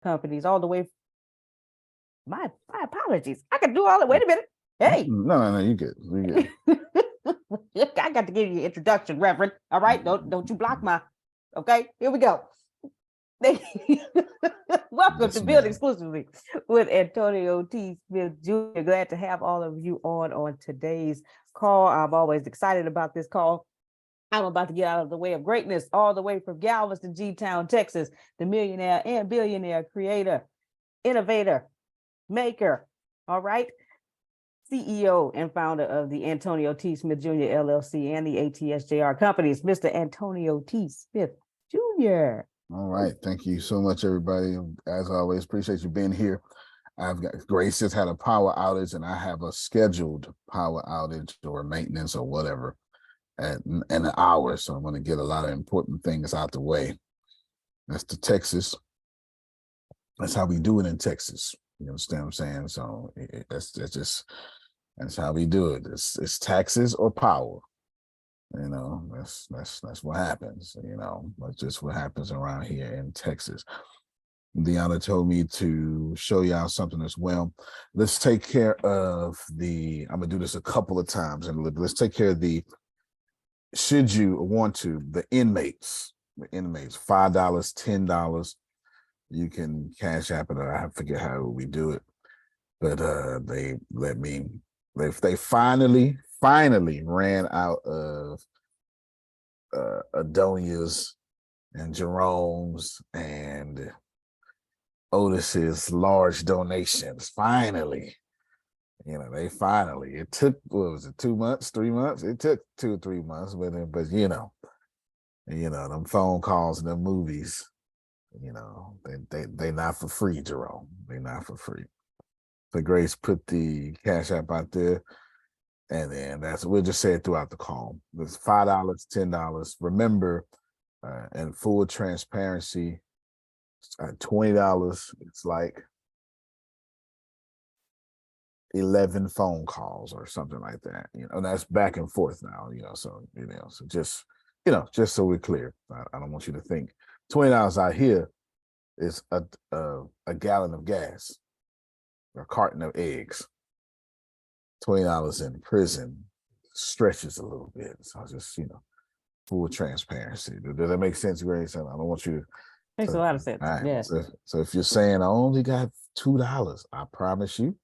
companies, all the way. My apologies. I can do all that. Wait a minute. Hey. No, you good. You good. I got to give you an introduction, Reverend. All right. Don't you block my. Okay. Here we go. Welcome to Build Exclusively with Antonio T. Smith Jr. Glad to have all of you on today's call. I'm always excited about this call. I'm about to get out of the way of greatness, all the way from Galveston, G-Town, Texas, the millionaire and billionaire creator, innovator, maker, all right, CEO and founder of the Antonio T. Smith Jr. LLC and the ATSJR companies, Mr. Antonio T. Smith Jr. All right. Thank you so much, everybody. As always, appreciate you being here. Grace just had a power outage, and I have a scheduled power outage or maintenance or whatever in an hour. So I'm going to get a lot of important things out the way. That's the Texas. That's how we do it in Texas. You understand what I'm saying? So that's how we do it. It's taxes or power. You know, that's what happens. You know, that's just what happens around here in Texas. Deanna told me to show y'all something as well. Let's take care of I'm gonna do this a couple of times, and let's take care of should you want to, the inmates, $5, $10. You can cash app it, or I forget how we do it, but they finally ran out of Adonia's and Jerome's and Otis's large donations. Finally, it took, what was it, 2 months, 3 months? It took 2 or 3 months, but them phone calls and them movies, they not for free, Jerome. They not for free. So Grace put the cash app out there, and then we'll just say it throughout the call. It's $5, $10. Remember, in full transparency, $20, it's like 11 phone calls or something like that. And that's back and forth now, so just so we're clear. I don't want you to think $20 out here is a gallon of gas, a carton of eggs. $20 in prison stretches a little bit. So just, full transparency. Does that make sense, Grace? I don't want you to. Makes a lot of sense. Right. Yes. So if you're saying I only got $2, I promise you,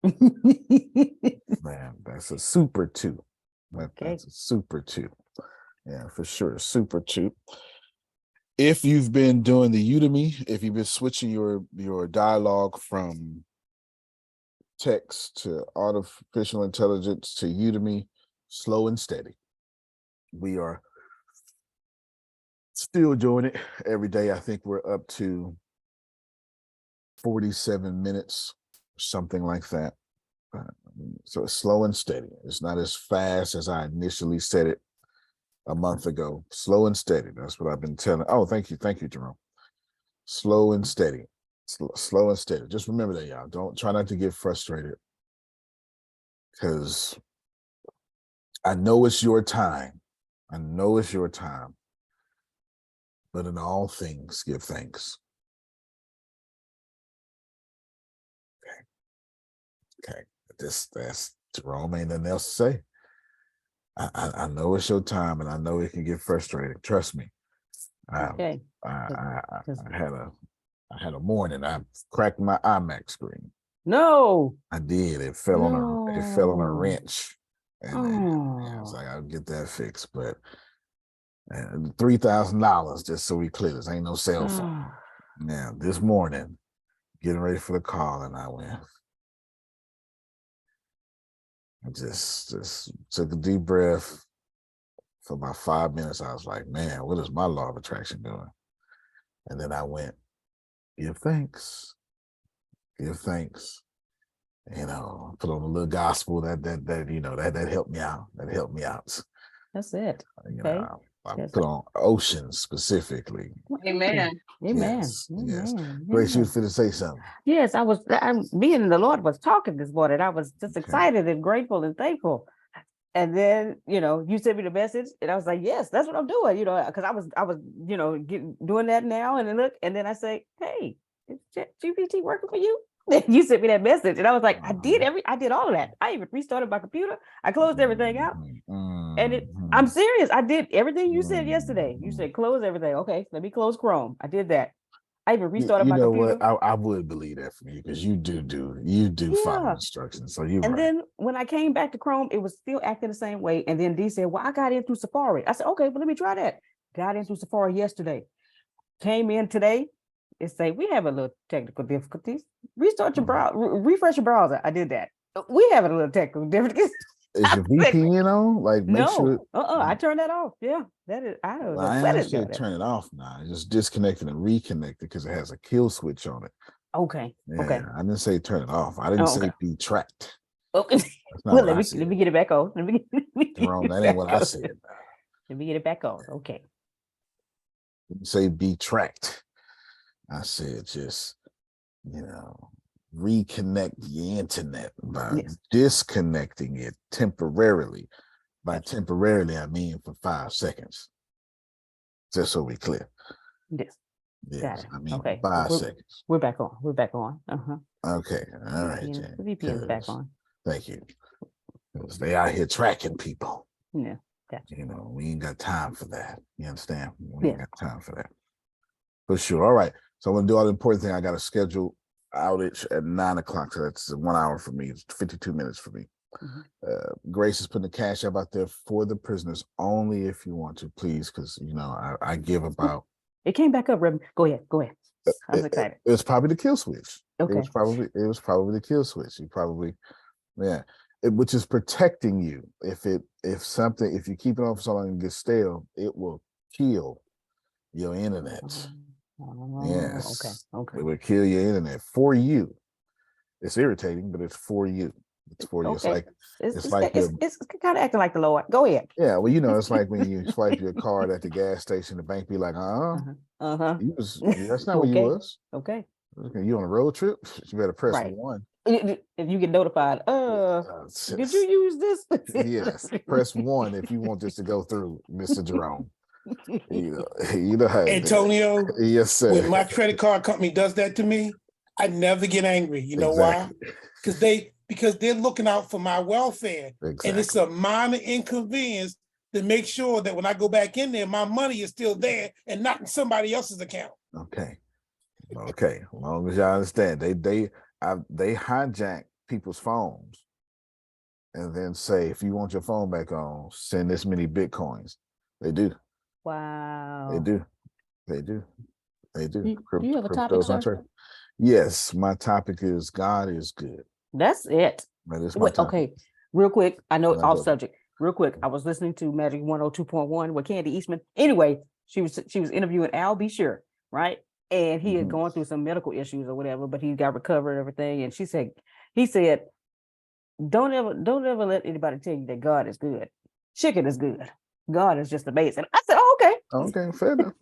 man, that's a super two. That's a super two. Yeah, for sure. Super two. If you've been doing the Udemy, if you've been switching your dialogue from text to artificial intelligence to Udemy, slow and steady. We are still doing it every day. I think we're up to 47 minutes, something like that. So it's slow and steady. It's not as fast as I initially said it a month ago. Slow and steady. That's what I've been telling. Oh, thank you, Jerome. Slow and steady. Slow and steady. Just remember that, y'all. Don't try not to get frustrated, because I know it's your time. But in all things, give thanks. Okay. That's Jerome. Ain't nothing else to say. I know it's your time, and I know it can get frustrating. Trust me. Okay. I had a morning. I cracked my iMac screen. No. I did. It fell on a wrench, and I was like, I'll get that fixed. But $3,000, just so we clear this, ain't no cell phone. Now this morning, getting ready for the call, and I went. I just took a deep breath for about 5 minutes. I was like, man, what is my law of attraction doing? And then I went, give thanks. Put on a little gospel that helped me out. That's it. I put on Ocean specifically. Amen. Yes. Grace, you finna say something. Yes, me and the Lord was talking this morning. I was just excited and grateful and thankful. And then, you sent me the message, and I was like, yes, that's what I'm doing, because I was doing that now. And then look, and then I say, hey, is Chat GPT working for you? You sent me that message, and I was like, I did all of that. I even restarted my computer. I closed everything out, and I'm serious. I did everything you said yesterday. You said close everything. Okay, let me close Chrome. I did that. I even restarted You my know computer. what? I would believe that from you because you do follow Yeah. instructions. So you're And right. then when I came back to Chrome, it was still acting the same way. And then D said, well, I got in through Safari. I said, okay, well, let me try that. Got in through Safari yesterday. Came in today. It say, we have a little technical difficulties. Restart your browser, refresh your browser. I did that. We have a little technical difficulties. Is your VPN on? Like, make sure. No, I turned that off. Yeah, that is. I don't know. I What ain't is say that? turn it off now. Just disconnect it and reconnect it because it has a kill switch on it. Okay. Yeah, Okay. I didn't say turn it off. I didn't say be tracked. Okay. That's not Well, what I said. let me get it back on. Let me Jerome, that ain't what I said. Let me get it back on. Okay. Didn't say be tracked. I said just, reconnect the internet by disconnecting it temporarily. By temporarily, I mean for 5 seconds. Just so we clear. Yes. Yes, I mean okay. 5 seconds. We're back on. We're back on. Okay. All right, Jen. The VPN is back on. Thank you. Because they out here tracking people. Yeah. Gotcha. We ain't got time for that. You understand? We ain't got time for that. For sure. All right. So I'm gonna do all the important thing. I got a scheduled outage at 9 o'clock. So that's 1 hour for me. It's 52 minutes for me. Grace is putting the cash up out there for the prisoners only if you want to, please, because I give about. It came back up. Go ahead. I'm excited. It was probably the kill switch. Okay. It was probably the kill switch. You probably, which is protecting you. If you keep it on for so long and get stale, it will kill your internet. Yes. Okay. It will kill your internet for you. It's irritating, but it's for you. It's for you. Okay. It's like it's kind of acting like the Lord. Go ahead. Yeah, well, it's like when you swipe your card at the gas station, the bank be like, that's not where you was. Okay. You on a road trip? You better press 1. If you get notified, did you use this? Yes, press 1 if you want this to go through, Mr. Jerome. You know how Antonio. Yes, sir. When my credit card company does that to me, I never get angry. You know why? Because they're looking out for my welfare. Exactly. And it's a minor inconvenience to make sure that when I go back in there, my money is still there and not in somebody else's account. Okay. As long as y'all understand, they hijack people's phones and then say, if you want your phone back on, send this many Bitcoins. They do. Wow. They do. Do you have a topic, sir? Yes, my topic is God is good. That's it. That is my topic. Okay, real quick. I know off subject. Real quick, I was listening to Magic 102.1 with Candy Eastman. Anyway, she was interviewing Al B. Sure, right? And he had gone through some medical issues or whatever, but he got recovered and everything. And he said, don't ever let anybody tell you that God is good. Chicken is good. God is just amazing. I said, oh, okay. Okay, fair enough.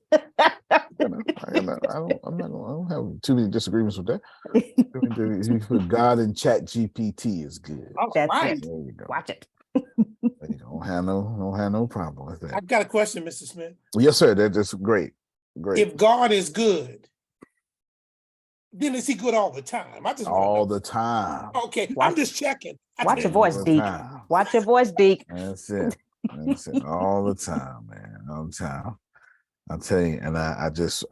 I don't have too many disagreements with that. God and Chat GPT is good. That's right. it. There you go. Watch it. You don't have no problem with that. I've got a question, Mr. Smith. Yes, sir. That's great. If God is good, then is he good all the time? I just all the time. Okay, I'm just checking. Watch your voice, Deke. Watch your voice, Deke. That's it. All the time, man. All the time. I'll tell you, and I just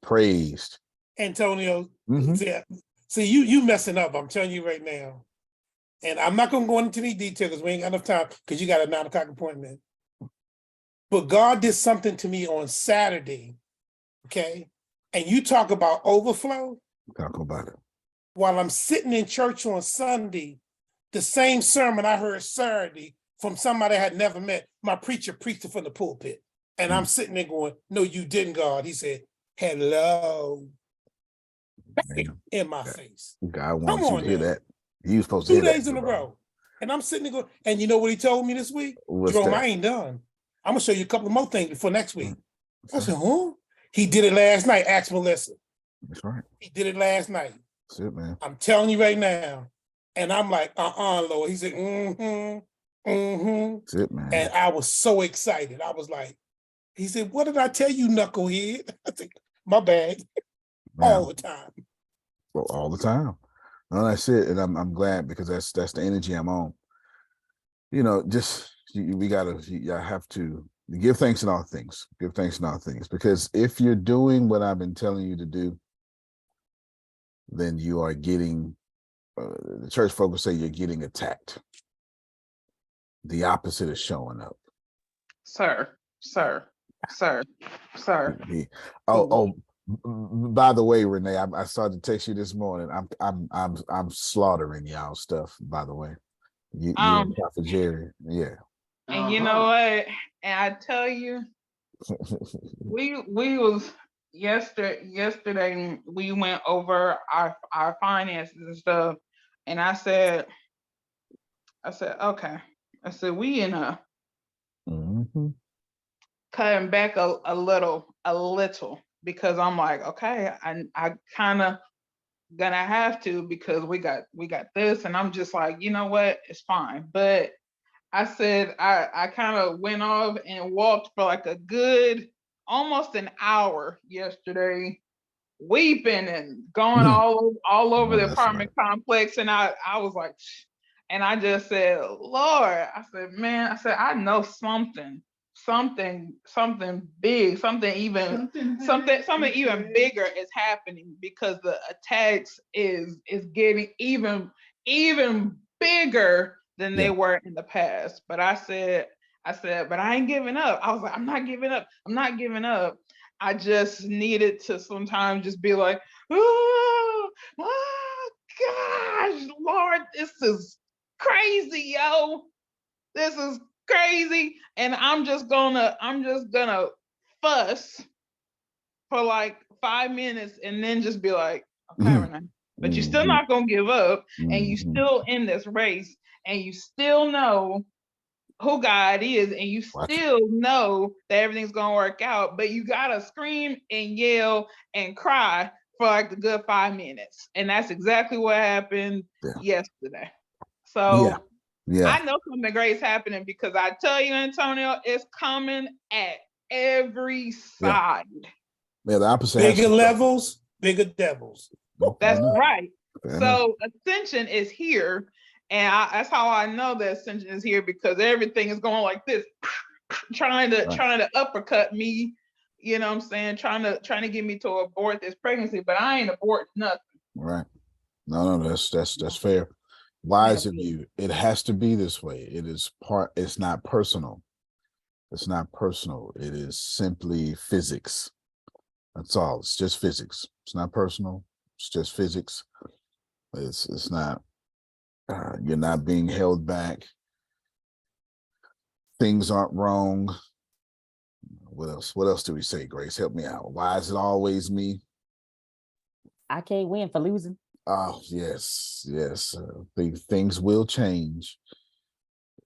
praised Antonio. See, you messing up. I'm telling you right now. And I'm not gonna go into any detail because we ain't got enough time because you got a 9 o'clock appointment. But God did something to me on Saturday. Okay. And you talk about overflow. Talk about it. While I'm sitting in church on Sunday, the same sermon I heard Saturday from somebody I had never met, my preacher preached it from the pulpit. And I'm sitting there going, no, you didn't, God. He said, hello. In my face. God wants you to hear that. He was supposed to 2 hear days in a row. And I'm sitting there going, and you know what he told me this week? Jerome, I ain't done. I'm going to show you a couple of more things before next week. I said, huh? He did it last night. Ask Melissa. That's right. He did it last night. That's it, man. I'm telling you right now. And I'm like, Lord. He said, That's it, man. And I was so excited. I was like, he said, what did I tell you, knucklehead? I said, my bad. All the time. Well, all the time. No, that's it. And I'm glad, because that's the energy I'm on. You know, just I have to give thanks in all things. Give thanks in all things. Because if you're doing what I've been telling you to do, then you are getting, the church folk will say, you're getting attacked. The opposite is showing up. Sir. By the way, Renee, I started to text you this morning. I'm slaughtering y'all stuff, by the way. You and Prophet Jerry. Yeah. And you know what? And I tell you, we was yesterday we went over our finances and stuff, and I said, okay. I said, we in a cutting back a little, because I'm like, okay, I kind of gonna have to, because we got this, and I'm just like, you know what, it's fine. But I said, I kind of went off and walked for like a good almost an hour yesterday, weeping and going all over the apartment complex, and I was like, and I just said, Lord, I said, man, I said, I know something big, something even bigger is happening, because the attacks is getting even bigger than they were in the past. But I said, but I ain't giving up. I was like, I'm not giving up. I just needed to sometimes just be like, oh gosh, Lord, this is crazy, yo. This is crazy. And I'm just gonna fuss for like 5 minutes and then just be like, okay, Renee, but you're still not gonna give up, and you still in this race, and you still know who God is, and you still know that everything's gonna work out, but you gotta scream and yell and cry for like a good 5 minutes. And that's exactly what happened yesterday. So I know something great is happening, because I tell you, Antonio, it's coming at every side. Yeah, the opposite. Bigger levels, bigger devils. That's right. So ascension is here. And that's how I know that ascension is here, because everything is going like this, trying to uppercut me. You know what I'm saying? Trying to get me to abort this pregnancy, but I ain't abort nothing. Right. No, that's fair. Wise of you. It has to be this way. It's not personal. It's not personal. It is simply physics. That's all. It's just physics. It's not personal. It's just physics. It's not, you're not being held back. Things aren't wrong. What else? What else do we say, Grace? Help me out. Why is it always me? I can't win for losing. Oh, yes. Things will change.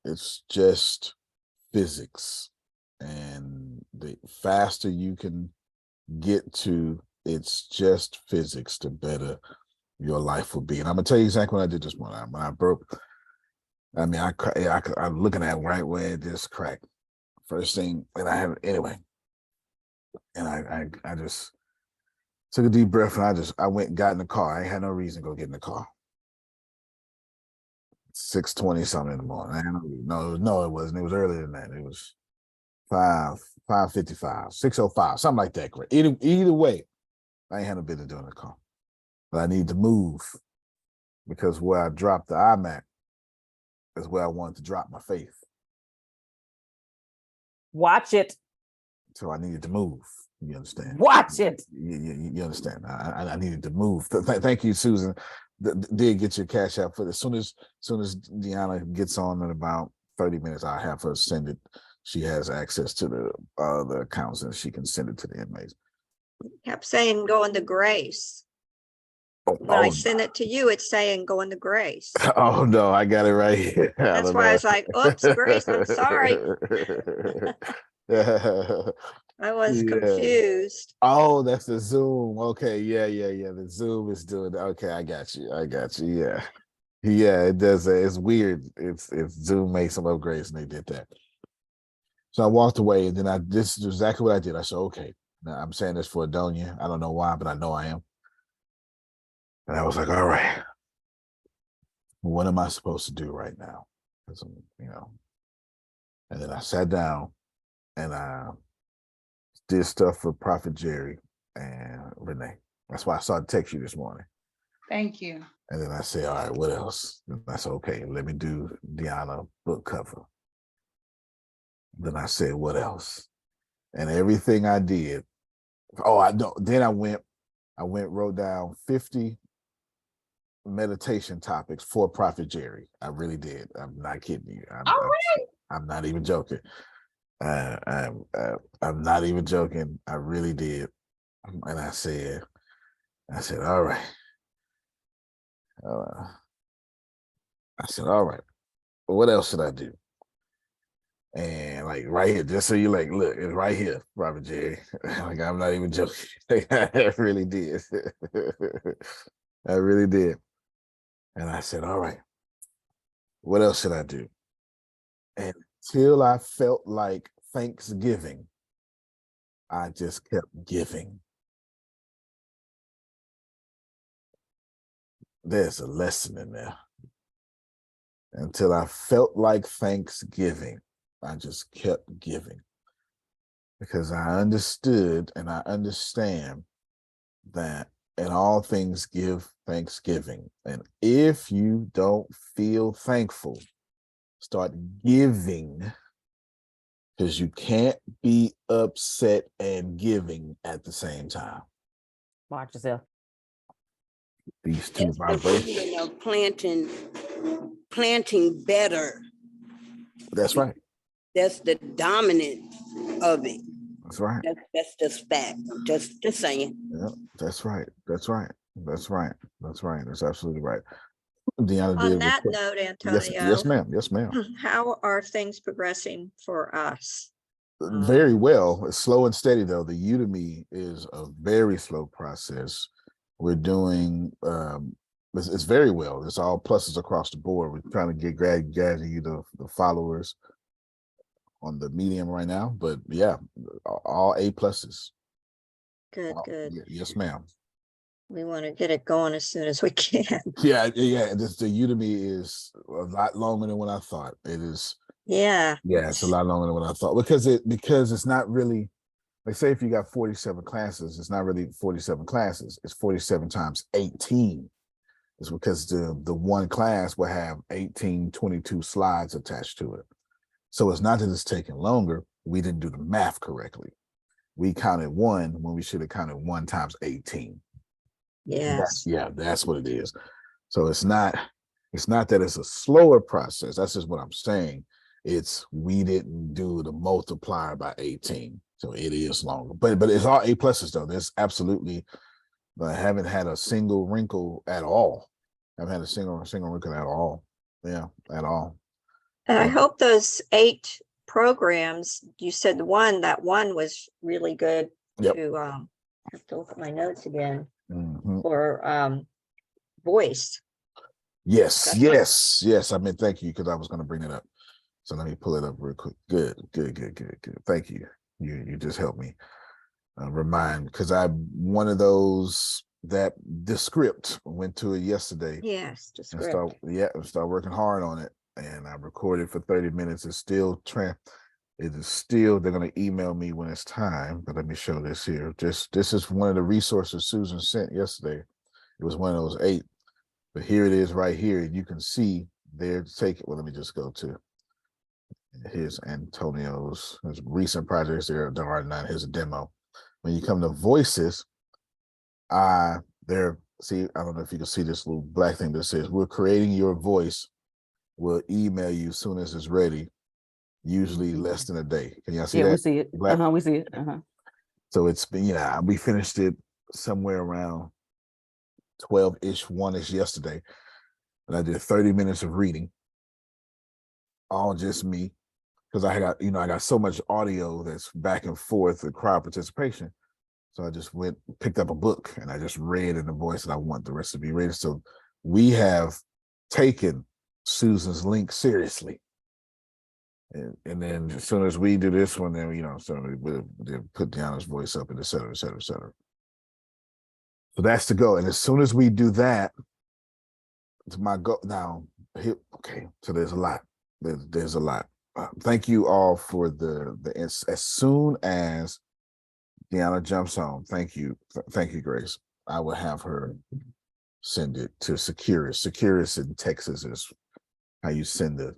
It's just physics. And the faster you can get to, it's just physics, the better your life will be. And I'm gonna tell you exactly what I did this morning. When I broke, I mean, I'm looking at right where it just cracked. First thing, and I have anyway. And I just took a deep breath, and I went and got in the car. I ain't had no reason to go get in the car. 6:20 something in the morning. I no, it wasn't. It was earlier than that. It was 5:55, 6:05, something like that. Either way, I ain't had no business doing the car. But I need to move, because where I dropped the iMac is where I wanted to drop my faith. Watch it. So I needed to move. You understand? Watch it. You understand? I needed to move. Thank you, Susan. Did get your cash out for this. As soon as Deanna gets on in about 30 minutes, I'll have her send it. She has access to the accounts, and she can send it to the inmates. Kept saying go into grace. When I send it to you, it's saying go into grace. Oh no, I got it right here. That's why I was like, oops, Grace, I'm sorry. I was confused. Oh, that's the Zoom. Okay, yeah. The Zoom is doing it. Okay, I got you. Yeah, it does. It's weird. It's Zoom made some upgrades, and they did that. So I walked away, and then this is exactly what I did. I said, okay, now I'm saying this for Adonia. I don't know why, but I know I am. And I was like, all right, what am I supposed to do right now? Because and then I sat down and I did stuff for Prophet Jerry and Renee. That's why I started text you this morning. Thank you. And then I said, all right, what else? And I said, okay, let me do Deanna book cover. Then I said, what else? And everything I did. Oh, I don't. Then I went, wrote down 50 meditation topics for Prophet Jerry. I really did. I'm not kidding you. I'm not even joking. I'm not even joking. I really did. And I said, all right. I said, all right. What else should I do? And like right here, just so you like, look, it's right here, Robert Jerry. Like, I'm not even joking. I really did. I really did. And I said, all right, what else should I do? And until I felt like Thanksgiving, I just kept giving. There's a lesson in there. Until I felt like Thanksgiving, I just kept giving. Because I understood and I understand that in all things give thanksgiving. And if you don't feel thankful, start giving, because you can't be upset and giving at the same time. Watch yourself. These two That's the vibrations. feeling of planting better. That's right. That's the dominance of it. That's right. That's just fact. Just saying. Yeah, that's right. That's right. That's right. That's right. That's absolutely right. Deanna On did. that note, Yes, Antonio, yes, ma'am. Yes, ma'am. how are things progressing for us? Very well. It's slow and steady though. The Udemy is a very slow process. We're doing it's very well. It's all pluses across the board. We're trying to gather you the followers on the medium right now, but yeah, all A pluses. Good, good. Yes, ma'am. We want to get it going as soon as we can. Yeah. The Udemy is a lot longer than what I thought. It is. Yeah. Yeah, it's a lot longer than what I thought because it's not really, like, say if you got 47 classes, it's not really 47 classes. It's 47 times 18. It's because the one class will have 22 slides attached to it. So it's not that it's taking longer. We didn't do the math correctly. We counted one when we should have counted 1 times 18. Yes. That's what it is. So it's not that it's a slower process. That's just what I'm saying. It's we didn't do the multiplier by 18. So it is longer. But it's all A pluses though. There's absolutely, I haven't had a single wrinkle at all. I haven't had a single wrinkle at all. Yeah, at all. And I hope those 8 programs, you said that one was really good. Yep. To I have to look at my notes again. Mm-hmm. For voice. Yes. I mean, thank you, because I was going to bring it up. So let me pull it up real quick. Good. Thank you. You just helped me remind, because I'm one of those that the script went to it yesterday. Yes, the script. And start working hard on it. And I recorded for 30 minutes. It's still they're going to email me when it's time. But let me show this here. This is one of the resources Susan sent yesterday. It was one of those 8. But here it is right here. You can see they're taking, well, let me just go to here's Antonio's recent projects. There are not. Here's a demo. When you come to voices, see, I don't know if you can see this little black thing that says, we're creating your voice. We'll email you as soon as it's ready, usually less than a day. Can y'all see that? Yeah, we see it. We see it. So it's been, we finished it somewhere around 12-ish, 1-ish yesterday. And I did 30 minutes of reading, all just me, because I got so much audio that's back and forth, the crowd participation. So I just picked up a book and I just read in the voice that I want the rest to be read. So we have taken Susan's link seriously. And then as soon as we do this one, then, so we'll put Deanna's voice up and et cetera, et cetera, et cetera. So that's the goal. And as soon as we do that, it's my goal. Now, okay, so there's a lot. There's a lot. Thank you all for as soon as Deanna jumps on, thank you, Grace. I will have her send it to Securus. Securus in Texas is how you send the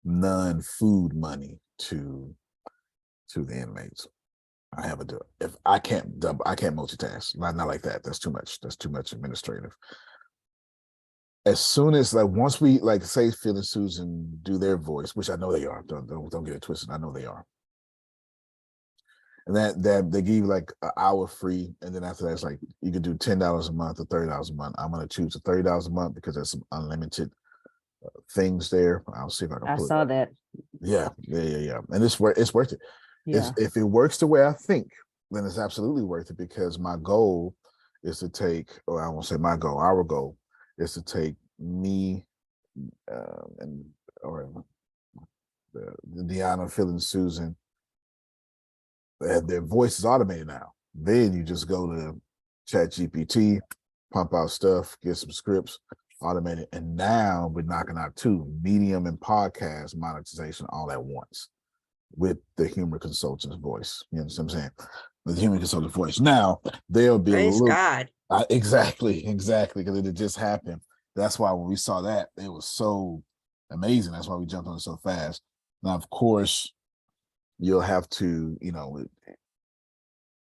non-food money to the inmates. I have a if I can't multitask. Not like that. That's too much. That's too much administrative. As soon as once we say Phil and Susan do their voice, which I know they are. Don't get it twisted. I know they are. And that they give you an hour free, and then after that it's you can do $10 a month or $30 a month. I'm gonna choose the $30 a month because there's some unlimited things there. I'll see if I can. I saw that. Yeah, and it's worth it. Yeah. If it works the way I think, then it's absolutely worth it because my goal is to take, or I won't say my goal, our goal is to take me or the Deanna, Phil, and Susan. Their voice is automated now. Then you just go to Chat GPT, pump out stuff, get some scripts, automated, and now we're knocking out 2 medium and podcast monetization all at once with the humor consultant's voice. You understand what I'm saying? With the human consultant's voice. Now there'll be Praise a little God. Exactly, because it just happened. That's why when we saw that, it was so amazing. That's why we jumped on it so fast. Now, of course, you'll have to,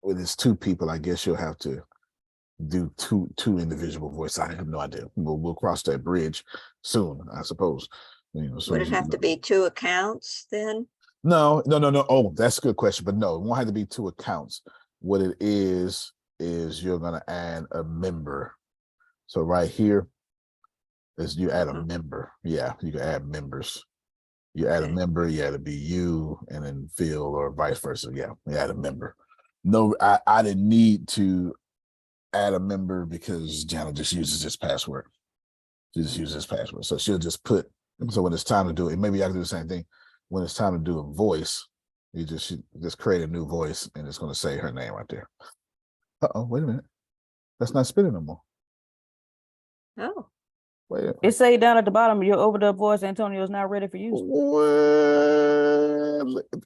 with it's 2 people, I guess you'll have to do two individual voices. I have no idea. We'll cross that bridge soon, I suppose. Would it have to be 2 accounts then? No. Oh, that's a good question. But no, it won't have to be 2 accounts. What it is you're gonna add a member. So right here is you add a member. Yeah, you can add members. You add a member, it'd be you and then Phil or vice versa. Yeah, you add a member. No, I didn't need to add a member because Jana just uses this password. She just uses this password. So she'll just put, so when it's time to do it, maybe I can do the same thing. When it's time to do a voice, you just create a new voice and it's going to say her name right there. Uh-oh, wait a minute. That's not spinning no more. Oh. Wait a minute. It say down at the bottom, your overdub voice, Antonio, is not ready for use. Well,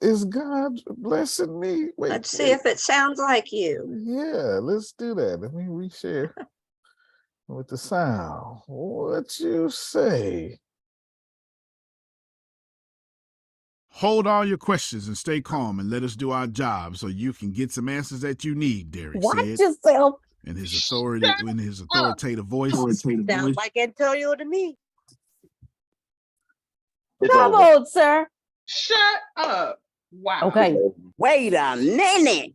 is God blessing me? Wait, Let's see if it sounds like you. Yeah, let's do that. Let me reshare with the sound. What you say? Hold all your questions and stay calm and let us do our job so you can get some answers that you need, Derek Watch said. yourself. In his authoritative voice. Sounds like Antonio to me. Come on, sir. Shut up. Wow. Okay. Wait a minute.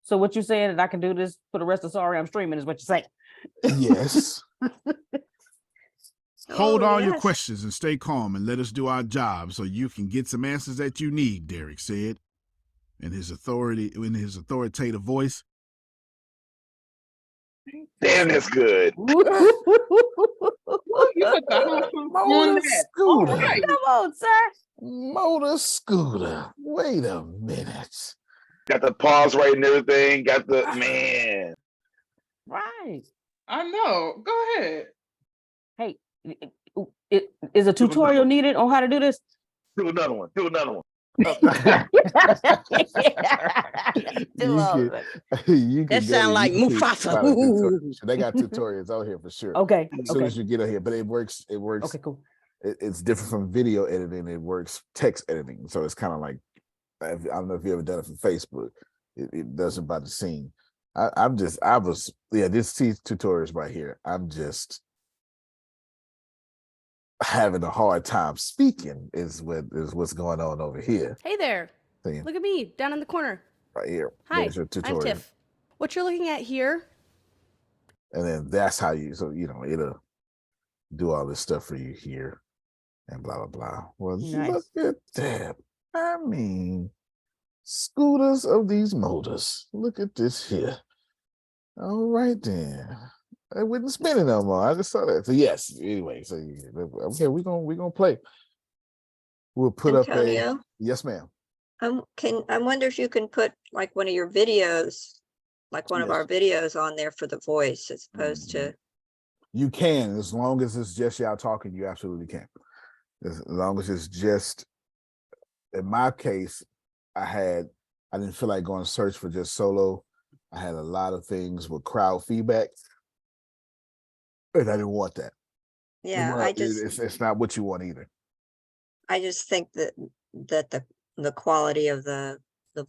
So what you're saying is I can do this for the rest of Sorry I'm Streaming is what you're saying. Yes. Hold all your questions and stay calm and let us do our job so you can get some answers that you need, Derek said. In his authoritative voice. Damn, that's good. You put the whole on that. Scooter. All right. Come on, sir. Motor scooter. Wait a minute. Got the pause right and everything. Got the man. Right. I know. Go ahead. Hey, is a tutorial needed on how to do this? Do another one. You That sound like Mufasa. They got tutorials out here for sure. Okay. As soon as you get out here, but it works. Okay, cool. It's different from video editing. It works text editing. So it's kind of like, I don't know if you ever done it for Facebook. It does it by the scene. These tutorials right here. I'm just having a hard time speaking is what's going on over here. Hey there. See? Look at me down in the corner. Right here. Hi, There's your I'm tutorial. Tiff. What you're looking at here, And then that's how it'll do all this stuff for you here and blah, blah, blah. Well, Nice. Look at that. I mean, scooters of these motors. Look at this here. All right, then. I wouldn't spin it no more. I just saw that. So yes, anyway, so okay, we're gonna play. We'll put Antonio, up yes, ma'am. I wonder if you can put like one of your videos like one of Yes. our videos on there for the voice as opposed to, You can, as long as it's just y'all talking, you absolutely can. As long as it's just, in my case, I didn't feel like going to search for just solo. I had a lot of things with crowd feedback, and I didn't want that. yeah, It's not what you want either. I just think that the quality of the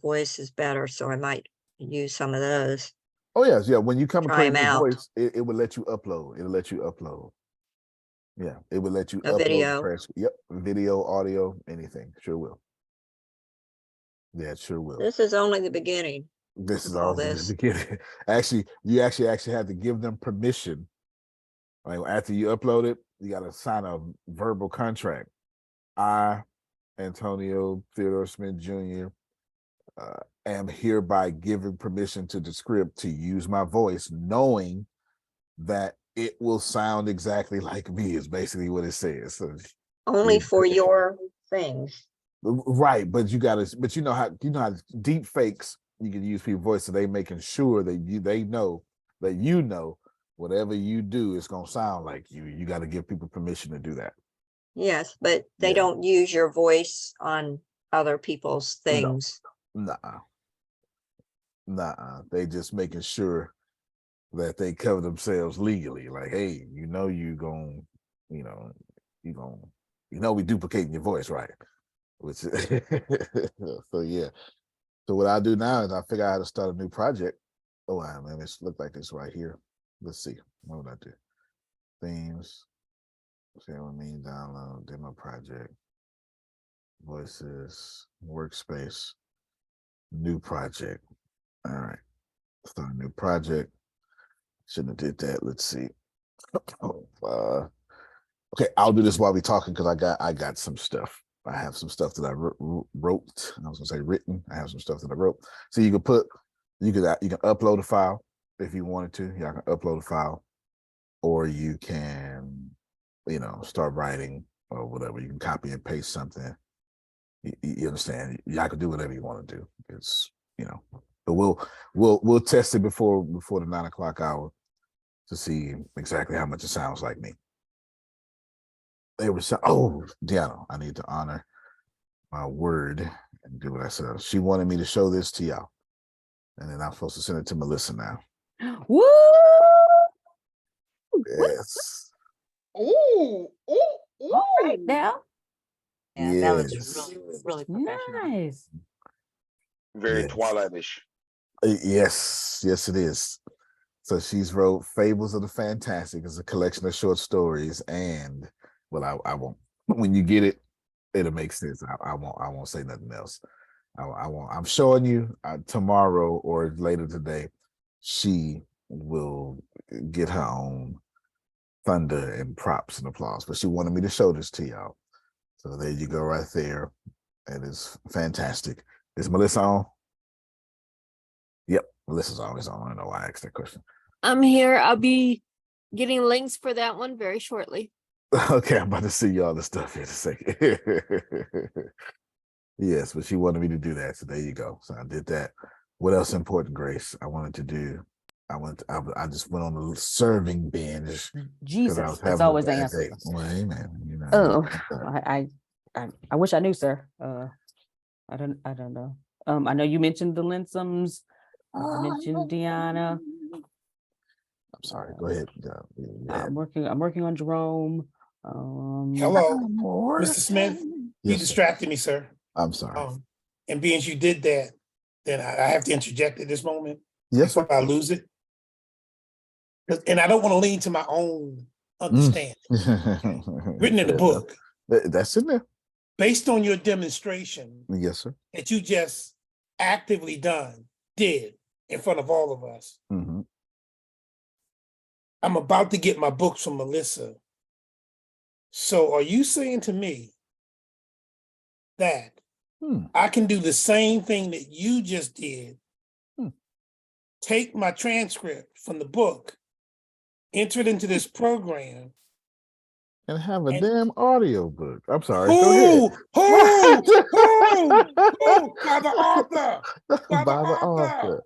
voice is better, so I might use some of those. Oh yes, yeah. When you come and Try create 'em your out. voice, it would let you upload. It'll let you upload. Yeah, it would let you A upload the video. transcript. Yep, video, audio, anything. Sure will. Yeah, it sure will. This is only the beginning. This is of all all the this. beginning. Actually, you actually have to give them permission. Like after you upload it, you got to sign a verbal contract. I, Antonio Theodore Smith Jr., am hereby given permission to the script to use my voice, knowing that it will sound exactly like me. Is basically what it says. So, Only for your things. right, but you know how deep fakes you can use people's voice, so they making sure that they know that whatever you do is gonna sound like you. You got to give people permission to do that. Yes, but they Yeah. don't use your voice on other people's things. Nah. They just making sure that they cover themselves legally. Like, hey, we duplicating your voice, right? Which so yeah. So what I do now is I figure out how to start a new project. Oh, man, it's look like this right here. Let's see. What would I do? Themes. Share with me, download, demo project, voices, workspace, new project. All right. Start a new project. Shouldn't have did that. Let's see. Okay, I'll do this while we're talking because I got some stuff. I have some stuff that I wrote. I was gonna say written. I have some stuff that I wrote. So you can upload a file if you wanted to. Yeah, I can upload a file, or you can, start writing or whatever. You can copy and paste something. You understand? I can do whatever you want to do. It's but we'll test it before the 9 o'clock hour to see exactly how much it sounds like me. They were saying, "Oh, Deanna, I need to honor my word and do what I said." She wanted me to show this to y'all, and then I'm supposed to send it to Melissa now. Woo! Yes. Ooh, ooh, ooh. All right now. Yeah, that looks Yes. really professional. Nice. Very Yes. Twilight-ish. Yes, it is. So she's wrote Fables of the Fantastic. It's a collection of short stories, and I won't. When you get it, it'll make sense. I won't say nothing else. I won't. I'm showing you tomorrow or later today. She will get her own thunder and props and applause, but she wanted me to show this to y'all. So there you go, right there. It is fantastic. Is Melissa on? Yep, Melissa's always on. I don't know why I asked that question. I'm here. I'll be getting links for that one very shortly. Okay, I'm about to see y'all the stuff here in a second. Yes, but she wanted me to do that, so there you go. So I did that. What else important, Grace? I wanted to do. I just went on a serving binge. Jesus, that's always the answer. Well, amen. Oh, I wish I knew, sir. I don't know. I know you mentioned the Linsums. You mentioned Deanna. I'm sorry. Go ahead. I'm working on Jerome. Hello, Mr. Smith. You Yes, distracted me, sir. I'm sorry. And being you did that, then I have to interject at this moment. Yes, before I lose it. And I don't want to lean to my own understanding. Written in the book. That's in there. Based on your demonstration. Yes, sir. That you just actively did in front of all of us. Mm-hmm. I'm about to get my books from Melissa. So are you saying to me that I can do the same thing that you just did? Take my transcript from the book, enter it into this program, and have a damn audio book. I'm sorry. Go ahead. Who? By the author. By the author.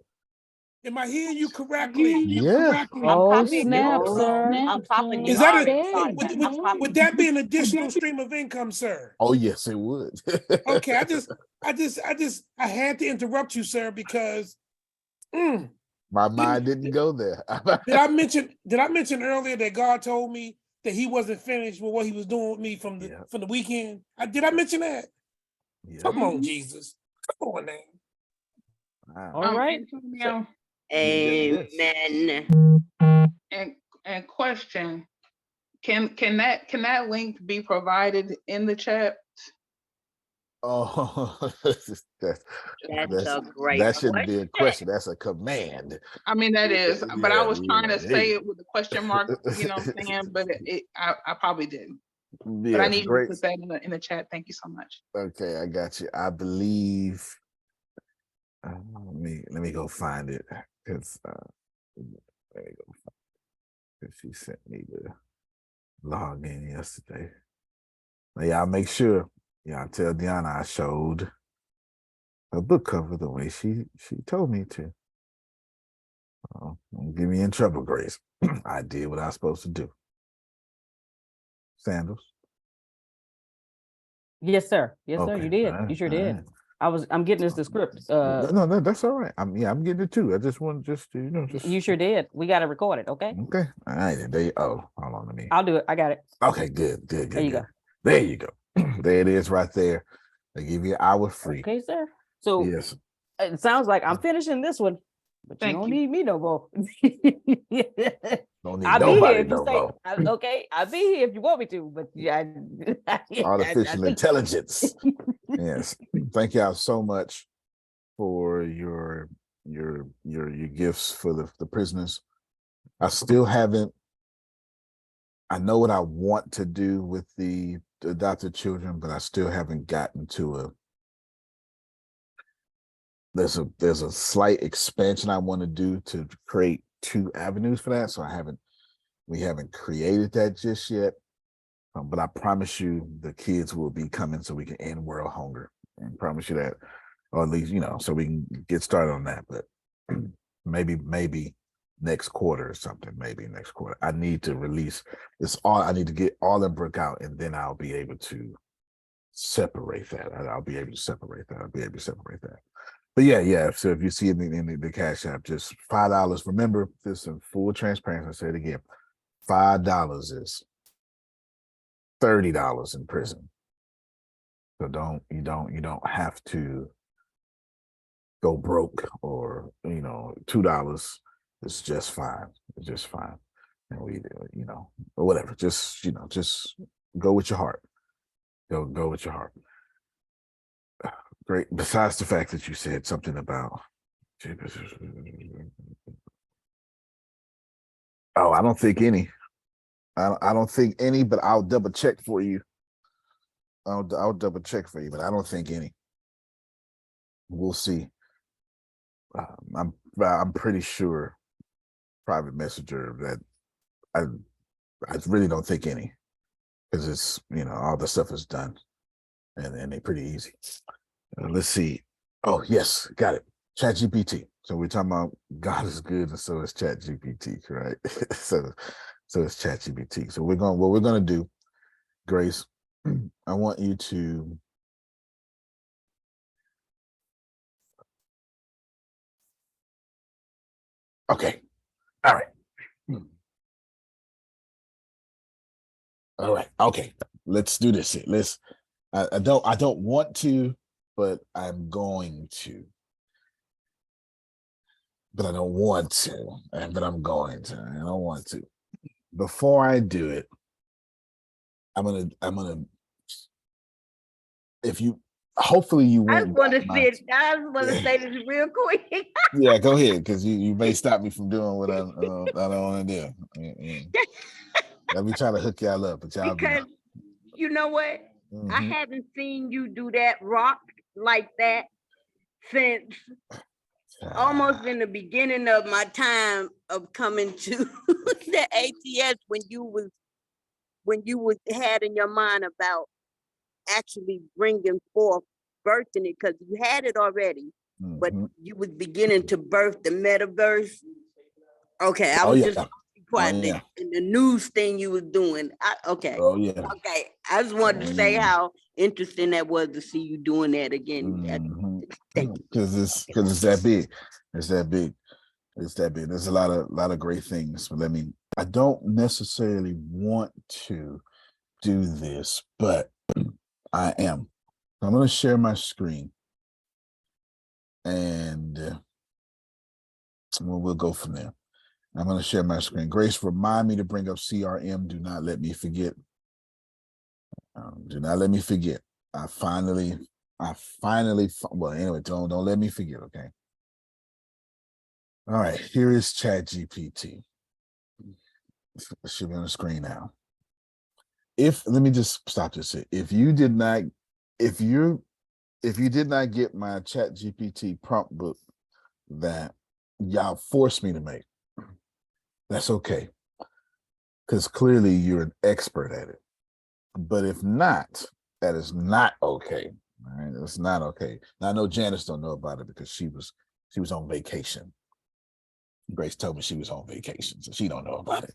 Am I hearing you correctly? Yeah. Oh, copying snap, yours. sir. I'm copying Is you. that I a already saw you. would that be an additional stream of income, sir? Oh, yes, it would. Okay, I had to interrupt you, sir, because My mind didn't go there. did I mention earlier that God told me that he wasn't finished with what he was doing with me from the weekend? Did I mention that? Yeah. Come on, Jesus. Come on now. Wow. All right. Antonio, Amen. and question, can that link be provided in the chat? Oh, That's a great that shouldn't be a question. question. That's a command. I mean, that is, but I Yeah, was trying to yeah, say hey. it with the question mark, you know what I'm saying? But I probably didn't. But I Yes, need you to great. put that in the chat. Thank you so much. Okay, I got you. I believe. Let me go find it because let me go find it. 'Cause she sent me the login yesterday. But yeah, I'll make sure. Yeah, I'll tell Deanna I showed her book cover the way she told me to. Don't get me in trouble, Grace. I did what I was supposed to do. Sandals. Yes, sir. Yes, sir. Okay. You did. All right, You sure all did. right. I'm getting this the script. No, that's all right. I'm getting it too. I just want just to, just You sure did. We got to record it. Okay. okay. All right. And hold on to me. I'll do it. I got it. Okay, good. There you go. There you go. There it is right there. They give you an hour free. Okay, sir. So Yes. it sounds like I'm finishing this one, but you don't need me no more. Don't need I'll be here nobody if you no say more. okay. I'll be here if you want me to, but yeah, Artificial I think intelligence. Yes. Thank y'all so much for your gifts for the prisoners. I still haven't. I know what I want to do with the adopted children, but I still haven't gotten to there's a slight expansion I want to do to create 2 avenues for that. So we haven't created that just yet. But I promise you the kids will be coming so we can end world hunger. I promise you that, or at least, so we can get started on that. But maybe next quarter or something, maybe next quarter. I need to release this I need to get all the brick out, and then I'll be able to separate that. I'll be able to separate that. But yeah. So if you see it in the Cash App, just $5. Remember, this in full transparency. I say it again. $5 is $30 in prison. So you don't have to go broke, or $2 is just fine. It's just fine. And or whatever. Just go with your heart. Go with your heart. Great. Besides the fact that you said something about I don't think any. I don't think any, but I'll double check for you. I'll double check for you, but I don't think any. We'll see. I'm pretty sure private messenger that I really don't think any, because it's all the stuff is done and they're pretty easy. Let's see. Oh yes, got it. Chat GPT. So we're talking about God is good, and so is Chat GPT, right? so it's Chat GPT. So what we're gonna do, Grace, I want you to okay. All right. All right. Okay. Let's do this. I don't want to, but I'm going to. But I don't want to. But I'm going to. I don't want to. Before I do it, I'm gonna if you hopefully you I won't. just want to say this real quick. Yeah, go ahead, because you may stop me from doing what I don't want to do. Let me try to hook y'all up, but y'all Because you know what? I haven't seen you do that rock like that since almost in the beginning of my time of coming to the ATS, when you had in your mind about actually bringing forth birthing it, because you had it already, but Mhm. you was beginning to birth the metaverse. Okay, I Oh was yeah. just quiet Oh, yeah. in the news thing you was doing. Okay. Oh yeah. Okay. I just wanted to say Mm. how interesting that was to see you doing that again. Thank you. Because it's that big. It's that big. It's that big. There's a lot of great things. But I don't necessarily want to do this, but I am. I'm going to share my screen, and we'll go from there. I'm going to share my screen. Grace, remind me to bring up CRM. Do not let me forget. Do not let me forget. I finally. Well, anyway, don't let me forget. Okay. All right. Here is Chat GPT. It should be on the screen now. Let me just stop this. If you did not get my Chat GPT prompt book that y'all forced me to make, that's okay. Because clearly you're an expert at it. But if not, that is not okay. All right. It's not okay. Now I know Janice don't know about it because she was on vacation. Grace told me she was on vacation, so she don't know about it.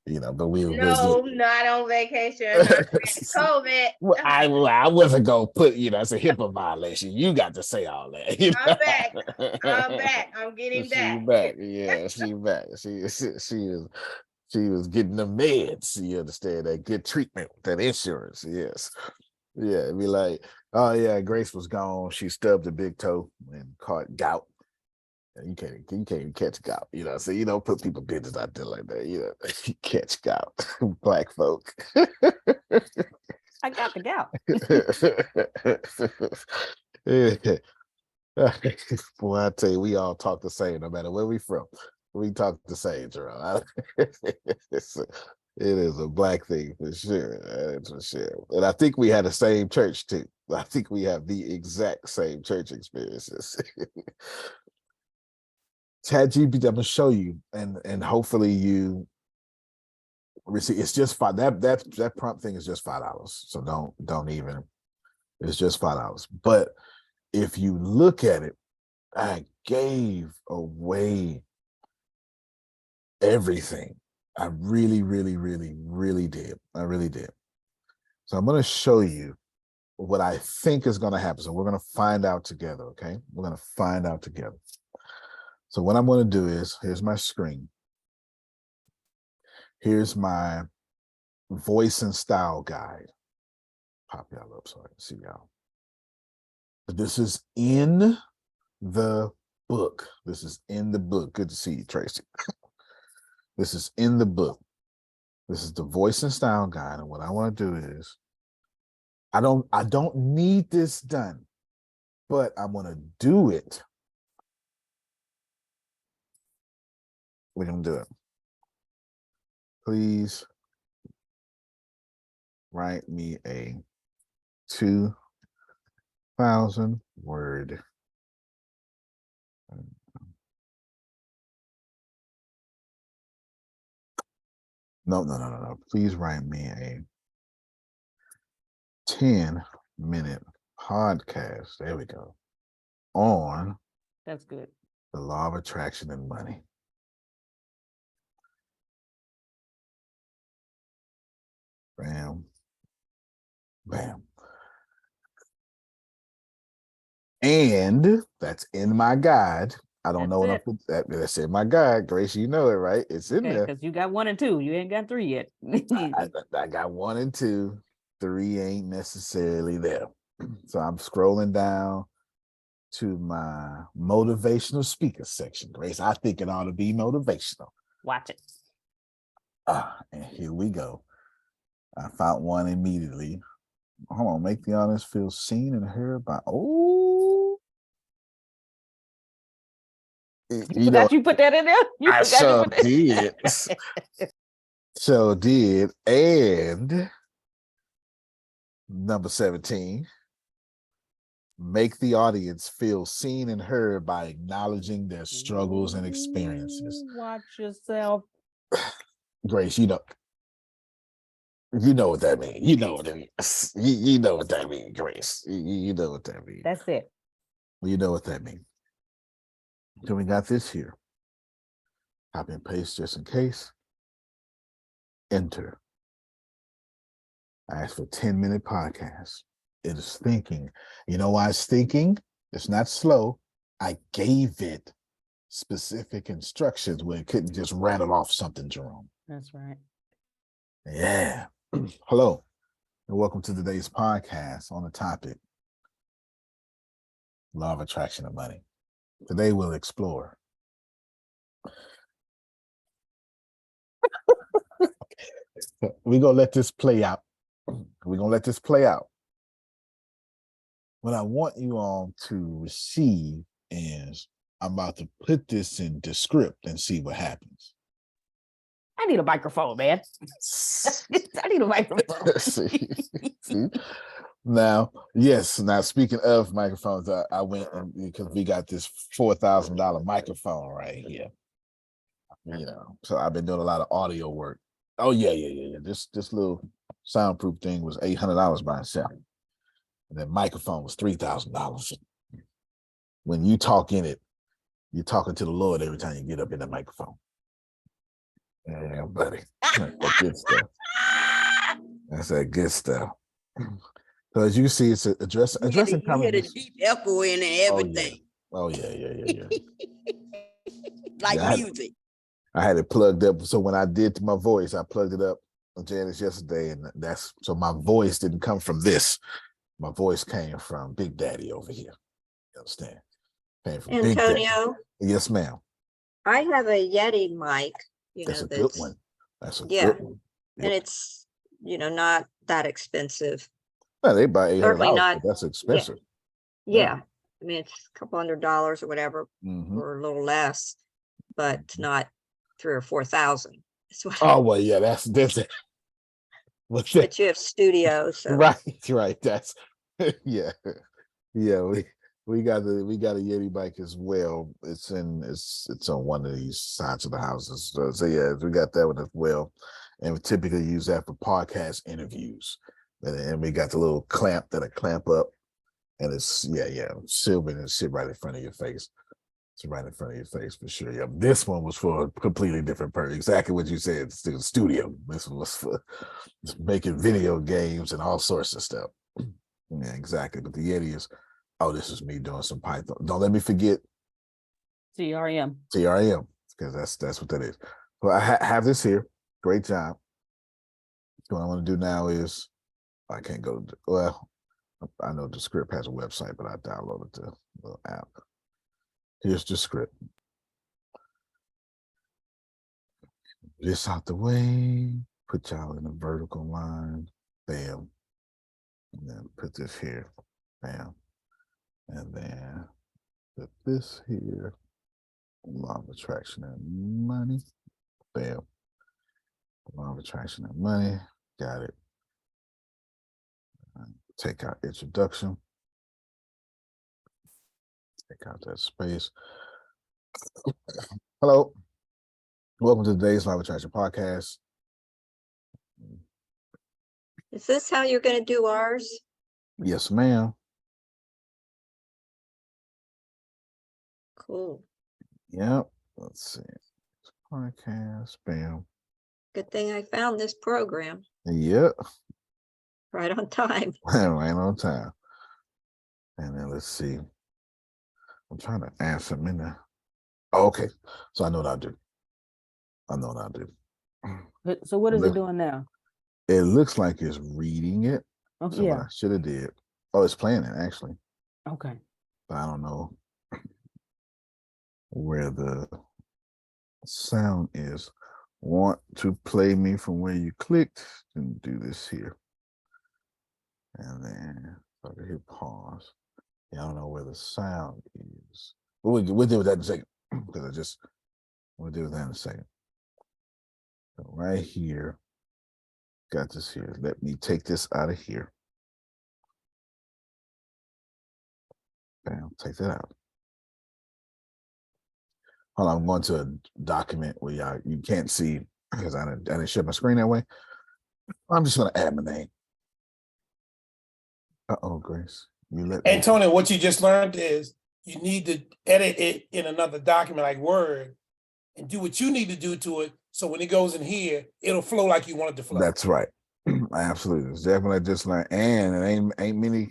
But No, not on vacation. COVID. Well, I wasn't gonna put, it's a HIPAA violation. You got to say all that. I'm back. I'm back. I'm getting She back. back. Yeah, she back. She was getting the meds. You understand that good treatment, that insurance. Yes. Yeah, it'd be like, oh yeah, Grace was gone. She stubbed a big toe and caught gout. You can't even catch gout, so you don't put people business out there like that. You catch gout. Black folk. I got the gout. Boy, I tell you, we all talk the same, no matter where we from. We talk the same, Jerome. It is a black thing for sure. That's for sure. And I think we had the same church too. I think we have the exact same church experiences. ChatGPT, I'm gonna show you, and hopefully you receive. It's just five. That prompt thing is just $5. So don't even. It's just $5. But if you look at it, I gave away everything. I really, really, really, really did. I really did. So I'm gonna show you what I think is gonna happen. So we're gonna find out together. Okay, we're gonna find out together. So what I'm going to do is, here's my screen. Here's my voice and style guide. Pop y'all up so I can see y'all. But this is in the book. This is in the book. Good to see you, Tracy. This is in the book. This is the voice and style guide. And what I want to do is, I don't need this done, but I'm going to do it. We're going to do it. Please write me a 2,000 word No. Please write me a 10-minute podcast. There we go. On That's good. the law of attraction and money. Bam. Bam. And that's in my guide. I don't know what I put that. That's in my guide. Grace, you know it, right? It's in there. Because you got 1 and 2. You ain't got 3 yet. I got 1 and 2. 3 ain't necessarily there. So I'm scrolling down to my motivational speaker section. Grace, I think it ought to be motivational. Watch it. And here we go. I found one immediately. Hold on, make the audience feel seen and heard by. Oh, you forgot you put that in there? I sure did. So did. And number 17, make the audience feel seen and heard by acknowledging their struggles and experiences. Watch yourself. Grace, you know what that means. You know what that means. You know what that means, Grace. You know what that means. That's it. You know what that means. Then we got this here. Copy and paste just in case. Enter. I asked for 10-minute podcast. It is thinking. You know why it's thinking? It's not slow. I gave it specific instructions where it couldn't just rattle off something, Jerome. That's right. Yeah. Hello, and welcome to today's podcast on the topic, Law of Attraction of Money. Today we'll explore we're gonna let this play out. We're gonna let this play out. What I want you all to receive is I'm about to put this in Descript and see what happens. I need a microphone, man. I need a microphone. see? Now, yes. Now, speaking of microphones, I went because we got this $4,000 microphone right here. You know, so I've been doing a lot of audio work. Oh yeah. This little soundproof thing was $800 by itself, and that microphone was $3,000. When you talk in it, you're talking to the Lord every time you get up in the microphone. Yeah, buddy. That's that good stuff. That's that good stuff. So as you see, it's addressing You hear the conversations. deep echo in and everything. Oh yeah. Like Yeah, music. I had it plugged up. So when I did my voice, I plugged it up on Janice yesterday, and that's so my voice didn't come from this. My voice came from Big Daddy over here. You understand? Came from Big Daddy. Antonio, Yes, ma'am. I have a Yeti mic, That's know, a good one. That's a yeah, good one. and it's, not that expensive. Well, they buy Certainly $800, not. but that's expensive. Yeah. I mean, it's a couple $100 or whatever, Mhm. or a little less, but not 3,000 or 4,000. That's what Oh well, yeah, that's it. What's that? but you have studio, so Right. That's yeah. We got a Yeti bike as well. It's on one of these sides of the houses. So yeah, we got that one as well. And we typically use that for podcast interviews. And we got the little clamp that I clamp up, and it's silver and sit right in front of your face. It's right in front of your face for sure. Yeah, this one was for a completely different purpose. Exactly what you said. It's the studio. This one was for making video games and all sorts of stuff. Yeah, exactly. But the Yeti is, this is me doing some Python. Don't let me forget CRM. because that's what that is. So I have this here. Great job. What I want to do now is I can't go to, well, I know Descript has a website, but I downloaded the little app. Here's Descript. This out the way, put y'all in a vertical line, bam. And then put this here, bam. And then put this here, Law of Attraction and Money, bam. Law of Attraction and Money, got it. Take out introduction. Take out that space. Hello. Welcome to today's Law of Attraction podcast. is this how you're going to do ours? Yes, ma'am. Cool. Yep. Let's see. Podcast, bam. Good thing I found this program Yep. right on time. Right on time. And then let's see. I'm trying to add something in there. Oh, okay. So I know what I'll do. So what is it doing now? It looks like it's reading it. Oh, So what I should have did. Oh, it's playing it actually. Okay. But I don't know where the sound is. Want to play me from where you clicked? And do this here. And then I can hit pause. Yeah, I don't know where the sound is. But we'll deal with that in a second. Because we'll deal with that in a second. So right here, got this here. Let me take this out of here. Bam, take that out. Hold on, I'm going to a document where you can't see because I didn't share my screen that way. I'm just gonna add my name. Uh-oh, Grace. You let me. Antonio, what you just learned is you need to edit it in another document like Word and do what you need to do to it. So when it goes in here, it'll flow like you want it to flow. That's right. Absolutely. It's definitely just like, and it ain't many.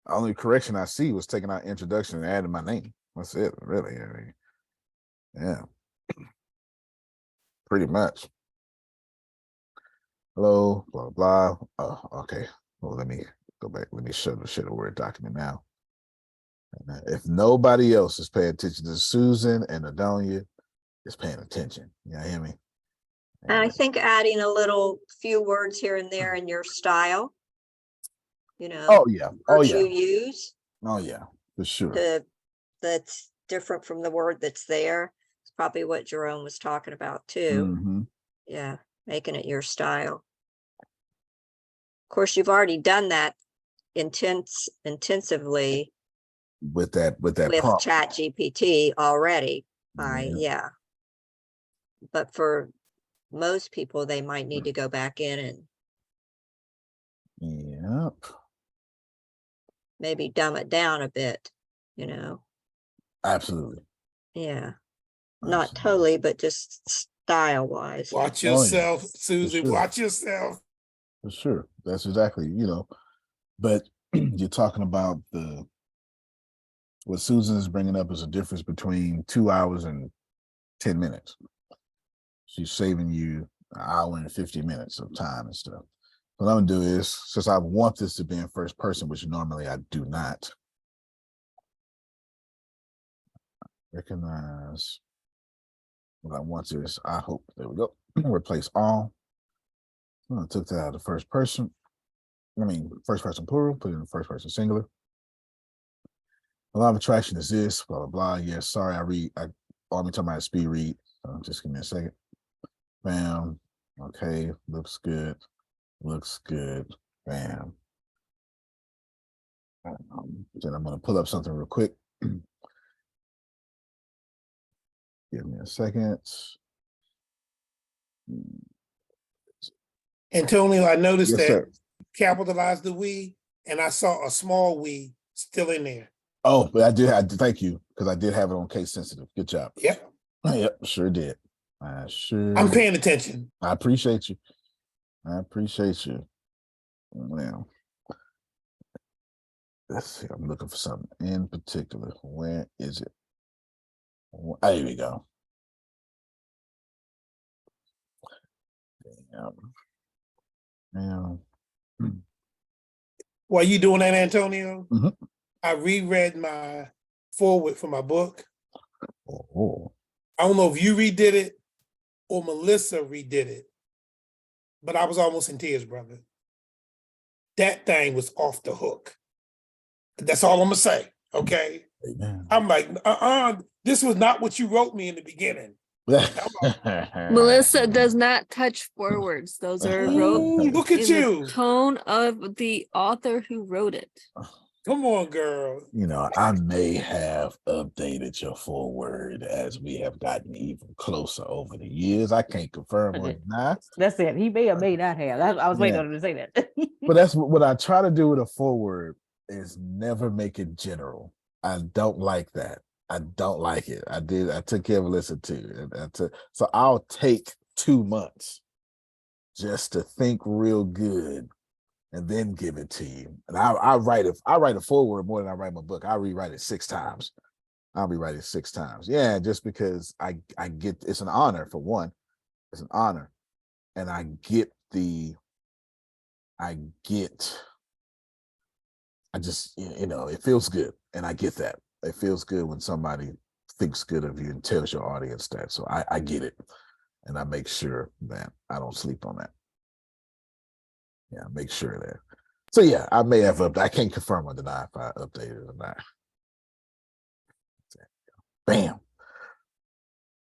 Only correction I see was taking out introduction and adding my name. That's it, really. I mean, yeah. Pretty much. Hello, blah, blah. Oh, okay. Well, let me go back. Let me share the Word document now. And if nobody else is paying attention to Susan and Adonia is paying attention. You hear me? And I think adding a little few words here and there in your style, Oh yeah. Oh words yeah. you use Oh yeah. For sure. that's different from the word that's there. It's probably what Jerome was talking about too. Mm-hmm. Yeah, making it your style. Of course, you've already done that intensively With that with prompt. Chat GPT already. Yeah. But for most people, they might need to go back in and Yep. maybe dumb it down a bit, Absolutely. Yeah. Not totally, but just style wise. Watch Oh, yeah. yourself, Susan. sure. Watch yourself. For sure. That's exactly, but you're talking about what Susan is bringing up is a difference between 2 hours and 10 minutes. She's saving you an hour and 50 minutes of time and stuff. What I'm gonna do is, since I want this to be in first person, which normally I do not, recognize what I want is, I hope, there we go, replace all. I took that out of first person. First person plural, put it in first person singular. A lot of attraction is this, blah, blah, blah. Yes, sorry, all me talking about speed read. So just give me a second. Bam. Okay, looks good. Looks good. Bam. Then I'm gonna pull up something real quick. Give me a second. Antonio, I noticed Yes, that sir. capitalized the we, and I saw a small we still in there. Oh, but I did thank you, because I did have it on case sensitive. Good job. Yep. Yep, sure did. I'm paying attention. I appreciate you. Now, let's see. I'm looking for something in particular. Where is it? There we go. Now, While you doing that, Antonio, Mhm. I reread my foreword for my book. Oh, I don't know if you redid it or Melissa redid it, but I was almost in tears, brother. That thing was off the hook. That's all I'm gonna say. Okay. amen. I'm like, this was not what you wrote me in the beginning. Melissa does not touch forwards. Those are wrote Ooh, look at in the you. tone of the author who wrote it. Come on, girl. I may have updated your foreword as we have gotten even closer over the years. I can't confirm or deny. That's it. He may or may not have. I was waiting on him to say that. But that's what I try to do with a foreword is never make it general. I don't like that. I don't like it. I took care of Alyssa too. So I'll take 2 months just to think real good and then give it to you. And I write a foreword more than I write my book. I rewrite it 6 times. I'll rewrite it 6 times. Yeah, just because I get, it's an honor for one. It's an honor. And I just, it feels good. And I get that. It feels good when somebody thinks good of you and tells your audience that. So I get it. And I make sure that I don't sleep on that. Yeah, make sure that. So yeah, I may have I can't confirm or deny if I updated or not. Bam.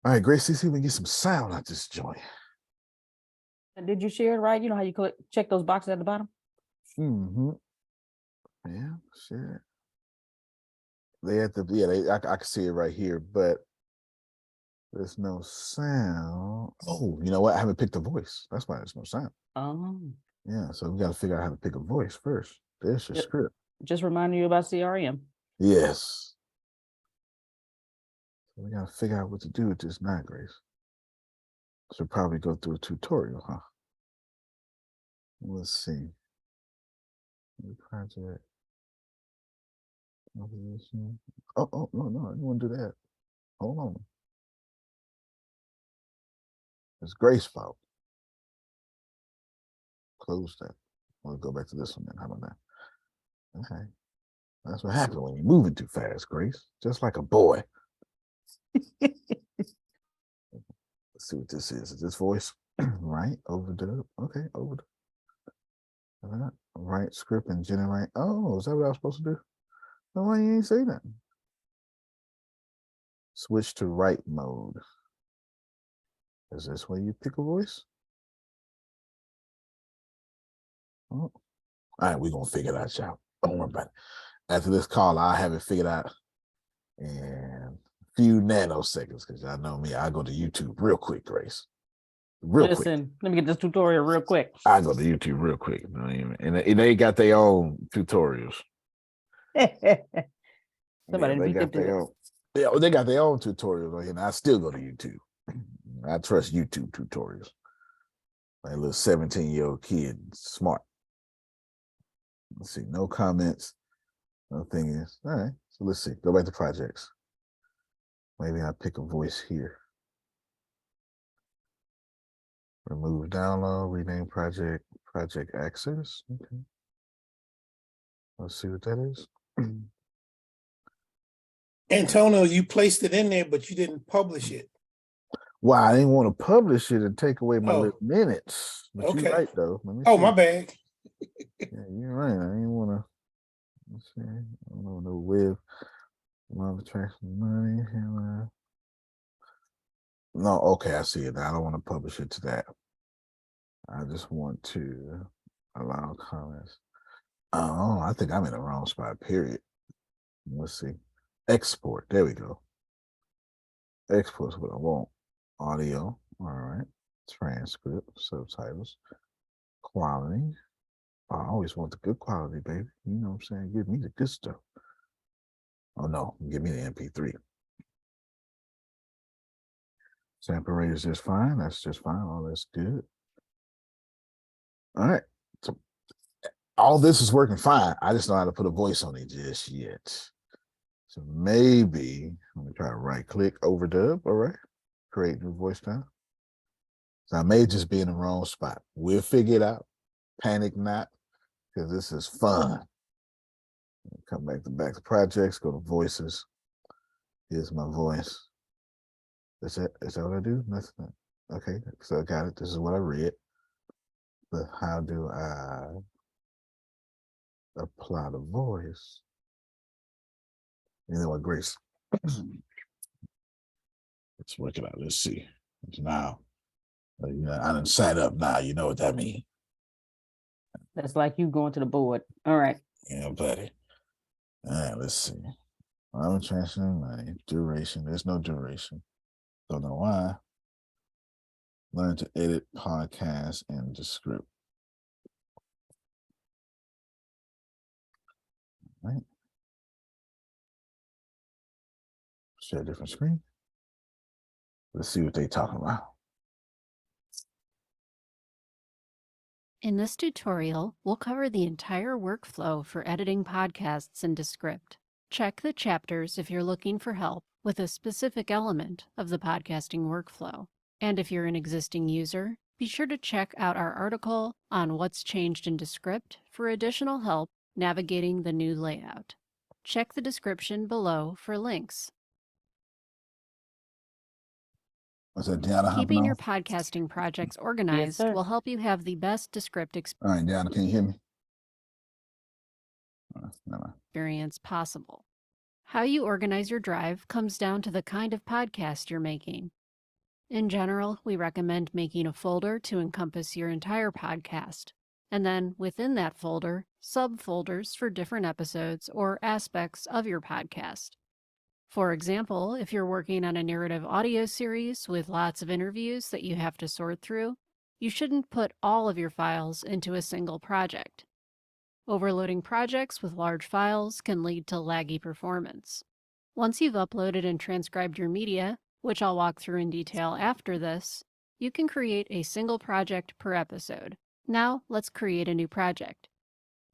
All right, Grace, see if we can get some sound out this joint. Did you share it right? You know how you check those boxes at the bottom? Mm-hmm. Yeah, sure. I can see it right here, but there's no sound. Oh, you know what? I haven't picked a voice. That's why there's no sound. Oh. Yeah, so we got to figure out how to pick a voice first. There's your script. Just reminding you about CRM. Yes. So we gotta figure out what to do with this now, Grace. Should probably go through a tutorial, huh? Let's see. New project. Oh, no, I didn't want to do that. Hold on. It's Grace's fault. Close that. We'll go back to this one then. How about that? Okay. That's what happens when you're moving too fast, Grace. Just like a boy. Let's see what this is. Is this voice? Right, overdub. Okay, overdub. Write script and generate. Oh, is that what I was supposed to do? No, why you ain't say that? Switch to write mode. Is this where you pick a voice? Oh. All right, we're gonna figure that out. Don't worry about it. After this call, I'll have it figured out in a few nanoseconds, because y'all know me. I go to YouTube real quick, Grace. Listen, let me get this tutorial real quick. I go to YouTube real quick. You know what I mean? And they got their own tutorials. Somebody they got their own. They got their own tutorials on here, and I still go to YouTube. I trust YouTube tutorials. Like a little 17-year-old kid, smart. Let's see, no comments. No thing is, all right. So let's see. Go back to projects. Maybe I pick a voice here. Remove download, rename project, project access. Okay. Let's see what that is. Antonio, you placed it in there, but you didn't publish it. Well, I didn't want to publish it and take away my little minutes. But Okay. you're right, though. Let me Oh, see. my bad. Yeah, you're right. I didn't want to. Let's see. I don't know, no with love attraction money. No, okay, I see it now. I don't want to publish it to that. I just want to allow comments. Oh, I think I'm in the wrong spot, period. Let's see. Export. There we go. Export's what I want. Audio. All right. Transcript. Subtitles. Quality. I always want the good quality, baby. You know what I'm saying? Give me the good stuff. Oh, no. Give me the MP3. Sample rate is just fine. That's just fine. All that's good. All right. So all this is working fine. I just know how to put a voice on it just yet. So maybe, let me try to right click, overdub. All right. Create new voice now. So I may just be in the wrong spot. We'll figure it out. Panic not, because this is fun. Come back to projects, go to voices. Here's my voice. Is that what I do? Nothing. Okay, so I got it. This is what I read. But how do I apply the voice? You know what, Grace? Let's work it out. Let's see. It's now. I done sat up now. You know what that means. That's like you going to the board. All right. Yeah, buddy. All right, let's see. I'm transferring money. Duration. There's no duration. Don't know why. Learn to edit podcasts and the script. All right. Share a different screen. Let's see what they're talking about. In this tutorial, we'll cover the entire workflow for editing podcasts in Descript. Check the chapters if you're looking for help with a specific element of the podcasting workflow. And if you're an existing user, be sure to check out our article on what's changed in Descript for additional help navigating the new layout. Check the description below for links. What's that, Deanna? Keeping your podcasting projects organized will help you have the best Descript All right, Deanna, can you hear me? experience possible. How you organize your drive comes down to the kind of podcast you're making. In general, we recommend making a folder to encompass your entire podcast, and then within that folder, subfolders for different episodes or aspects of your podcast. For example, if you're working on a narrative audio series with lots of interviews that you have to sort through, you shouldn't put all of your files into a single project. Overloading projects with large files can lead to laggy performance. Once you've uploaded and transcribed your media, which I'll walk through in detail after this, you can create a single project per episode. Now, let's create a new project.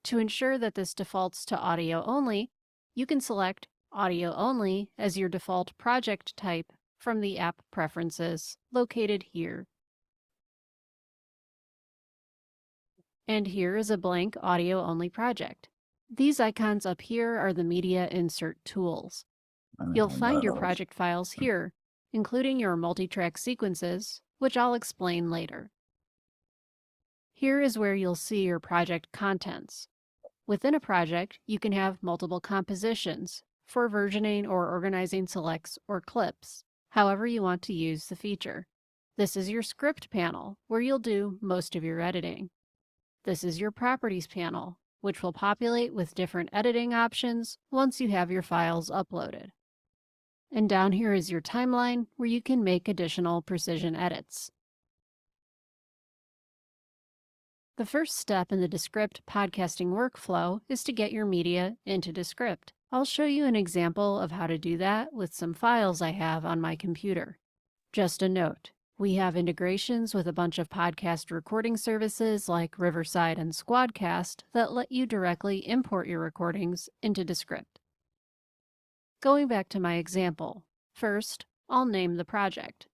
To ensure that this defaults to audio only, you can select Audio Only as your default project type from the app preferences located here. And here is a blank audio only project. These icons up here are the media insert tools. You'll find your project files here, including your multi-track sequences, which I'll explain later. Here is where you'll see your project contents. Within a project, you can have multiple compositions for versioning or organizing selects or clips, however you want to use the feature. This is your script panel, where you'll do most of your editing. This is your properties panel, which will populate with different editing options once you have your files uploaded. And down here is your timeline, where you can make additional precision edits. The first step in the Descript podcasting workflow is to get your media into Descript. I'll show you an example of how to do that with some files I have on my computer. Just a note, we have integrations with a bunch of podcast recording services like Riverside and Squadcast that let you directly import your recordings into Descript. Going back to my example, first, I'll name the project.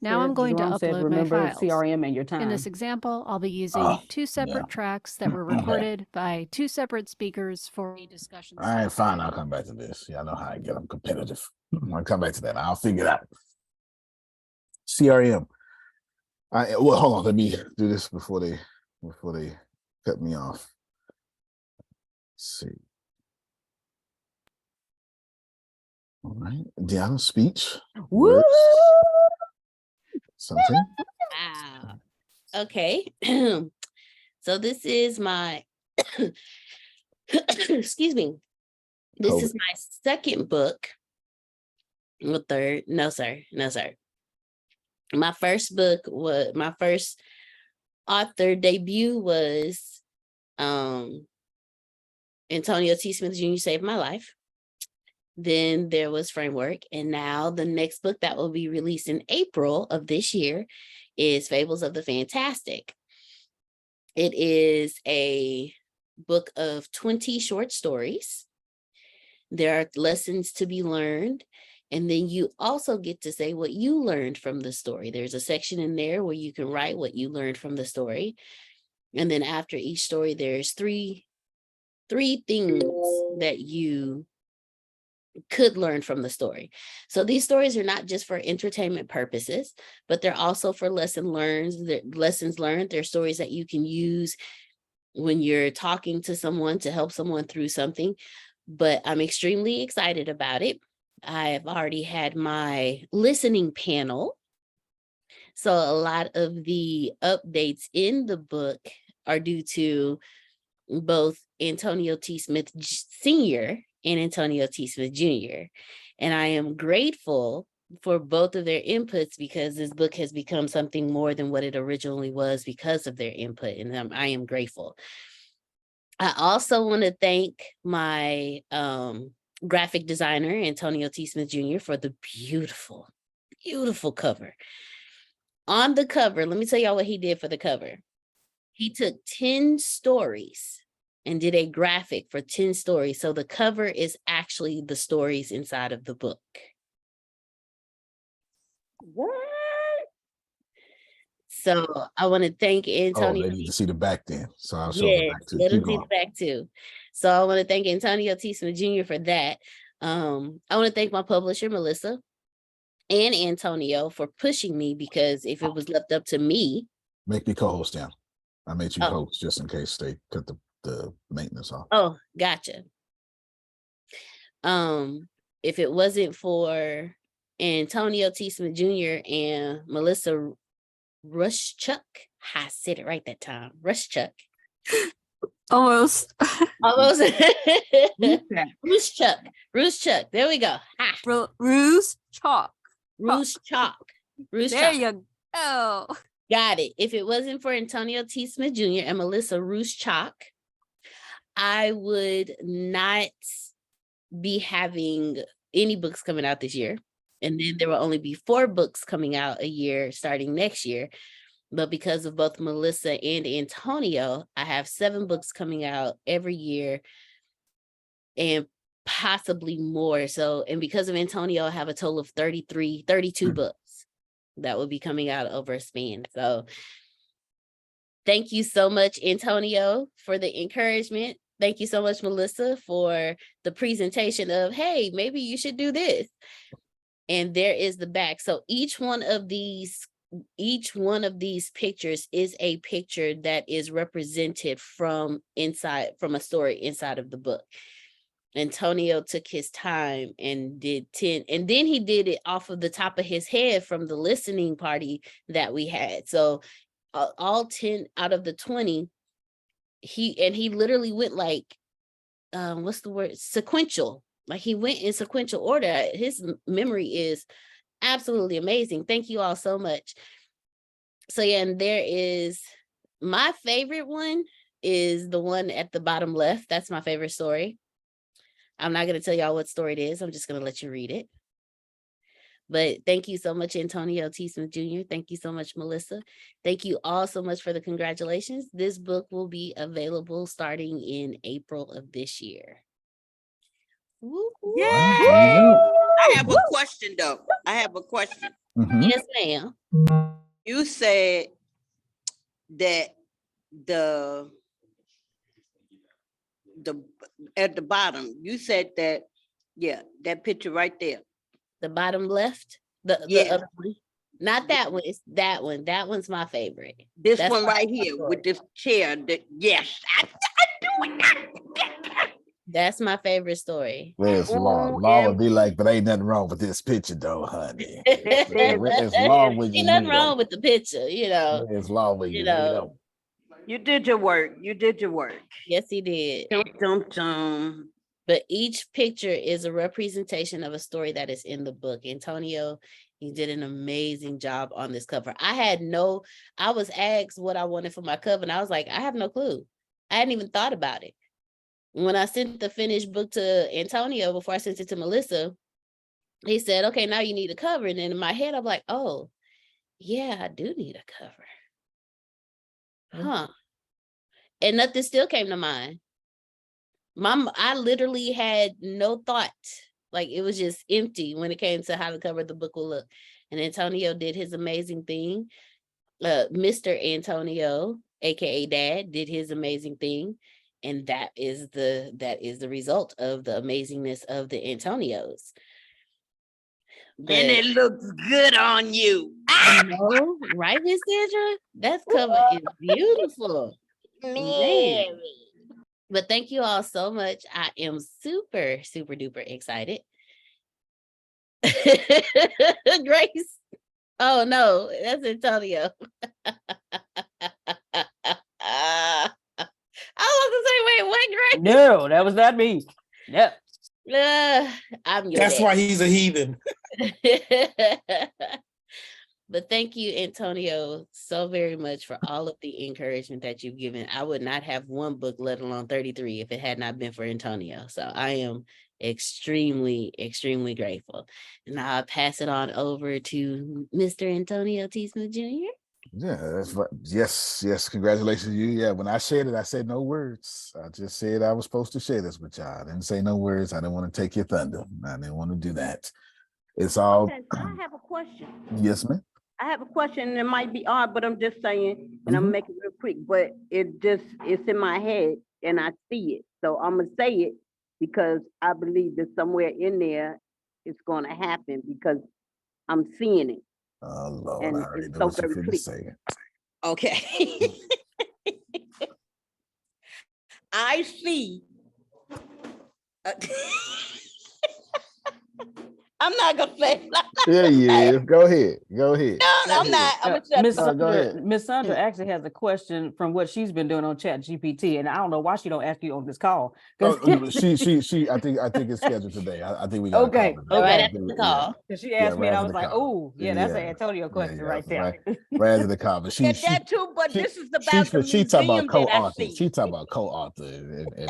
Now I'm going to upload my files. CRM and your time. In this example, I'll be using two separate tracks that were recorded by two separate speakers for a discussion. All right, fine. I'll come back to this. Y'all know how I get them competitive. I'll come back to that. I'll figure it out. CRM. Well, hold on. Let me do this before they cut me off. Let's see. All right. Deanna, speech. Woo! Something. Wow. Okay. So this is my excuse me. This is my second book. Well, third. No, sir. No, sir. My first book was my first author debut was Antonio T. Smith Jr. Saved My Life. Then there was Framework. And now the next book that will be released in April of this year is Fables of the Fantastic. It is a book of 20 short stories. There are lessons to be learned. And then you also get to say what you learned from the story. There's a section in there where you can write what you learned from the story. And then after each story, there's three things that you could learn from the story. So these stories are not just for entertainment purposes, but they're also for lessons learned. They're stories that you can use when you're talking to someone to help someone through something. But I'm extremely excited about it. I have already had my listening panel. So a lot of the updates in the book are due to both Antonio T. Smith Sr. and Antonio T. Smith Jr. And I am grateful for both of their inputs because this book has become something more than what it originally was because of their input. And I am grateful. I also want to thank my graphic designer, Antonio T. Smith Jr., for the beautiful, beautiful cover. On the cover, let me tell y'all what he did for the cover. He took 10 stories and did a graphic for 10 stories. So the cover is actually the stories inside of the book. What? So I want to thank Antonio. Oh, they need to see the back then. So I'll show Yes, the back too. let Keep them see going. the back too. So I want to thank Antonio T. Smith Jr. for that. I want to thank my publisher, Melissa, and Antonio for pushing me, because if it was left up to me. Make me co-host now. I made you host just in case they cut the maintenance off. Oh, gotcha. If it wasn't for Antonio T. Smith Jr. and Melissa Rushchuk, I said it right that time. Rushchuk. Almost. Almost. Rushchuk. There we go. Ruse chalk. Rushchuk. There you go. Got it. If it wasn't for Antonio T. Smith Jr. and Melissa Rushchuk, I would not be having any books coming out this year. And then there will only be 4 books coming out a year starting next year. But because of both Melissa and Antonio, I have 7 books coming out every year and possibly more. So, and because of Antonio, I have a total of 32 books that will be coming out over a span. So thank you so much, Antonio, for the encouragement. Thank you so much, Melissa, for the presentation of, hey, maybe you should do this. And there is the back. So each one of these pictures is a picture that is represented from a story inside of the book. Antonio took his time and did 10, and then he did it off of the top of his head from the listening party that we had. So all 10 out of the 20, he literally went like, what's the word? Sequential. Like he went in sequential order. His memory is absolutely amazing. Thank you all so much. So yeah, and there is my favorite one is the one at the bottom left. That's my favorite story. I'm not going to tell y'all what story it is. I'm just going to let you read it. But thank you so much, Antonio T. Smith Jr. Thank you so much, Melissa. Thank you all so much for the congratulations. This book will be available starting in April of this year. Yeah. I have a question though. I have a question. Yes, ma'am. You said that the at the bottom, you said that, yeah, that picture right there. The bottom left? The other one? Not that one, it's that one. That one's my favorite. This one right here with this chair. Yes, I do it. That's my favorite story. Where's Law? Law would be like, but ain't nothing wrong with this picture though, honey. Where's Law when you Ain't nothing need wrong him? with the picture, you know. Where's Law when you need him? You did your work. You did your work. Yes, he did. But each picture is a representation of a story that is in the book. Antonio, you did an amazing job on this cover. I was asked what I wanted for my cover, and I was like, I have no clue. I hadn't even thought about it. When I sent the finished book to Antonio before I sent it to Melissa, he said, okay, now you need a cover. And then in my head, I'm like, oh, yeah, I do need a cover. Huh. And nothing still came to mind. I literally had no thought. Like it was just empty when it came to how the cover of the book will look. And Antonio did his amazing thing. Mr. Antonio, aka Dad, did his amazing thing. And that is the result of the amazingness of the Antonios. And it looks good on you. I know, right, Miss Sandra? That cover is beautiful. Man. But thank you all so much. I am super, super duper excited. Grace. Oh no, that's Antonio. I was to say, wait, what, Grace? No, that was not me. Yep. I'm your That's dad. why he's a heathen. But thank you, Antonio, so very much for all of the encouragement that you've given. I would not have one book, let alone 33, if it had not been for Antonio. So I am extremely, extremely grateful. And now I'll pass it on over to Mr. Antonio T. Smith Jr. Yeah, that's what. Yes. Congratulations to you. Yeah, when I shared it, I said no words. I just said I was supposed to share this with y'all. I didn't say no words. I didn't want to take your thunder. I didn't want to do that. It's all. Okay, so I have a question. Yes, ma'am. I have a question, and it might be odd, but I'm just saying, and I'm making it real quick, but it's in my head and I see it. So I'm gonna say it because I believe that somewhere in there it's gonna happen because I'm seeing it. Oh Lord, And I already it's know so what you're very finna clear. say. Okay. I see. I'm not gonna say it. Yeah, yeah. Go ahead. No, I'm not. I'm gonna shut Miss up. go Sandra, ahead. Miss Sandra actually has a question from what she's been doing on Chat GPT, and I don't know why she don't ask you on this call. Oh, she. I think it's scheduled today. I think we got Okay, a call today. Right okay. after the call. Because she asked me, right and I after was the like, call. "Oh, yeah, that's an Antonio question right there." Right after the call, but Yeah, that too, but this is about the she talking museum about that I co-author. see. She talking about co-author and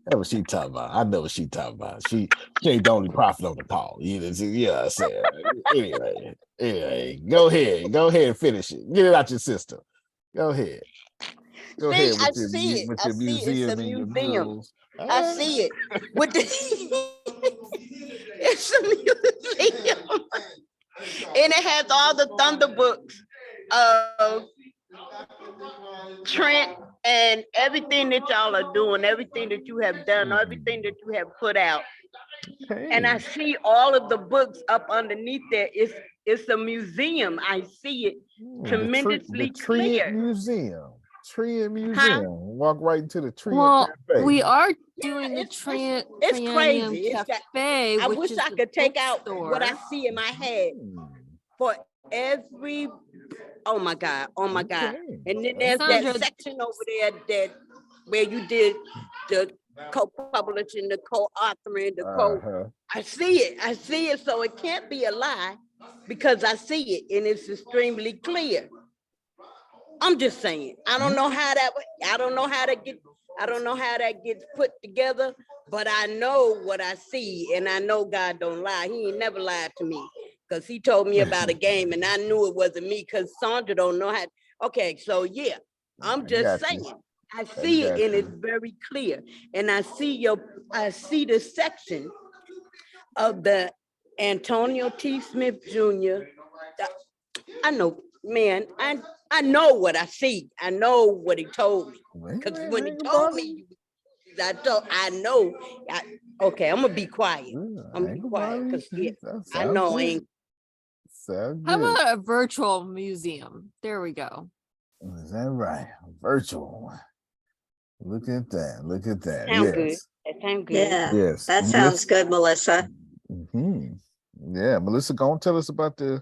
That's what she talking about. I know what she talking about. She ain't the only prophet on the call. Yeah, I said. Anyway, go ahead and finish it. Get it out your system. Go ahead. Go See, ahead I with your see it. I your see it. It's a museum and your museum. murals. I see it. With the it's a museum. And it has all the Thunder books of Trent and everything that y'all are doing, everything that you have done, everything that you have put out. And I see all of the books up underneath there. It's a museum. I see it tremendously the Tree clear. Museum. Tree Museum. Huh? Walk right into the Tree Cafe. We are doing the Triennium crazy. Cafe, I which wish is I the could take out what I bookstore. see in my head for every. Oh my God! Oh my God! And then there's that Sandra, section over there that where you did the co-publishing, the co-authoring, the co. I see it. I see it. So it can't be a lie because I see it and it's extremely clear. I'm just saying. I don't know how that. I don't know how that gets put together. But I know what I see, and I know God don't lie. He ain't never lied to me because he told me about a game, and I knew it wasn't me because Sandra don't know how. Okay, so yeah, I'm just saying. I see it, and it's very clear. And I see the section of the Antonio T. Smith Jr. I know, man. I know what I see. I know what he told me because when he told me, I know. Okay, I'm gonna be quiet. I'm gonna be quiet because I know I ain't. How about a virtual museum? There we go. Is that right? Virtual. Look at that. Look at that. Sound good. That sound good. Yeah. Yes. That sounds good, Melissa. Yeah, Melissa, go and tell us about the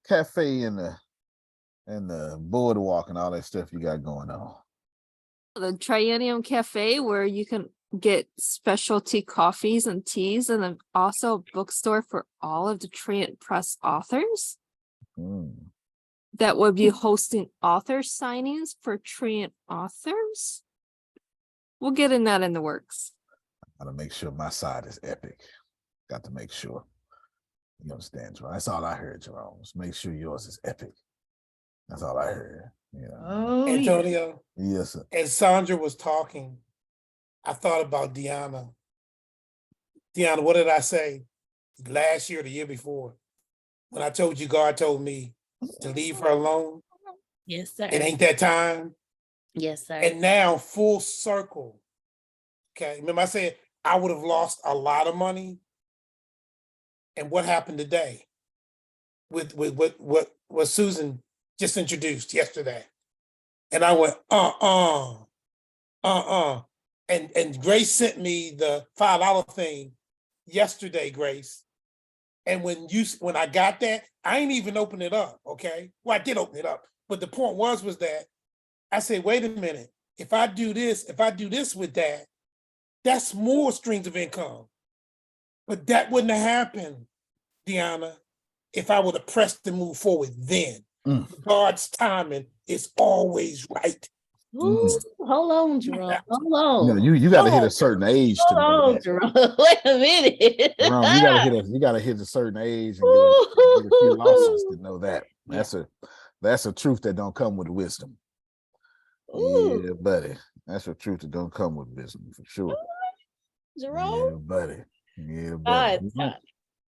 cafe and the boardwalk and all that stuff you got going on. The Triennium Cafe, where you can get specialty coffees and teas, and then also a bookstore for all of the Trient Press authors that will be hosting author signings for Trient authors. We'll get that in the works. I gotta make sure my side is epic. Got to make sure. You understand, Jerome? That's all I heard, Jerome. Just make sure yours is epic. That's all I heard. Antonio. Yes, sir. As Sandra was talking, I thought about Deanna. Deanna, what did I say last year or the year before? When I told you God told me to leave her alone? Yes, sir. It ain't that time. Yes, sir. And now full circle. Okay. Remember I said I would have lost a lot of money. And what happened today with what Susan just introduced yesterday? And I went, And Grace sent me the $5 thing yesterday, Grace. And when I got that, I ain't even open it up, okay? Well, I did open it up, but the point was that I said, wait a minute, if I do this with that, that's more streams of income. But that wouldn't have happened, Deanna, if I would have pressed and moved forward then. God's timing is always right. Ooh, hold on, Jerome. Hold on. You got to hit a certain age to know that. Jerome. Wait a minute. Jerome, you got to hit a certain age and get a few losses to know that. That's a truth that don't come with wisdom. Ooh. Yeah, buddy. That's a truth that don't come with wisdom for sure. Jerome. Yeah, buddy. Yeah, buddy.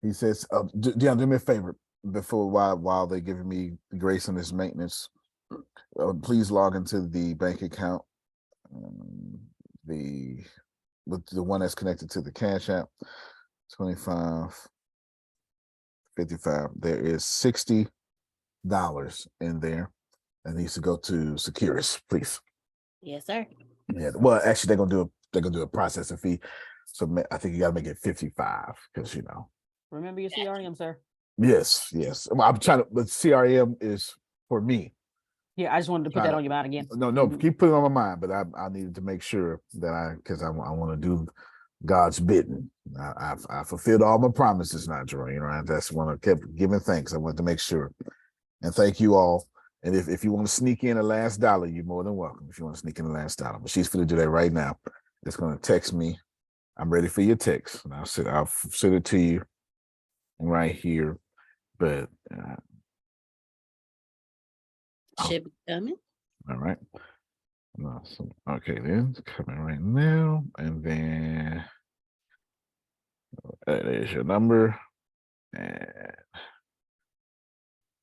He says, do me a favor before while they're giving me grace on this maintenance. Please log into the bank account, the one that's connected to the Cash App, 25.55. There is $60 in there. That needs to go to Securus, please. Yes, sir. Yeah. Well, actually, they're gonna do a processing fee. So I think you gotta make it 55 because Remember your CRM, sir. Yes. I'm trying to. But CRM is for me. Yeah, I just wanted to put that on your mind again. No, keep putting it on my mind, but I needed to make sure that because I want to do God's bidding. I fulfilled all my promises now, Jerome. That's when I kept giving thanks. I wanted to make sure. And thank you all. And if you want to sneak in the last dollar, you're more than welcome if you want to sneak in the last dollar. But she's going to do that right now. It's going to text me I'm ready for your text. And I'll send it to you right here. But Should be coming. all right. Awesome. Okay, then it's coming right now. And then there's your number. And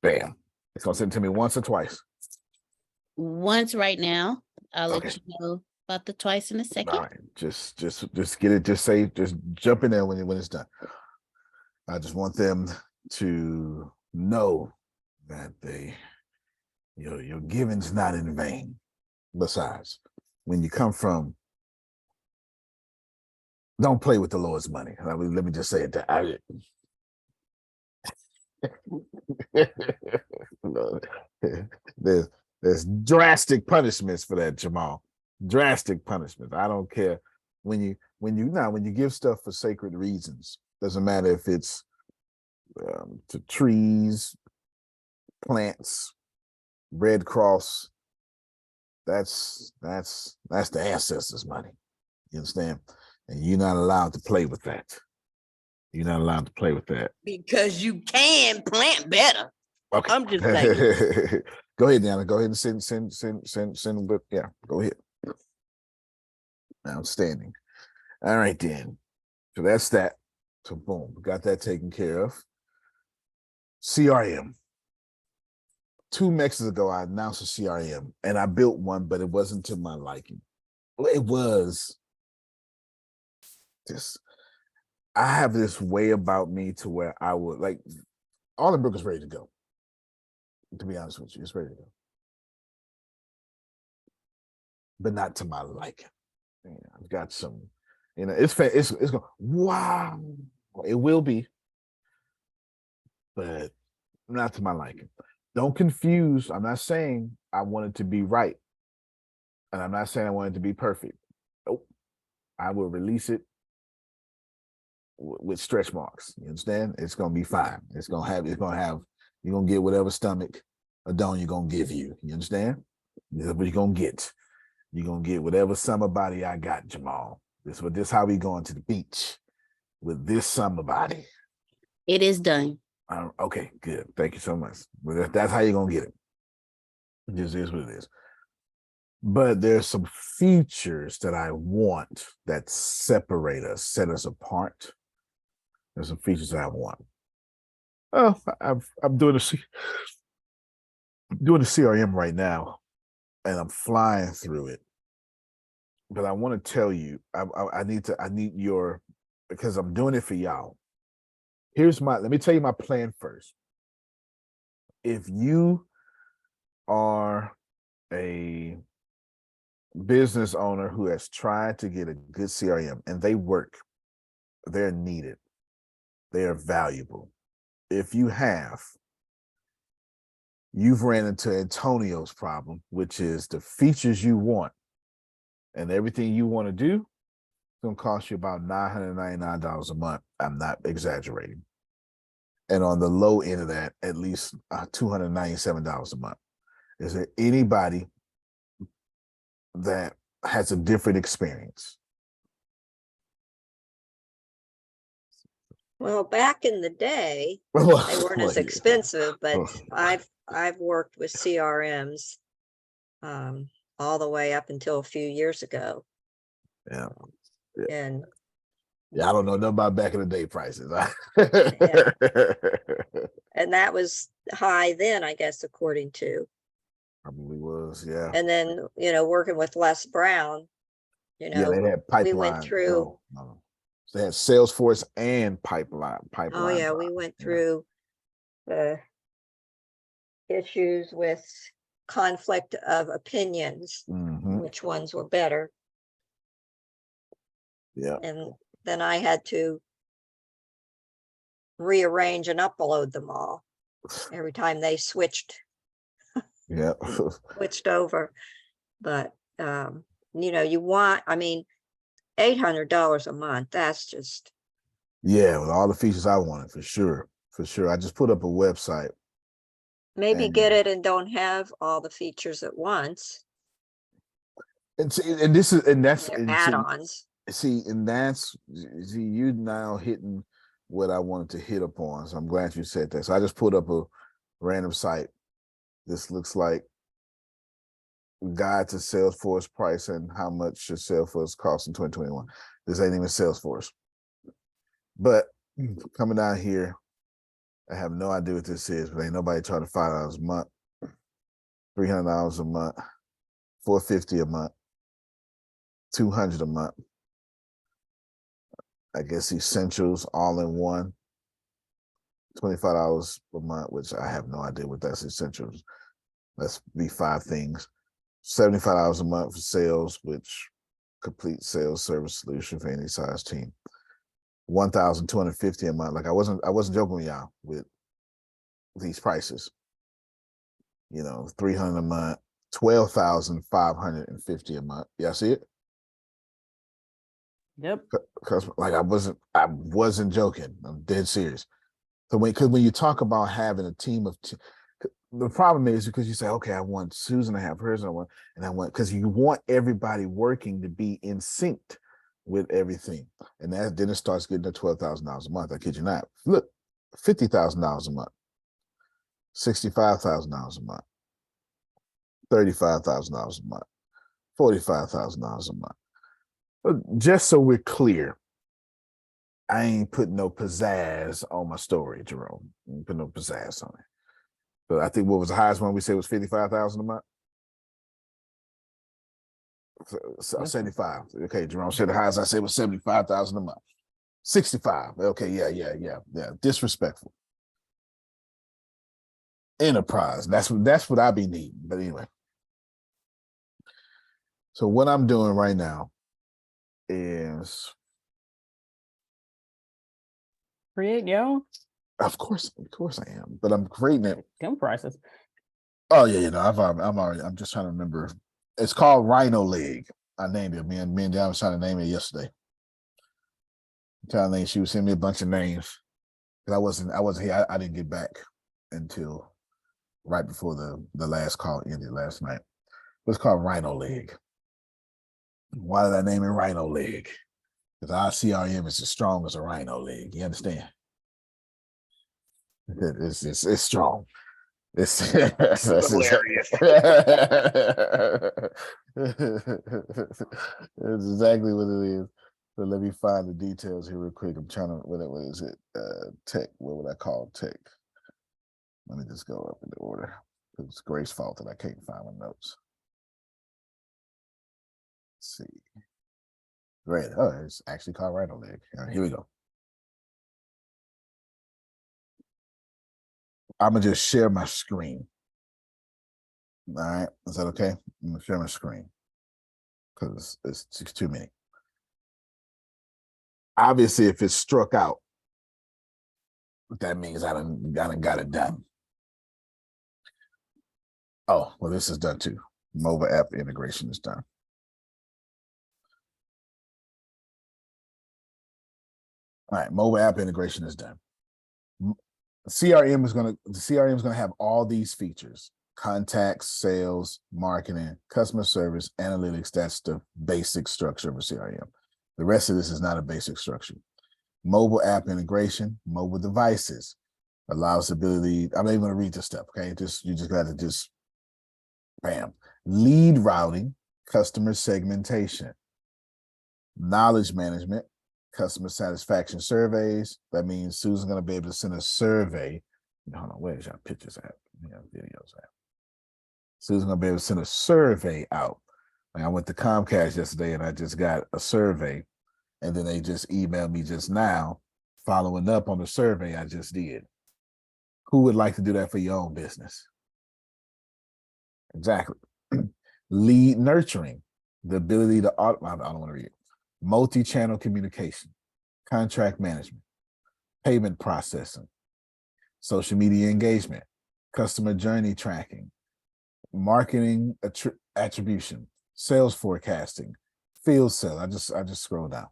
bam. It's gonna send it to me once or twice. Once right now. I'll Okay. let you know about the twice in a second. All right. Just get it. Just jump in there when it's done. I just want them to know that your giving's not in vain. Besides, when you come from, don't play with the Lord's money. Let me just say it. There's drastic punishments for that, Jamal. Drastic punishments. I don't care when you give stuff for sacred reasons. Doesn't matter if it's to trees, plants, Red Cross. That's the ancestors' money. You understand? And you're not allowed to play with that. You're not allowed to play with that. Because you can plant better. Okay. I'm just saying. Go ahead, Deanna. Go ahead and send. But yeah, go ahead. Outstanding. All right, then. So that's that. So boom, got that taken care of. CRM. 2 mixes ago, I announced a CRM, and I built one, but it wasn't to my liking. Well, it was just. I have this way about me to where I would like. All the book is ready to go. To be honest with you, it's ready to go, but not to my liking. I've got some, it's going. Wow, it will be, but not to my liking. Don't confuse. I'm not saying I want it to be right, and I'm not saying I want it to be perfect. Nope. I will release it with stretch marks. You understand? It's gonna be fine. You're gonna get whatever stomach a don you're gonna give you. You understand? This is what you're gonna get. You're gonna get whatever summer body I got, Jamal. This how we going to the beach with this summer body. It is done. Okay, good. Thank you so much. Well, that's how you're gonna get it. It just is what it is. But there's some features that I want that separate us, set us apart. There's some features that I want. Oh, I'm doing the CRM right now, and I'm flying through it. But I want to tell you, I need your, because I'm doing it for y'all. Let me tell you my plan first. If you are a business owner who has tried to get a good CRM and they work, they're needed, they are valuable. If you've ran into Antonio's problem, which is the features you want and everything you want to do, it's going to cost you about $999 a month. I'm not exaggerating. And on the low end of that, at least $297 a month. Is there anybody that has a different experience? Well, back in the day, they weren't as expensive, but I've worked with CRMs all the way up until a few years ago. Yeah. And I don't know nothing about back in the day prices. yeah. And that was high then, I guess, according to. Probably was, yeah. And then, working with Les Brown, they had pipeline. We went through. No. So they had Salesforce and pipeline. Oh yeah, we went through the issues with conflict of opinions, which ones were better. Yeah. And then I had to rearrange and upload them all every time they switched. Yeah. Switched over. But you want, $800 a month, that's just. Yeah, with all the features I wanted, for sure. I just put up a website. Maybe get it and don't have all the features at once. And that's add-ons. see, and see, you now hitting what I wanted to hit upon. So I'm glad you said that. So I just pulled up a random site. This looks like guide to Salesforce price and how much should Salesforce cost in 2021. This ain't even Salesforce. But coming down here, I have no idea what this is, but ain't nobody charging $5 a month, $300 a month, $450 a month, $200 a month. I guess essentials all in one, $25 a month, which I have no idea what that's essentials. Let's be 5 things. $75 a month for sales, which complete sales service solution for any size team. $1,250 a month. Like I wasn't joking with y'all with these prices. You know, $300 a month, $12,550 a month. Y'all see it? Yep. Because like I wasn't joking. I'm dead serious. So when you talk about having a team of the problem is because you say, okay, I want Susan to have hers, and I want because you want everybody working to be in sync with everything, and then it starts getting to $12,000 a month. I kid you not. Look, $50,000 a month, $65,000 a month, $35,000 a month, $45,000 a month. But just so we're clear, I ain't putting no pizzazz on my story, Jerome. I ain't putting no pizzazz on it. But I think what was the highest one we said was 55,000 a month. So 75. Okay, Jerome said the highest I said was 75,000 a month. 65. Okay, yeah. Disrespectful. Enterprise. That's what I be needing. But anyway. So what I'm doing right now is Create your own. Of course I am. But I'm creating it. Them prices. Oh yeah, no, I'm just trying to remember. It's called Rhino Leg. I named it. Me and Dad was trying to name it yesterday. She was sending me a bunch of names. Because I wasn't here. I didn't get back until right before the last call ended last night. It's called Rhino Leg. Why did I name it Rhino Leg? Because our CRM is as strong as a rhino leg. You understand? It's strong. It's hilarious. It's exactly what it is. So let me find the details here real quick. I'm trying to, what is it? Tech. What would I call tech? Let me just go up in the order. It's Grace's fault that I can't find my notes. Let's see. Great. Oh, it's actually called Rhino Leg. Here we go. I'm gonna just share my screen. All right, is that okay? I'm gonna share my screen because it's too many. Obviously, if it's struck out, that means I done got it done. Oh, well, this is done too. Mobile app integration is done. All right, mobile app integration is done. The CRM is gonna have all these features: contacts, sales, marketing, customer service, analytics. That's the basic structure of a CRM. The rest of this is not a basic structure. Mobile app integration, mobile devices allows the ability. I'm not even gonna read this stuff. Okay, you just got to just bam. Lead routing, customer segmentation, knowledge management, customer satisfaction surveys. That means Susan's going to be able to send a survey. Hold on, where's your pictures at? Videos at. Susan's going to be able to send a survey out. Like I went to Comcast yesterday and I just got a survey, and then they just emailed me just now following up on the survey I just did. Who would like to do that for your own business? Exactly. Lead nurturing, the ability to I don't want to read it. Multi-channel communication, contract management, payment processing, social media engagement, customer journey tracking, marketing attribution, sales forecasting, field sale. I just scroll down.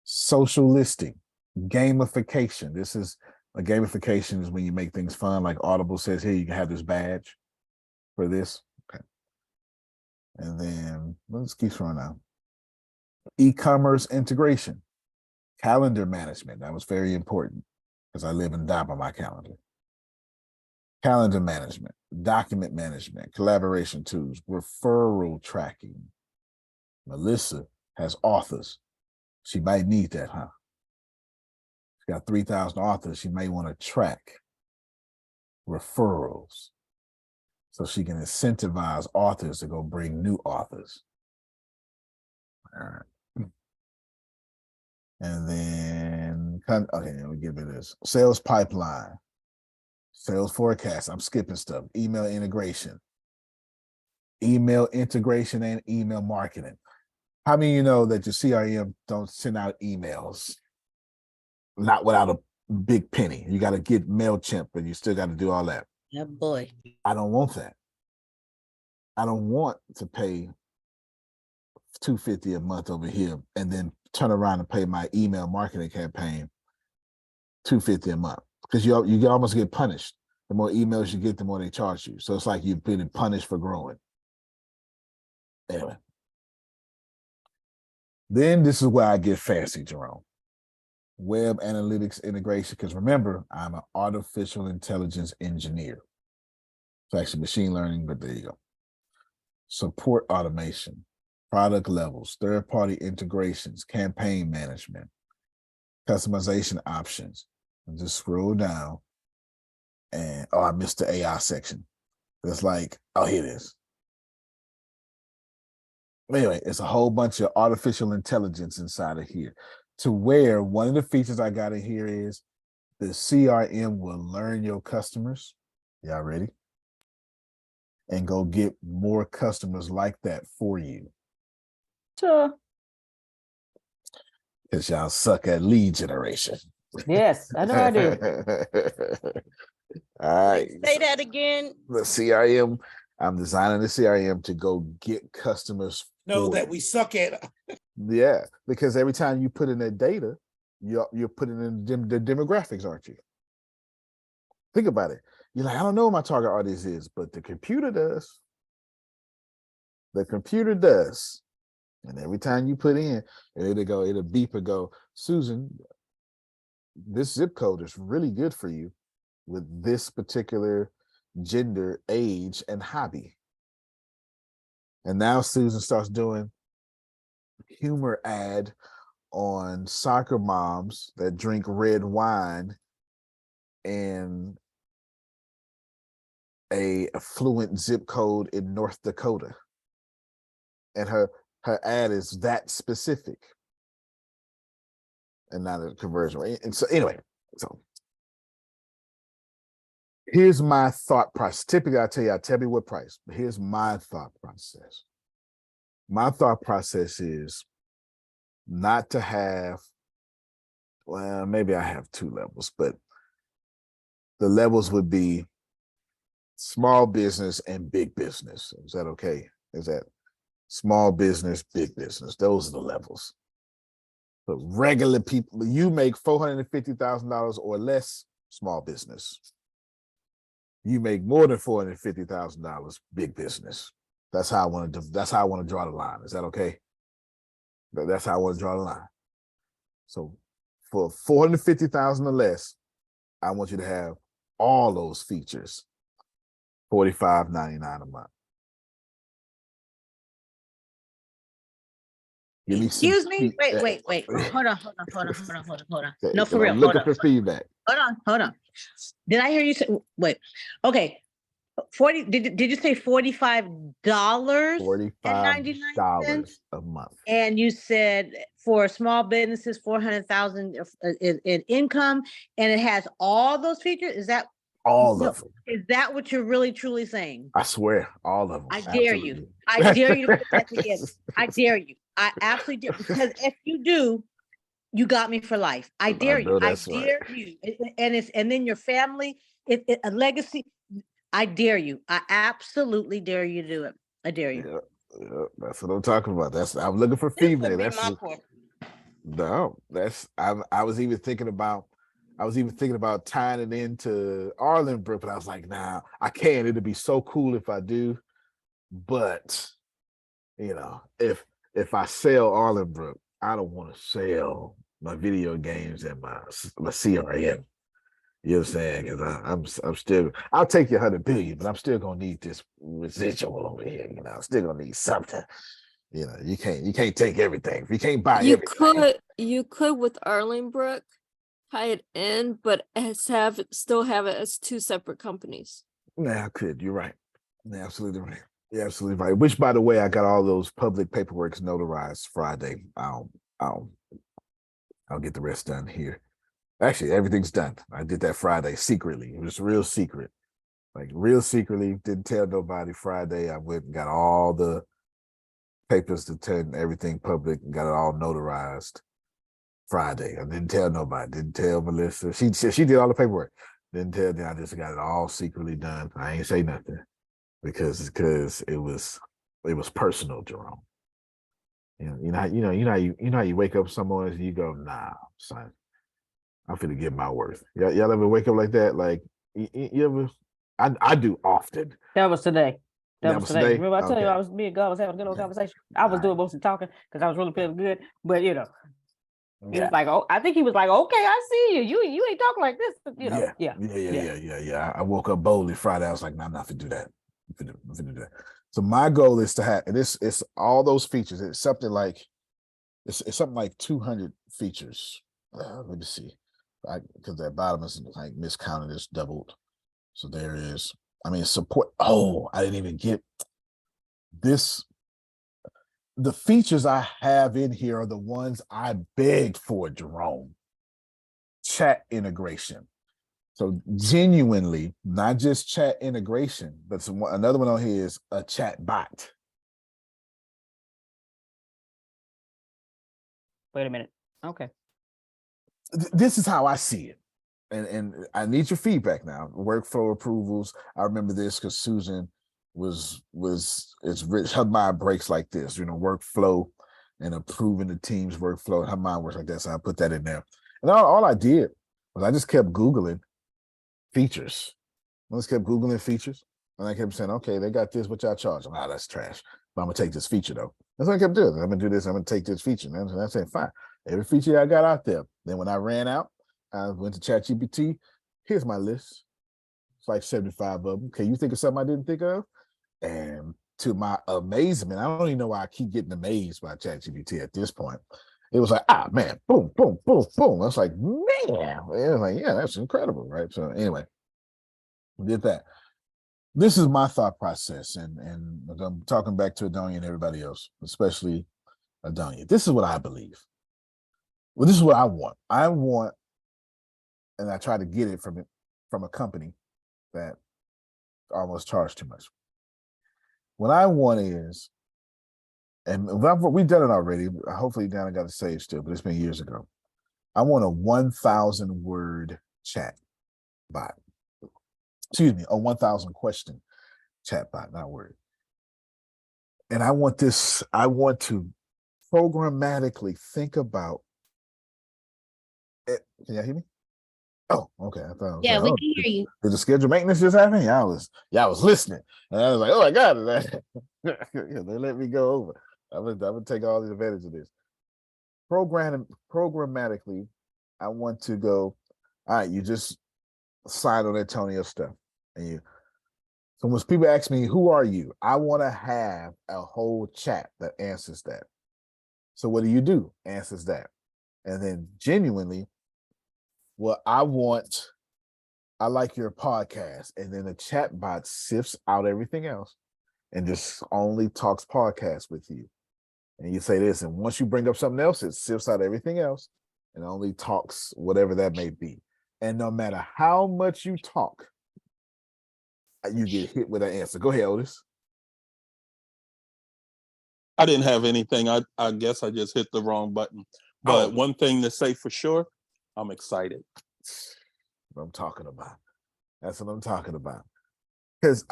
Social listing, gamification. This is a gamification is when you make things fun. Like Audible says here, you can have this badge for this. Okay. And then let's keep scrolling down. E-commerce integration, calendar management. That was very important because I live and die by my calendar. Calendar management, document management, collaboration tools, referral tracking. Melissa has authors. She might need that, huh? She's got 3,000 authors. She may want to track referrals so she can incentivize authors to go bring new authors. All right. And then, okay, let me give it this. Sales pipeline, sales forecast. I'm skipping stuff. Email integration and email marketing. How many of you know that your CRM don't send out emails? Not without a big penny. You got to get MailChimp, and you still got to do all that. Yeah, boy. I don't want that. I don't want to pay $250 a month over here and then turn around and pay my email marketing campaign $250 a month, because you almost get punished. The more emails you get, the more they charge you. So it's like you've been punished for growing. Anyway, then this is where I get fancy, Jerome. Web analytics integration, because remember, I'm an artificial intelligence engineer. It's actually machine learning, but there you go. Support automation, product levels, third-party integrations, campaign management, customization options. And just scroll down and, oh, I missed the AI section. It's like, oh, here it is. Anyway, it's a whole bunch of artificial intelligence inside of here, to where one of the features I got in here is the CRM will learn your customers. Y'all ready? And go get more customers like that for you. Sure. Because y'all suck at lead generation. Yes, I know I do. All right. Say that again. The CRM, I'm designing the CRM to go get customers. Know that we suck at. Yeah, because every time you put in that data, you're putting in the demographics, aren't you? Think about it. You're like, I don't know what my target audience is, but the computer does. The computer does. And every time you put in, it'll beep and go, Susan, this zip code is really good for you with this particular gender, age, and hobby. And now Susan starts doing humor ad on soccer moms that drink red wine and a affluent zip code in North Dakota. And her ad is that specific. And not a conversion rate. And so anyway, so here's my thought process. Typically, I tell me what price, but here's my thought process. My thought process is not to have, well, maybe I have two levels, but the levels would be small business and big business. Is that okay? Is that small business, big business? Those are the levels. But regular people, you make $450,000 or less, small business. You make more than $450,000, big business. That's how I want to. That's how I want to draw the line. Is that okay? That's how I want to draw the line. So, for $450,000 or less, I want you to have all those features. $45.99 a month. Give me Excuse me. Wait. Hold on. Okay, No, for real. I'm looking for feedback. Hold on. Did I hear you say? Wait. Okay. 40. Did you say $45? $45 a month. And you said for small businesses, 400,000 in income, and it has all those features. Is that all of them? Is that what you're really truly saying? I swear, all of them. I dare you. I dare you to put that together. I dare you. I absolutely dare, because if you do, you got me for life. I dare you. I dare you. And then your family, a legacy. I dare you. I absolutely dare you to do it. I dare you. Yeah, that's what I'm talking about. I'm looking for feedback. That's my point. No, I was even thinking about tying it into Arlenbrook, but I was like, nah, I can't. It'd be so cool if I do. But if if I sell Arlenbrook, I don't want to sell my video games and my CRM. You know what I'm saying? Because I'm still, I'll take your 100 billion, but I'm still gonna need this residual over here. You know, I'm still gonna need something. You know, you can't take everything. If you can't buy everything. You could with Arlenbrook tie it in, but still have it as two separate companies. Yeah, I could. You're right. You're absolutely right. You're absolutely right. Which, by the way, I got all those public paperwork notarized Friday. I'll get the rest done here. Actually, everything's done. I did that Friday secretly. It was real secret, like real secretly. Didn't tell nobody. Friday, I went and got all the papers to turn everything public and got it all notarized. Friday, I didn't tell nobody. Didn't tell Melissa. She did all the paperwork. Didn't tell them. I just got it all secretly done. I ain't say nothing because it was personal, Jerome. You know how you wake up some mornings and you go, nah, son, I'm finna get my worth. Y'all ever wake up like that? Like you ever? I do often. That was today. That was today. Remember, I told you Okay. me and God was having a good old conversation. I was doing most of the talking because I was really feeling good. But you know, he was like, oh, I think he was like, okay, I see you. You ain't talking like this. You know, yeah. I woke up boldly Friday. I was like, nah, I'm not gonna do that. I'm gonna do that. So my goal is to have, and it's all those features. It's something like 200 features. Let me see, because that bottom is like miscounted. It's doubled. So there is. I mean, support. Oh, I didn't even get this. The features I have in here are the ones I begged for, Jerome. Chat integration. So genuinely, not just chat integration, but another one on here is a chat bot. Wait a minute. Okay. This is how I see it. And I need your feedback now. Workflow approvals. I remember this because Susan it's rich. Her mind breaks like this, workflow and approving the team's workflow. Her mind works like that. So I put that in there. And all I did was I just kept Googling features. I just kept Googling features. And I kept saying, okay, they got this, what y'all charge? Wow, that's trash. But I'm gonna take this feature though. That's what I kept doing. I'm gonna do this, I'm gonna take this feature. And I said, fine. Every feature I got out there. Then when I ran out, I went to Chat GPT. Here's my list. It's like 75 of them. Can you think of something I didn't think of? And to my amazement, I don't even know why I keep getting amazed by Chat GPT at this point. It was like, man, boom, boom, boom, boom. I was like, man. It was like, yeah, that's incredible, right? So anyway, we did that. This is my thought process, and I'm talking back to Adonia and everybody else, especially Adonia. This is what I believe. Well, this is what I want. I want, and I try to get it from a company that almost charged too much. What I want is, and we've done it already. Hopefully, Dana got it saved still, but it's been years ago. I want a 1,000 word chat bot. Excuse me, a 1,000 question chat bot, not word. And I want to programmatically think about it. Can y'all hear me? Oh, okay. I thought we can hear you. Did the schedule maintenance just happen? Y'all was listening. And I was like, oh my God, they let me go over. I'm gonna take all the advantage of this. Programmatically, I want to go, all right, you just sign on Antonio stuff. So when people ask me, who are you? I want to have a whole chat that answers that. So what do you do? Answers that. And then genuinely, well, I like your podcast. And then the chat bot sifts out everything else and just only talks podcast with you. And you say this, and once you bring up something else, it sifts out everything else and only talks whatever that may be. And no matter how much you talk, you get hit with an answer. Go ahead, Otis. I didn't have anything. I guess I just hit the wrong button. But one thing to say for sure, I'm excited. What I'm talking about. That's what I'm talking about. Because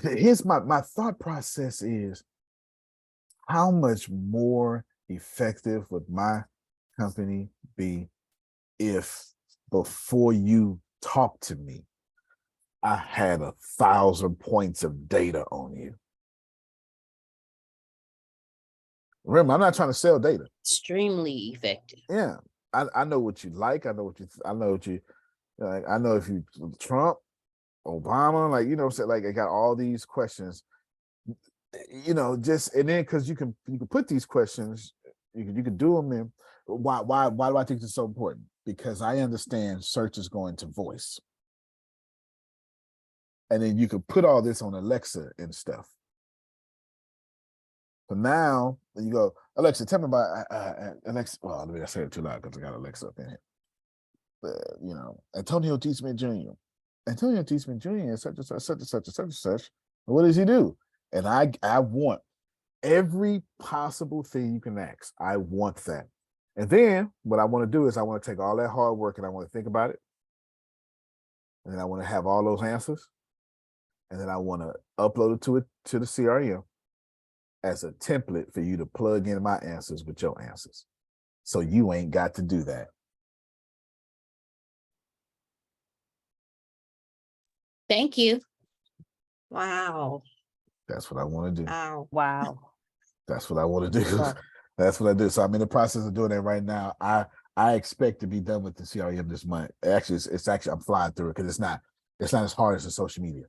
here's my thought process is, how much more effective would my company be if before you talk to me, I had 1,000 points of data on you? Remember, I'm not trying to sell data. Extremely effective. Yeah, I know what you like. I know what you. I know what you. Like, I know if you Trump, Obama, like, you know, so like I got all these questions. You know, just and then because you can put these questions, you can do them in. Why do I think it's so important? Because I understand search is going to voice, and then you can put all this on Alexa and stuff. So now you go, Alexa, tell me about Alexa. Well, let me not say it too loud because I got Alexa up in here. You know, Antonio T. Smith Jr. Antonio T. Smith Jr. is such and such, such and such, and such and such. What does he do? And I want every possible thing you can ask. I want that. And then what I want to do is I want to take all that hard work and I want to think about it. And then I want to have all those answers. And then I want to upload it to the CRM as a template for you to plug in my answers with your answers. So you ain't got to do that. Thank you. Wow. That's what I want to do. Wow. That's what I want to do. Wow. That's what I do. So I'm in the process of doing that right now. I expect to be done with the CRM this month. Actually, it's actually I'm flying through it because it's not as hard as the social media,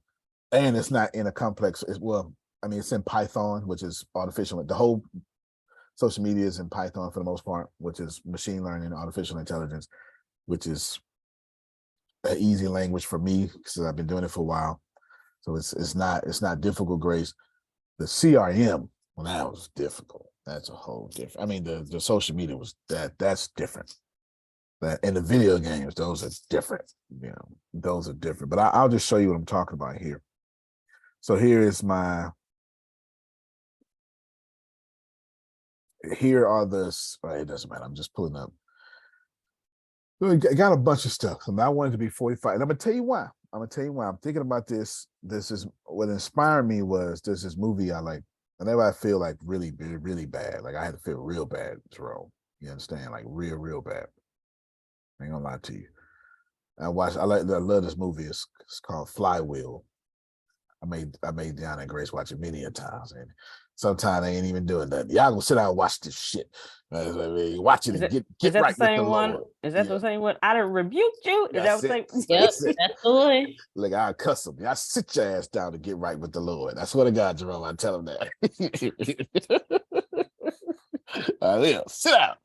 and it's not in a complex. It's in Python, which is artificial. The whole social media is in Python for the most part, which is machine learning, artificial intelligence, which is an easy language for me because I've been doing it for a while. So it's not difficult, Grace. The CRM, well, that was difficult. That's a whole different. I mean, the social media was that's different. And the video games, those are different. You know, those are different. But I'll just show you what I'm talking about here. So here are it doesn't matter. I'm just pulling up. I got a bunch of stuff. I wanted to be 45. And I'm gonna tell you why. I'm thinking about this. This is what inspired me was there's this movie I like. Whenever I feel like really, really bad, like I had to feel real bad, Jerome. You understand? Like real bad. I ain't gonna lie to you. I love this movie. It's called Flywheel. I made Deanna and Grace watch it many a times, and sometimes they ain't even doing nothing. Y'all gonna sit down and watch this shit. Watch it and get right with the Lord. Is that the same one? I done rebuked you. Is that what Yep, that's the one. Like I'll cuss them. Y'all sit your ass down to get right with the Lord. I swear to God, Jerome, I tell him that. Sit down.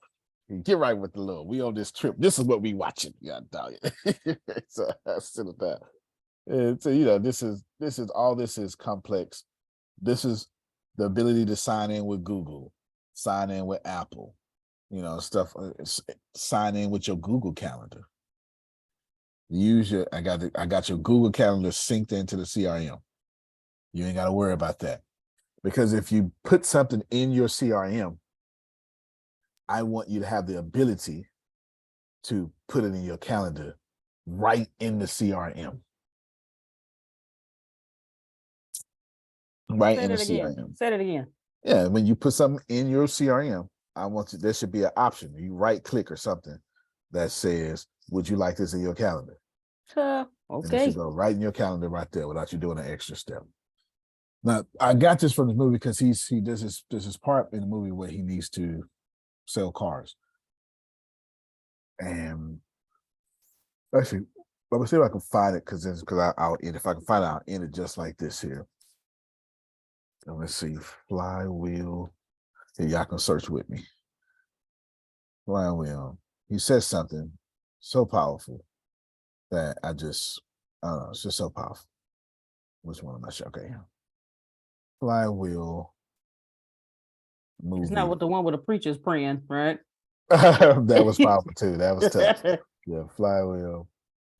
Get right with the Lord. We on this trip. This is what we watching. God dog it. So I sit with that. And so this is complex. This is the ability to sign in with Google, sign in with Apple, stuff. Sign in with your Google Calendar. I got your Google Calendar synced into the CRM. You ain't got to worry about that, because if you put something in your CRM, I want you to have the ability to put it in your calendar right in the CRM. Right in the CRM. Say it again. Yeah, when you put something in your CRM, there should be an option. You right click or something that says, would you like this in your calendar? Okay. And it should go right in your calendar right there without you doing an extra step. Now, I got this from the movie because he does this part in the movie where he needs to sell cars. And actually, let me see if I can find it because I'll end. If I can find it, I'll end it just like this here. And let's see, Flywheel. Here, y'all can search with me. Flywheel. He says something so powerful that I don't know, it's just so powerful. Which one am I sure? Okay. Flywheel movie. It's not with the one with the preacher's praying, right? That was powerful too. That was tough. Yeah, Flywheel.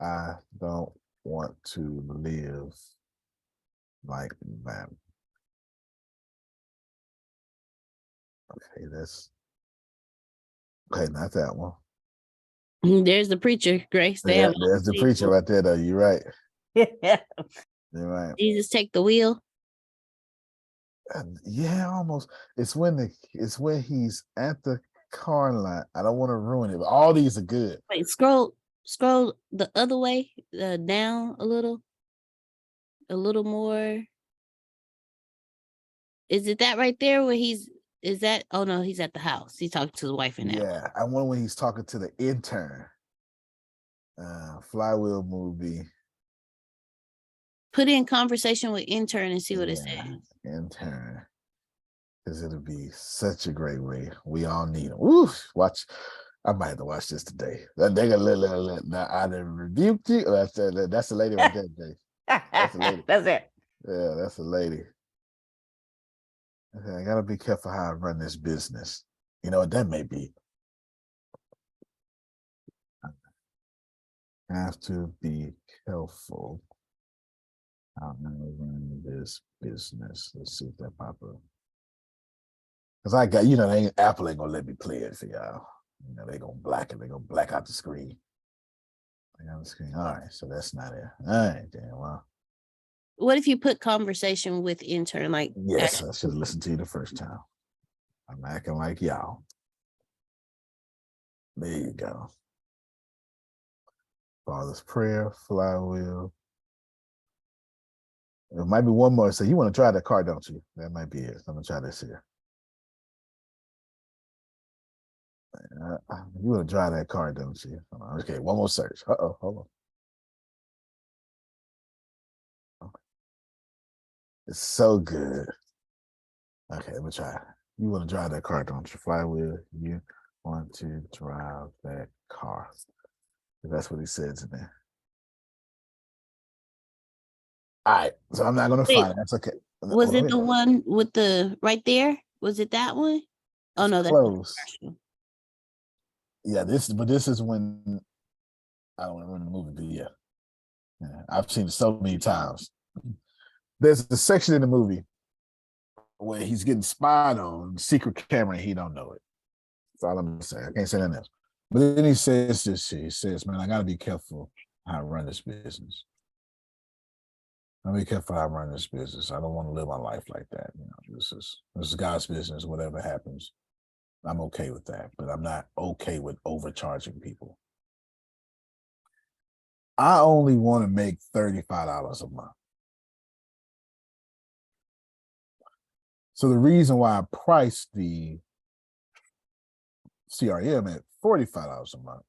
I don't want to live like that. Okay, not that one. There's the preacher, Grace. There's the preacher right there, though. You're right. Yeah. You're right. Jesus, take the wheel. Yeah, almost. It's when he's at the car lot. I don't want to ruin it, but all these are good. Wait, scroll the other way, down a little more. Is it that right there where he's Is that? Oh no, he's at the house. He's talking to his wife in that. Yeah, I wonder when he's talking to the intern. Flywheel movie. Put in conversation with intern and see what it says. Intern. Because it'll be such a great way. We all need them. Woo! Watch. I might have to watch this today. They're gonna now I done rebuked you. That's the lady right there, Jay. That's the lady. That's it. Yeah, that's the lady. Okay, I gotta be careful how I run this business. You know what that may be. I have to be careful how I run this business. Let's see if that pop up. Because I got, Apple ain't gonna let me play it for y'all. They're gonna black it. They're gonna black out the screen. All right, so that's not it. All right, then. Well, what if you put conversation with intern? Like, yes, I should have listened to you the first time. I'm acting like y'all. There you go. Father's Prayer, Flywheel. There might be one more. So you want to try that card, don't you? That might be it. I'm gonna try this here. You want to try that card, don't you? Okay, one more search. Hold on. It's so good. Okay, let me try. You want to drive that car, don't you? Flywheel. You want to drive that car. That's what he says in there. All right, so I'm not gonna find it. That's okay. Was it the one with the right there? Was it that one? Oh no, that's close. Yeah, this is when I don't want to run the movie, but yeah, I've seen it so many times. There's the section in the movie where he's getting spied on, secret camera, and he don't know it. That's all I'm gonna say. I can't say nothing else. But then he says this shit. He says, "Man, I gotta be careful how I run this business. I be careful how I run this business. I don't want to live my life like that. This is God's business. Whatever happens, I'm okay with that. But I'm not okay with overcharging people. I only want to make $35 a month. So the reason why I priced the CRM at $45 a month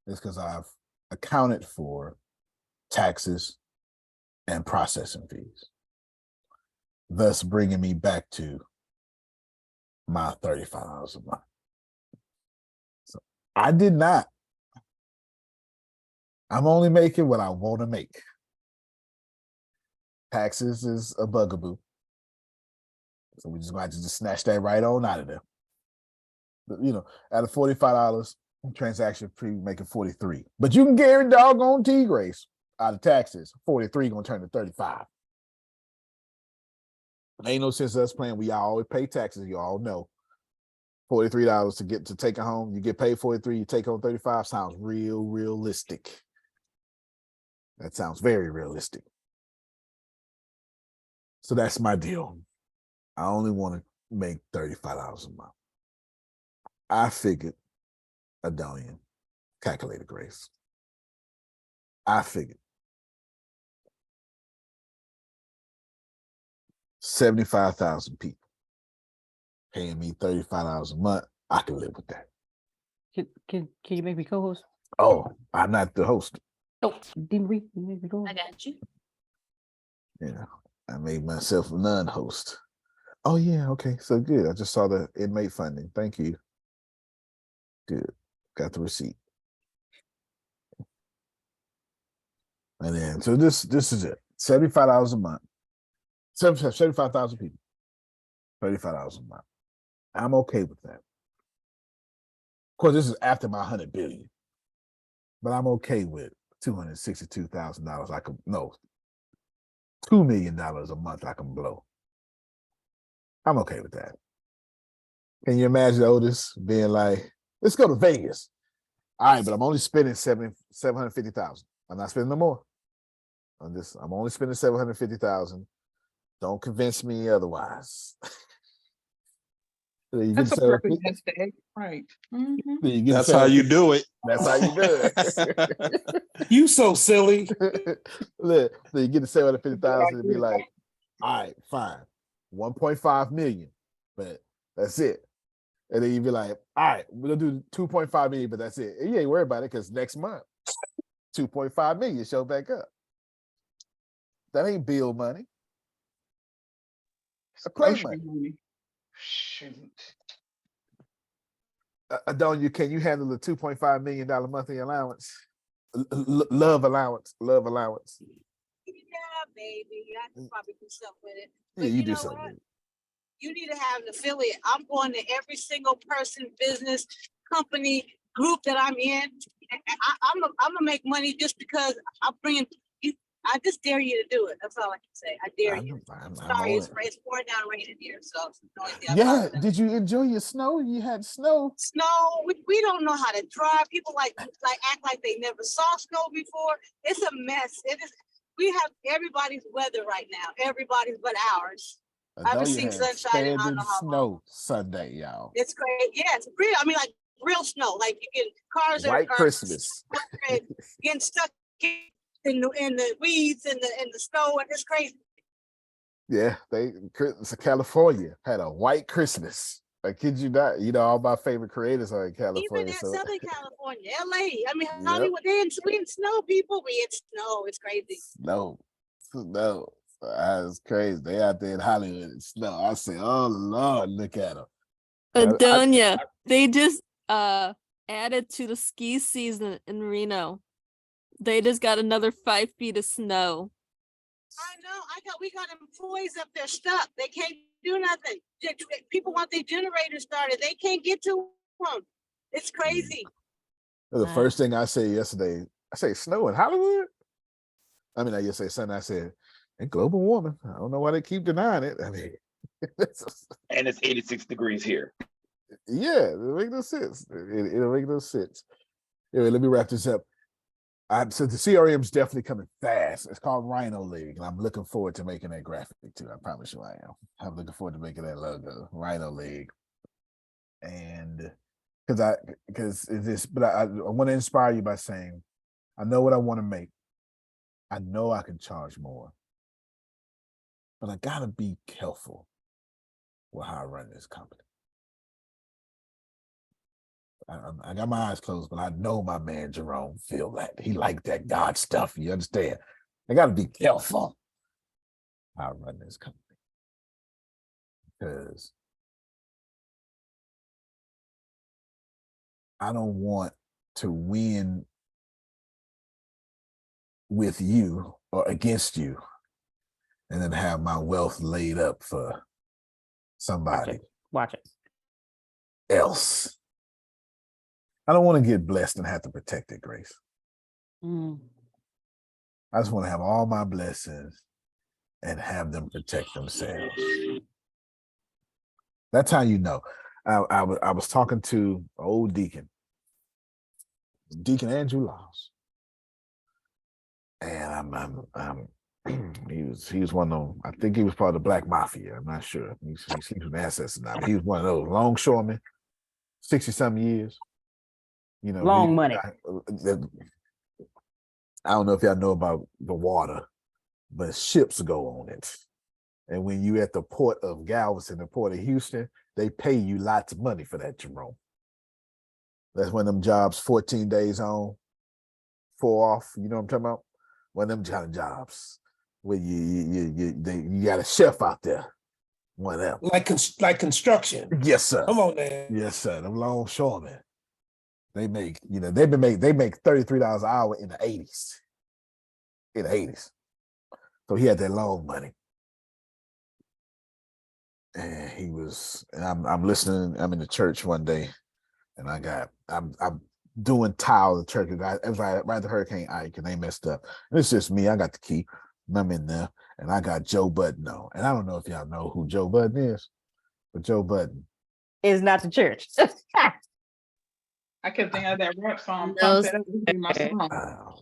is because I've accounted for taxes and processing fees, thus bringing me back to my $35 a month. So I did not. I'm only making what I want to make. Taxes is a bugaboo. So we're just going to just snatch that right on out of there. But, at a $45 transaction fee, making 43. But you can guarantee doggone Grace, out of taxes, 43 gonna turn to 35. Ain't no sense us playing. We always pay taxes, you all know. $43 to take it home. You get paid 43, you take home 35. Sounds realistic. That sounds very realistic. So that's my deal. I only want to make $35 a month. I figured, Adonian, calculated Grace. I figured 75,000 people paying me $35 a month. I can live with that. Can you make me co-host? Oh, I'm not the host. Oh, Demery, you make me co-host? I got you. Yeah, I made myself a non-host. Oh yeah, okay, so good. I just saw the inmate funding. Thank you. Good, got the receipt. And then, so this is it. $75 a month. 75,000 people. $35 a month. I'm okay with that. Of course, this is after my 100 billion. But I'm okay with $262,000. $2 million a month I can blow. I'm okay with that. Can you imagine Otis being like, let's go to Vegas. All right, but I'm only spending $750,000. I'm not spending no more. I'm only spending $750,000. Don't convince me otherwise. That's a perfect nest egg, right? Mm-hmm. That's how you do it. That's how you do it. You so silly. Look, so you get to $750,000 and be like, all right, fine, 1.5 million, but That's it. And then you'd be like, all right, we're gonna do 2.5 million, but that's it. And you ain't worried about it because next month, 2.5 million show back up. That ain't bill money. A play money. Shoot. Adonia, can you handle a $2.5 million monthly allowance? Love allowance. Yeah, baby. I can probably do something with it. Yeah, But you you do know something. what? You need to have an affiliate. I'm going to every single person, business, company, group that I'm in. I'm gonna make money just because I'm bringing you. I just dare you to do it. That's all I can say. I dare you. I'm Sorry, on it's pouring down rain in here, so it's the only thing I Yeah, got. did you enjoy your snow? You had snow. Snow. We don't know how to drive. People like act like they never saw snow before. It's a mess. It is. We have everybody's weather right now. Everybody's but ours. I haven't Adonia seen had sunshine in I don't know standing how long. snow Sunday, y'all. It's great. Yeah, it's real. I mean, like real snow. Like you get cars White are Christmas. getting stuck in the weeds and the snow, and it's crazy. Yeah, California had a white Christmas. I kid you not. You know, all my favorite creators are in California. Even in So Southern California, LA. I mean, Yep. Hollywood. We in snow, people. We in snow. It's crazy. snow. That's crazy. They out there in Hollywood in snow. I say, oh Lord, look at them. Adonia, they just added to the ski season in Reno. They just got another 5 feet of snow. I know. We got employees up there stuck. They can't do nothing. People want their generators started. They can't get to them. It's crazy. The first thing I said yesterday, I say snow in Hollywood. I mean, I just say Sunday. I said, and global warming. I don't know why they keep denying it. I mean, and it's 86 degrees here. Yeah, it'll make no sense. It'll make no sense. Anyway, let me wrap this up. So the CRM is definitely coming fast. It's called Rhino League, and I'm looking forward to making that graphic too. I promise you I am. I'm looking forward to making that logo, Rhino League. And because it's this, but I want to inspire you by saying, I know what I want to make. I know I can charge more, but I gotta be careful with how I run this company. I got my eyes closed, but I know my man Jerome feel that. He like that God stuff. You understand? I got to be careful how I run this company because I don't want to win with you or against you and then have my wealth laid up for somebody Watch it. else. I don't want to get blessed and have to protect it, Grace. I just want to have all my blessings and have them protect themselves. That's how you know. I was talking to an old deacon, Deacon Andrew Laws, and he was one of them. I think he was part of the Black Mafia. I'm not sure. He's an ancestor now. But he was one of those longshoremen, 60-something years. You know, Long money. I don't know if y'all know about the water, but ships go on it. And when you at the port of Galveston, the port of Houston, they pay you lots of money for that, Jerome. That's one of them jobs, 14 days on, 4 off. You know what I'm talking about? One of them kind of jobs where you got a chef out there. One of them. Like construction. Yes, sir. Come on, man. Yes, sir. Them longshoremen. They make, they make $33 an hour in the 80s. In the 80s. So he had that long money. And I'm listening, I'm in the church one day, and I'm doing tile the church. It was right after Hurricane Ike, and they messed up. And it's just me, I got the key, and I'm in there, and I got Joe Budden on. And I don't know if y'all know who Joe Budden is, but Joe Budden is not the church. I kept thinking of that rap song. No, Pump It Up would be my song.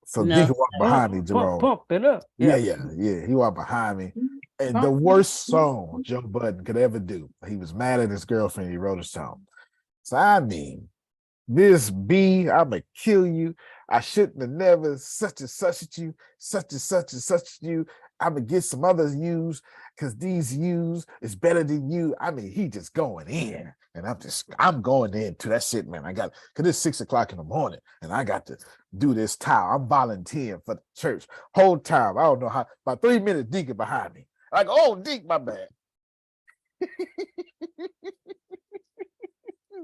So No. Deacon walked behind me, Jerome. Pump it up. Yeah. He walked behind me. And the worst song Joe Budden could ever do. He was mad at his girlfriend. He wrote a song. So I mean, this B, I'ma kill you. I shouldn't have never such and such at you, such and such and such at you. I'ma get some other yous. because these yous is better than you. I mean, he just going in. And I'm going into that shit, man. Because it's 6 o'clock in the morning and I got to do this tile. I'm volunteering for the church. Whole time. I don't know how, about 3 minutes, Deacon behind me. Like, oh, Deke, my bad. This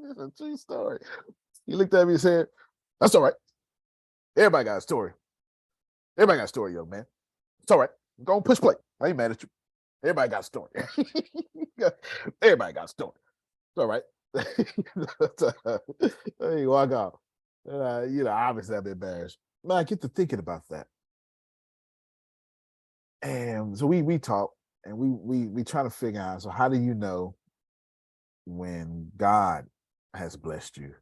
is a true story. He looked at me and said, that's all right. Everybody got a story. Everybody got a story, young man. It's all right. Go and push play. I ain't mad at you. Everybody got a story. Everybody got a story. It's all right. You walk out. Obviously I'm embarrassed. Man, I get to thinking about that. And so we talk and we try to figure out, so how do you know when God has blessed you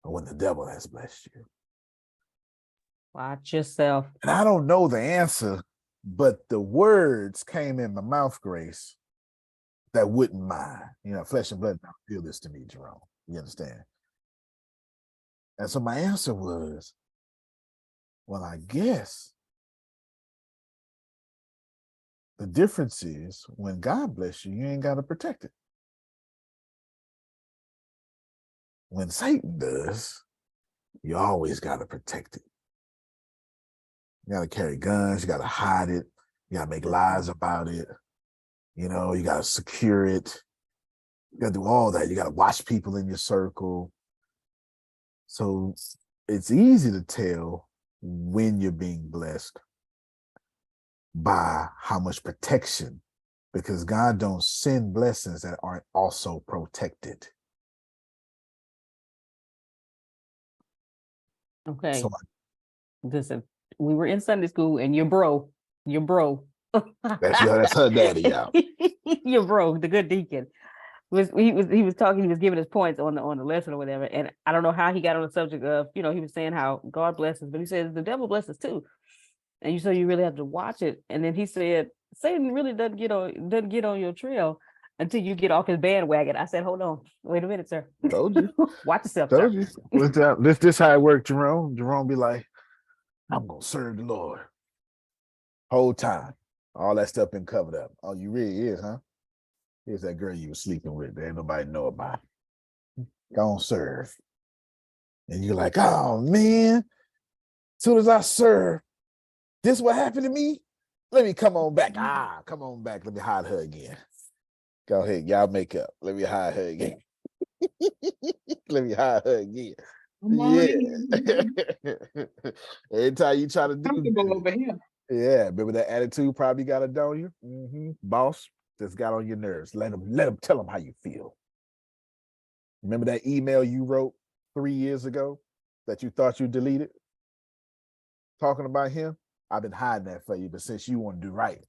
or when the devil has blessed you? Watch yourself. And I don't know the answer, but the words came in my mouth, Grace, that wouldn't mind. Flesh and blood don't feel this to me, Jerome. You understand? And so my answer was, well, I guess the difference is when God bless you, you ain't got to protect it. When Satan does, you always got to protect it. You got to carry guns. You got to hide it. You got to make lies about it. You got to secure it. You got to do all that. You got to watch people in your circle. So it's easy to tell when you're being blessed by how much protection, because God don't send blessings that aren't also protected. Okay. So Listen, we were in Sunday school and your bro. that's her daddy, y'all. Your bro, the good deacon. He was talking, he was giving his points on the lesson or whatever. And I don't know how he got on the subject of, he was saying how God blesses, but he says the devil blesses too. And so you really have to watch it. And then he said, Satan really doesn't get on your trail until you get off his bandwagon. I said, hold on, wait a minute, sir. Told you. Watch yourself, Told sir. you. This how it worked, Jerome. Jerome be like, I'm gonna serve the Lord. Whole time. All that stuff been covered up. Oh, you really is, huh? Here's that girl you was sleeping with. There ain't nobody know about it. Go on, serve. And you're like, oh man, as soon as I serve, this what happened to me? Let me come on back. Come on back. Let me hide her again. Go ahead, y'all make up. Let me hide her again. Let me hide her again. Yeah. Every time you try to do over here. Yeah, remember that attitude probably got it on you? Mm-hmm. Boss just got on your nerves. Let him tell him how you feel. Remember that email you wrote 3 years ago that you thought you deleted? Talking about him? I've been hiding that for you, but since you want to do right,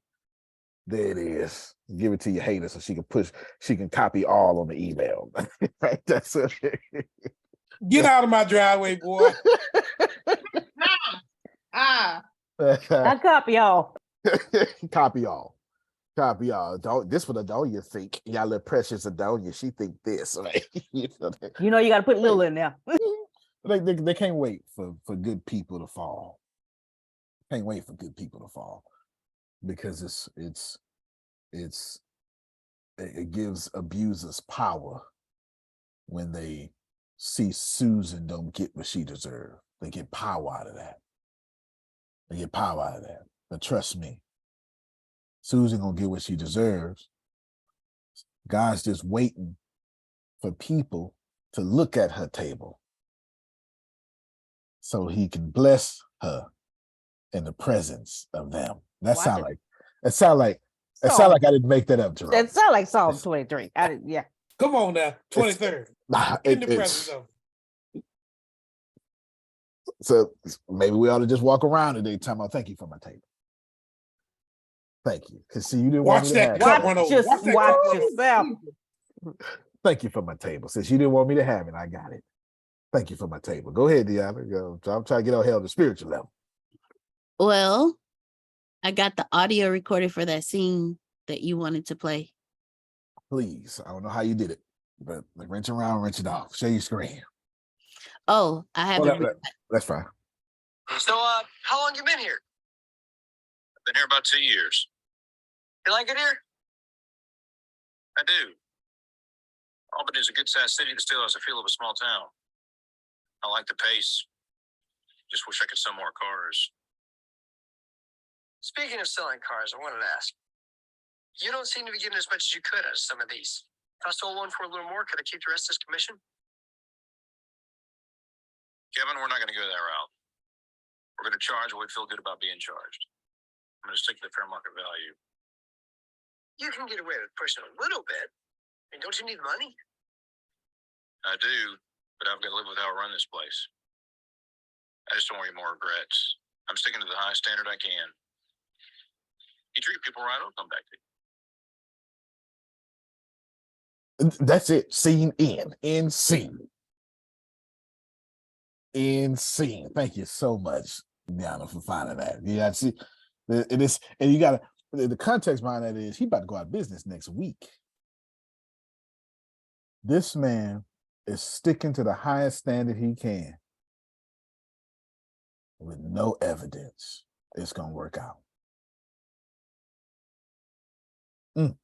there it is. Give it to your hater so she can copy all on the email. Right? That's it. Get out of my driveway, boy. I copy all. Copy all. Copy all. This one Adonia think. Y'all little precious Adonia. She think this, right? You You got to put Lil in there. They can't wait for good people to fall. Can't wait for good people to fall, because it gives abusers power when they see Susan don't get what she deserves. They get power out of that. But trust me, Susan gonna get what she deserves. God's just waiting for people to look at her table so he can bless her in the presence of them. That sound like I didn't make that up, Jerome. That sound like Psalm 23. Yeah. Come on now, 23rd. In the presence of. So maybe we ought to just walk around today talking about thank you for my table. Thank you. Because see, you didn't want me to have it. Watch yourself. Thank you for my table. Since you didn't want me to have it, I got it. Thank you for my table. Go ahead, Deanna. Go. I'm trying to get on hell the spiritual level. Well, I got the audio recorded for that scene that you wanted to play. Please. I don't know how you did it, but wrench around, wrench it off. Share your screen. Oh, I have That's fine. So, how long you been here? I've been here about 2 years. You like it here? I do. Albany is a good sized city that still has a feel of a small town. I like the pace. Just wish I could sell more cars. Speaking of selling cars, I wanted to ask. You don't seem to be getting as much as you could out of some of these. If I sold one for a little more, could I keep the rest as commission? Kevin, we're not going to go that route. We're going to charge what we feel good about being charged. I'm going to stick to the fair market value. You can get away with pushing a little bit. I mean, don't you need money? I do, but I've got to live with how I run this place. I just don't want any more regrets. I'm sticking to the highest standard I can. You treat people right, I'll come back to you. That's it. Scene in scene. In scene. Thank you so much, Deanna, for finding that. Yeah, see, it is, and you got to, the context behind that is he about to go out of business next week. This man is sticking to the highest standard he can with no evidence it's gonna work out. Woo!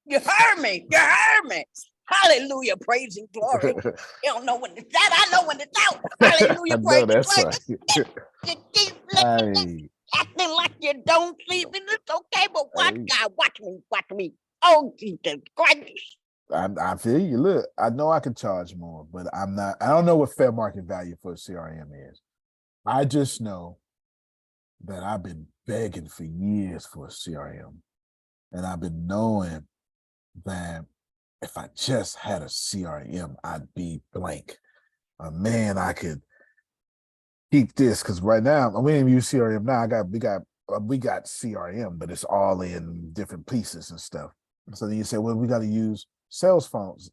You heard me. You heard me. Hallelujah. Praise and glory. You don't know when to shout. I know when to shout. Hallelujah. Praise and glory. Right. You keep acting like you don't see me. It's okay, but watch God. Watch me. Watch me. Oh, Jesus Christ. I feel you. Look, I know I can charge more, but I don't know what fair market value for a CRM is. I just know that I've been begging for years for a CRM. And I've been knowing that if I just had a CRM, I'd be blank. Man, I could keep this, because right now, we didn't use CRM now. We got CRM, but it's all in different pieces and stuff. So then you say, well, we got to use ClickFunnels,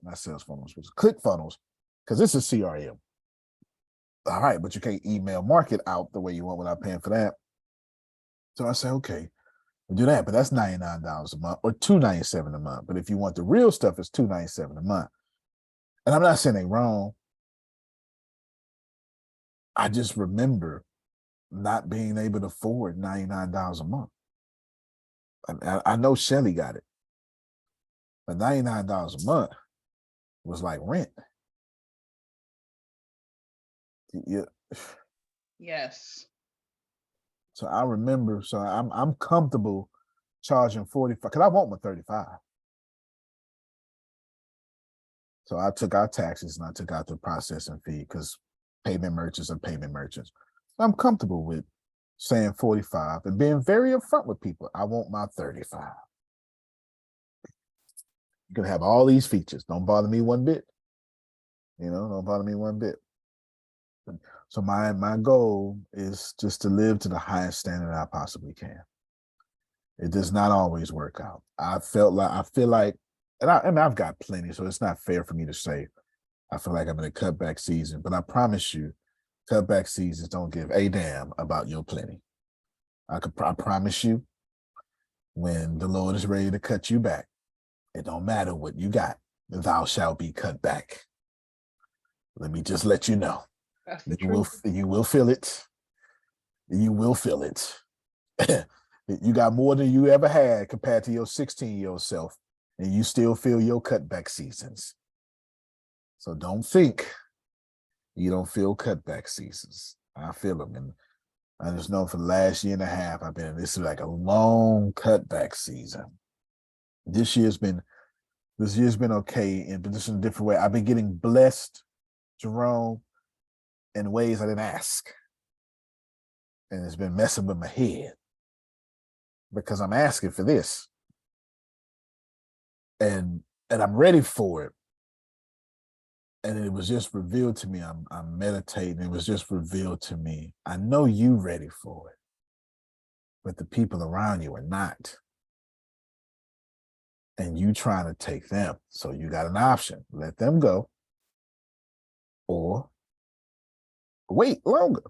because this is CRM. All right, but you can't email market out the way you want without paying for that. So I say, okay, we'll do that, but that's $99 a month or $297 a month. But if you want the real stuff, it's $297 a month. And I'm not saying they're wrong. I just remember not being able to afford $99 a month. I know Shelly got it, but $99 a month was like rent. Yeah. Yes. So I remember, so I'm comfortable charging 45 because I want my 35. So I took out taxes and I took out the processing fee because payment merchants are payment merchants. I'm comfortable with saying 45 and being very upfront with people. I want my 35. You can have all these features. Don't bother me one bit. Don't bother me one bit. So my goal is just to live to the highest standard I possibly can. It does not always work out. I feel like, and I've got plenty, so it's not fair for me to say I feel like I'm in a cutback season, but I promise you, cutback seasons don't give a damn about your plenty. I promise you, when the Lord is ready to cut you back, it don't matter what you got, thou shalt be cut back. Let me just let you know. You will feel it. You will feel it. You got more than you ever had compared to your 16-year-old self, and you still feel your cutback seasons. So don't think you don't feel cutback seasons. I feel them, and I just know for the last year and a half, this is like a long cutback season. This year's been okay, but this is a different way. I've been getting blessed, Jerome, in ways I didn't ask. And it's been messing with my head because I'm asking for this. And I'm ready for it. And it was just revealed to me. I'm meditating. It was just revealed to me. I know you ready for it, but the people around you are not. And you trying to take them. So you got an option. Let them go or wait longer.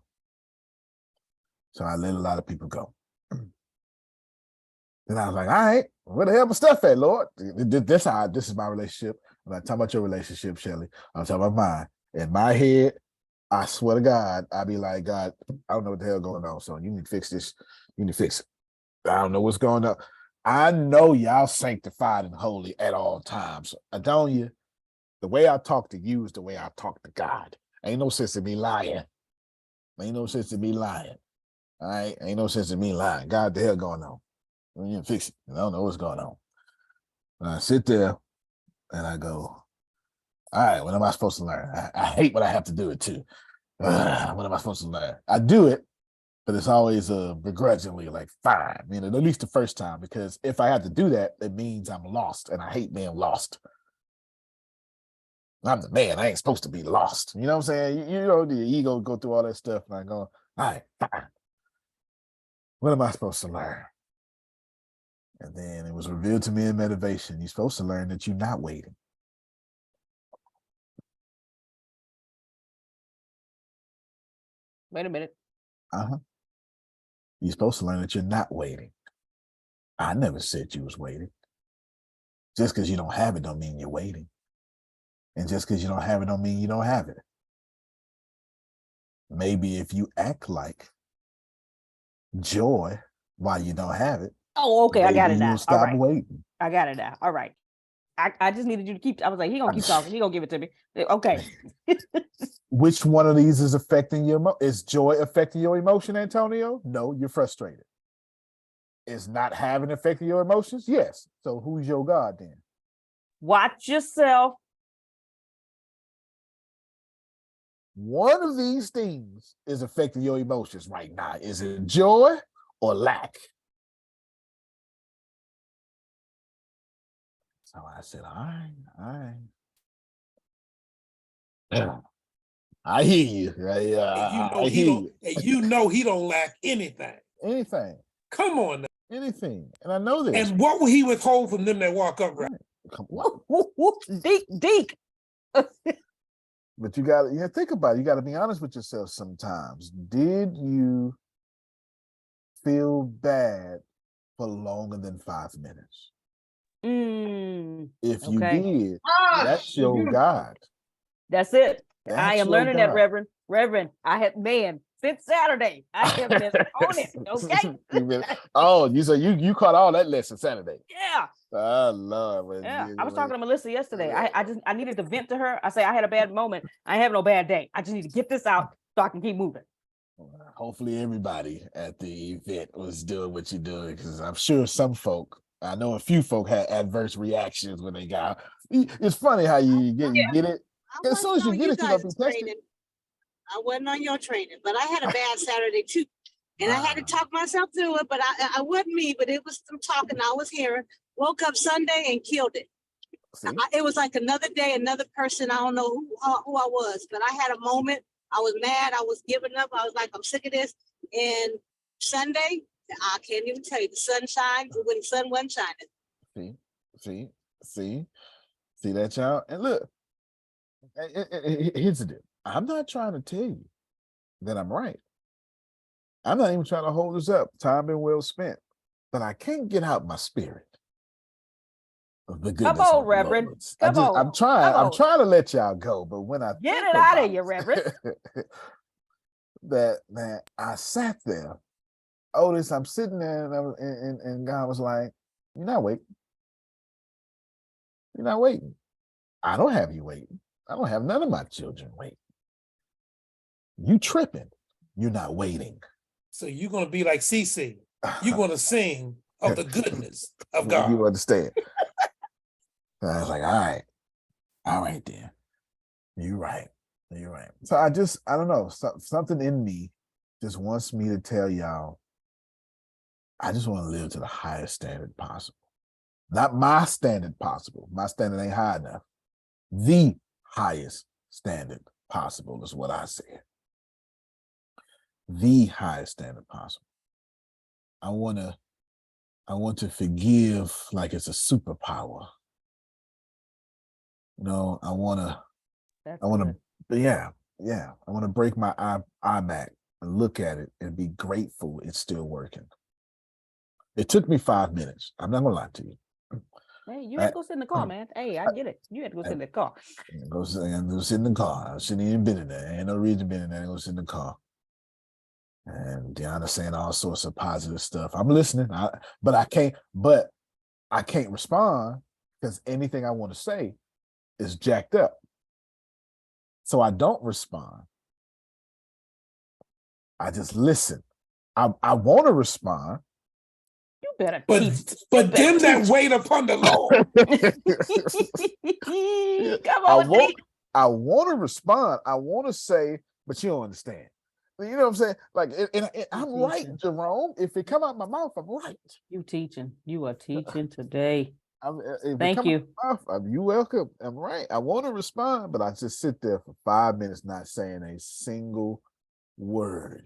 So I let a lot of people go. Then I was like, all right, where the hell my stuff at, Lord? This is my relationship. I'm not talking about your relationship, Shelly. I'm talking about mine. In my head, I swear to God, I be like, God, I don't know what the hell going on. So you need to fix this. You need to fix it. I don't know what's going on. I know y'all sanctified and holy at all times. Adonia, the way I talk to you is the way I talk to God. Ain't no sense in me lying. Ain't no sense in me lying. All right? Ain't no sense in me lying. God, the hell going on? We need to fix it. I don't know what's going on. And I sit there and I go, all right, what am I supposed to learn? I hate what I have to do it too. What am I supposed to learn? I do it, but it's always begrudgingly, like, fine, you know, at least the first time, because if I have to do that, it means I'm lost, and I hate being lost. I'm the man. I ain't supposed to be lost. You know what I'm saying? You know, the ego go through all that stuff, and I go, all right, fine. What am I supposed to learn? And then it was revealed to me in meditation. You're supposed to learn that you're not waiting. Wait a minute. You're supposed to learn that you're not waiting. I never said you was waiting. Just because you don't have it don't mean you're waiting. And just because you don't have it don't mean you don't have it. Maybe if you act like joy while you don't have it. Oh, okay. I got it maybe now. you'll stop waiting. I got it now. All right. I just needed you to keep. I was like, he gonna keep talking. He gonna give it to me. Okay. Which one of these is affecting your is joy affecting your emotion, Antonio? No, you're frustrated. Is not having affected your emotions? Yes. So who's your God then? Watch yourself. One of these things is affecting your emotions right now. Is it joy or lack? So I said, all right. I hear you. I hear you. And you know he don't lack anything. Anything. Come on now. Anything. And I know this. And what will he withhold from them that walk upright? Deke. But you gotta think about it. You gotta be honest with yourself sometimes. Did you feel bad for longer than 5 minutes? If you did, that's your God. That's it. That's I am your learning that, God. Reverend. Reverend, I have since Saturday. I have been on it. Okay. Oh, you caught all that lesson Saturday. Yeah. Oh Lord. Yeah. I was talking to Melissa yesterday. I needed to vent to her. I say I had a bad moment. I ain't having no bad day. I just need to get this out so I can keep moving. Hopefully everybody at the event was doing what you're doing, because I'm sure some folk, I know a few folk had adverse reactions when they got. It's funny how you get it. As soon as you get it, you're gonna be tested. I wasn't on your training, but I had a bad Saturday too. And I had to talk myself through it, but I wasn't me, but it was some talking I was hearing. Woke up Sunday and killed it. It was like another day, another person. I don't know who I was, but I had a moment. I was mad. I was giving up. I was like, I'm sick of this. And Sunday, I can't even tell you, the sun shined when the sun wasn't shining. See that, y'all? And look, here's the deal. I'm not trying to tell you that I'm right. I'm not even trying to hold this up. Time been well spent. But I can't get out my spirit of the goodness. Come on, Reverend. I'm trying to let y'all go, but when I get it out of you, Reverend. that I sat there, Otis, I'm sitting there, and God was like, "You're not waiting. You're not waiting. I don't have you waiting. I don't have none of my children waiting. You tripping. You're not waiting." So you're gonna be like CC. You're gonna sing of the goodness of God. You understand? I was like, all right then. You're right. So I don't know. Something in me just wants me to tell y'all, I just want to live to the highest standard possible. Not my standard possible. My standard ain't high enough. The highest standard possible is what I said. The highest standard possible. I want to forgive like it's a superpower. You know, I want to break my iMac and look at it and be grateful it's still working. It took me 5 minutes. I'm not gonna lie to you. Hey, you had to go sit in the car, man. Hey, I get it. You had to go sit in the car. Go sit in the car. I shouldn't even been in there. Ain't no reason being in there. Go sit in the car. And Deanna saying all sorts of positive stuff. I'm listening, but I can't. But I can't respond because anything I want to say is jacked up. So I don't respond. I just listen. I want to respond. You better But teach. but them that wait upon the Lord. Come on, I want to respond. I want to say, but you don't understand. You know what I'm saying? Like, and I'm right, Jerome. If it come out my mouth, I'm right. You teaching. You are teaching today. If Thank you. You welcome. I'm right. I want to respond, but I just sit there for 5 minutes not saying a single word.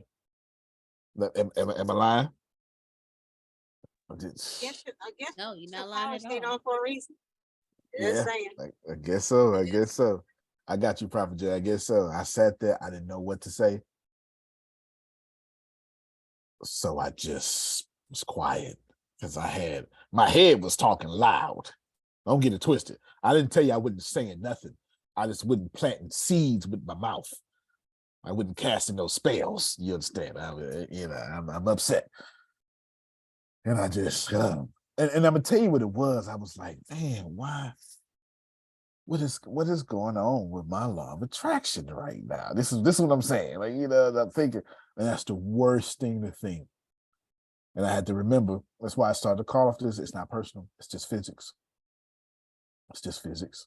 Am I lying? I guess no, you're not lying at stayed all. on for a reason. Yeah, I guess so. I guess so. I got you, Prophet Jay. I guess so. I sat there. I didn't know what to say. So I just was quiet because my head was talking loud. Don't get it twisted. I didn't tell you I wasn't saying nothing. I just wasn't planting seeds with my mouth. I wasn't casting those spells. You understand? I'm upset. And I just, and I'm gonna tell you what it was. I was like, man, why? What is going on with my law of attraction right now? This is what I'm saying. Like, I'm thinking, and that's the worst thing to think. And I had to remember, that's why I started to call off this. It's not personal. It's just physics. It's just physics.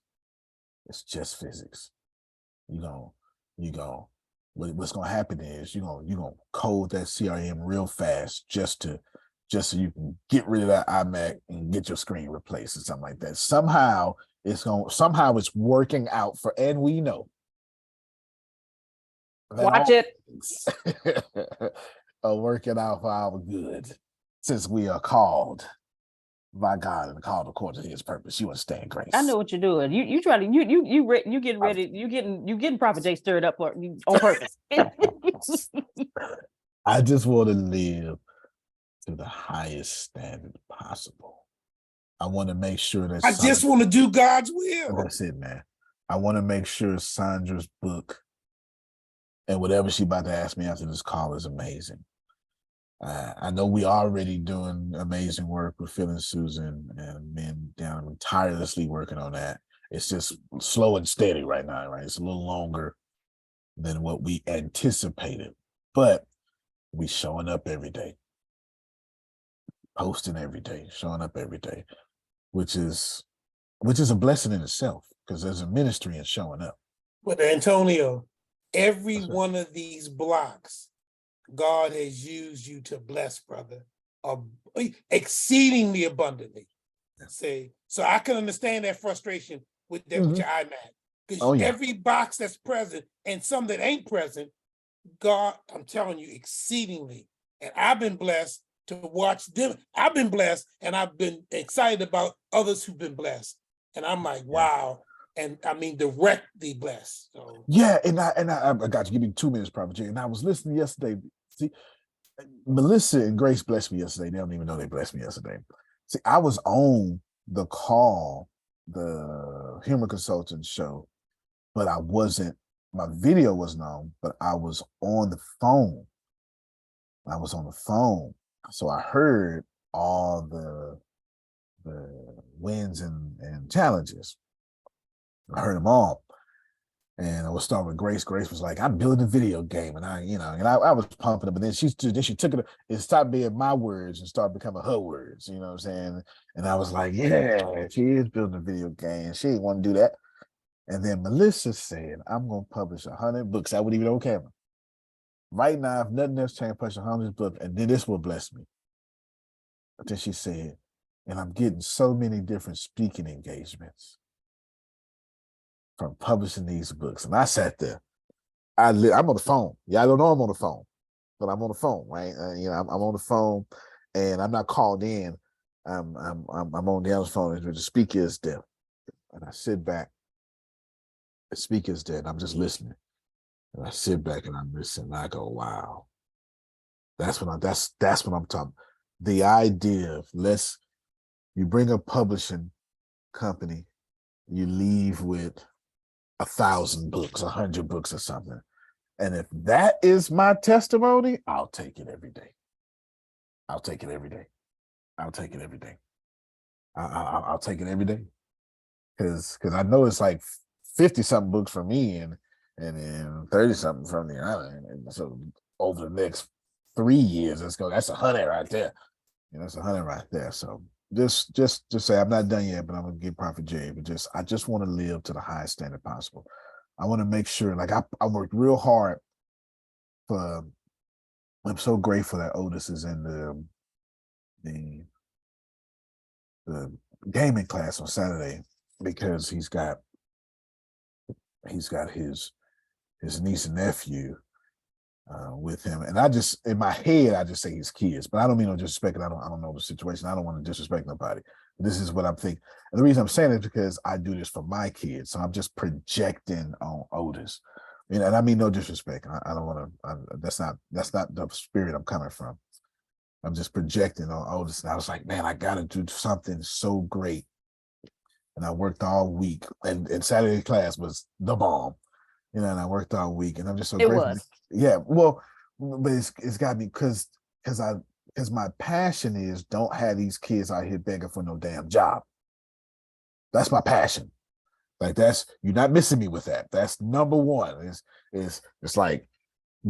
It's just physics. What's gonna happen is you're gonna code that CRM real fast just so you can get rid of that iMac and get your screen replaced or something like that. Somehow it's working out and we know. Watch it. Are working out for our good, since we are called by God and called according to His purpose. You understand, Grace? I know what you're doing. You try to you getting ready. You getting Prophet Jay stirred up on purpose. I just want to live to the highest standard possible. I want to make sure that I just want to do God's will. That's it, man. I want to make sure Sandra's book and whatever she about to ask me after this call is amazing. I know we already doing amazing work with Phil and Susan and men down tirelessly working on that. It's just slow and steady right now, right? It's a little longer than what we anticipated, but we showing up every day, posting every day, showing up every day, which is a blessing in itself because there's a ministry in showing up. But Antonio, every one of these blocks, God has used you to bless, brother, exceedingly abundantly. So I can understand that frustration with your iMac. Because every box that's present and some that ain't present, God, I'm telling you, exceedingly. And I've been blessed to watch them. I've been blessed and I've been excited about others who've been blessed. And I'm like, wow. And I mean, directly blessed. So. Yeah, and I got you. Give me 2 minutes, Prophet Jay. And I was listening yesterday. See, Melissa and Grace blessed me yesterday. They don't even know they blessed me yesterday. See, I was on the call, the Human Consultant show, but I wasn't. My video wasn't on, but I was on the phone. I was on the phone, so I heard all the wins and challenges. I heard them all. And I was starting with Grace. Grace was like, I'm building a video game. And I was pumping it, but then she took it, it stopped being my words and started becoming her words, you know what I'm saying? And I was like, yeah, she is building a video game. She didn't want to do that. And then Melissa said, I'm going to publish 100 books. I wouldn't even on camera. Right now, if nothing else changed, publish 100 books, and then this will bless me. But then she said, and I'm getting so many different speaking engagements from publishing these books. And I sat there. I'm on the phone. Yeah, I don't know I'm on the phone, but I'm on the phone, right? I'm on the phone, and I'm not called in. I'm on the other phone, and the speaker is there. And I sit back. The speaker is there, and I'm just listening. And I sit back and I'm listening. And I go, wow. That's what I'm talking. The idea of you bring a publishing company, you leave with 1,000 books, 100 books or something. And if that is my testimony, I'll take it every day. I'll take it every day. I'll take it every day. I'll take it every day. Because I know it's like 50-something books from me and then 30-something from the other. And so over the next 3 years, that's 100 right there. That's 100 right there. So just say I'm not done yet, but I'm gonna give Prophet Jay. But I just want to live to the highest standard possible. I want to make sure, like I worked real hard for. I'm so grateful that Otis is in the gaming class on Saturday because he's got his niece and nephew with him, and I just in my head I just say his kids, but I don't mean no disrespect. I don't know the situation. I don't want to disrespect nobody. This is what I'm thinking, and the reason I'm saying it is because I do this for my kids, so I'm just projecting on Otis. And I mean no disrespect. I don't want to. That's not the spirit I'm coming from. I'm just projecting on Otis, and I was like, man, I got to do something so great. And I worked all week, and Saturday class was the bomb, and I worked all week, and I'm just so grateful. Was. Yeah, well, but it's got me because my passion is don't have these kids out here begging for no damn job. That's my passion. Like you're not missing me with that. That's number one. It's like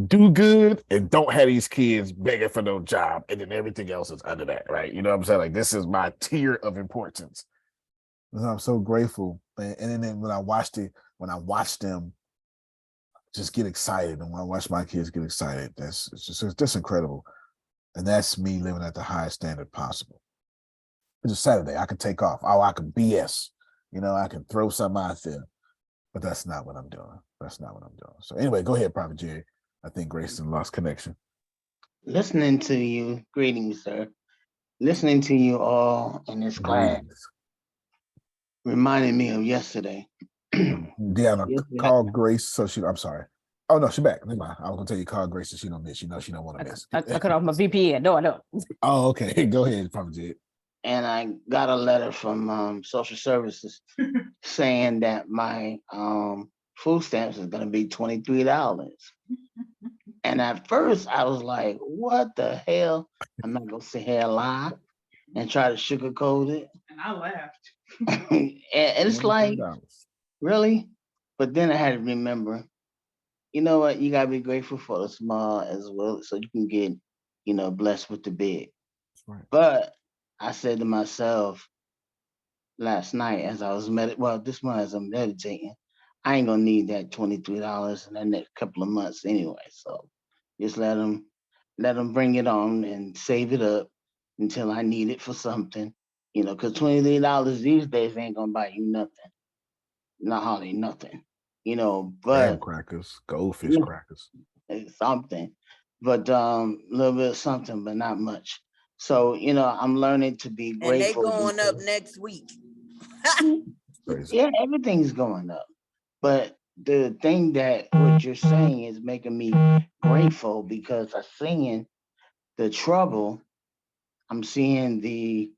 do good and don't have these kids begging for no job, and then everything else is under that, right? You know what I'm saying? Like this is my tier of importance. And I'm so grateful. And then when I watched them just get excited, and when I watch my kids get excited, it's just incredible. And that's me living at the highest standard possible. It's a Saturday. I can take off. Oh, I can BS. I can throw something out there. But that's not what I'm doing. That's not what I'm doing. So anyway, go ahead, Prophet Jerry. I think Grayson lost connection. Listening to you, greetings, sir. Listening to you all in this class reminded me of yesterday. Deanna, call Grace so I'm sorry. Oh no, she's back. Never mind. I was gonna tell you call Grace so she don't miss. She don't want to miss. I cut off my VPN. No, I don't. Oh, okay. Go ahead, Prophet Jerry. And I got a letter from social services saying that my food stamps is gonna be $23. And at first I was like, what the hell? I'm not gonna sit here and lie and try to sugarcoat it. And I laughed. And it's like, really? But then I had to remember, you know what? You gotta be grateful for the small as well, so you can get, blessed with the big. Right. But I said to myself last night as I was this month as I'm meditating, I ain't gonna need that $23 in the next couple of months anyway. So just let them bring it on and save it up until I need it for something, because $23 these days ain't gonna buy you nothing. Not hardly nothing, but Graham crackers, goldfish crackers. It's something, but a little bit of something, but not much. So, I'm learning to be grateful. And they going up next week. Yeah, everything's going up. But the thing that what you're saying is making me grateful because I'm seeing the trouble. I'm seeing the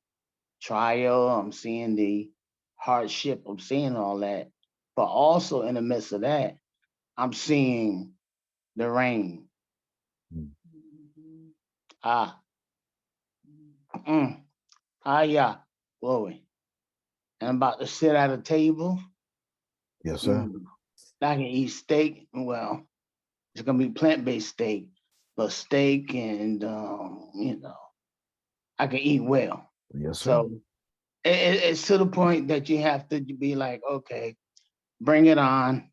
trial. I'm seeing the hardship. I'm seeing all that. But also in the midst of that, I'm seeing the rain. Yeah, glory. And I'm about to sit at a table. Yes, sir. I can eat steak. Well, it's gonna be plant-based steak, but steak and I can eat well. Yes, sir. So it's to the point that you have to be like, okay, bring it on.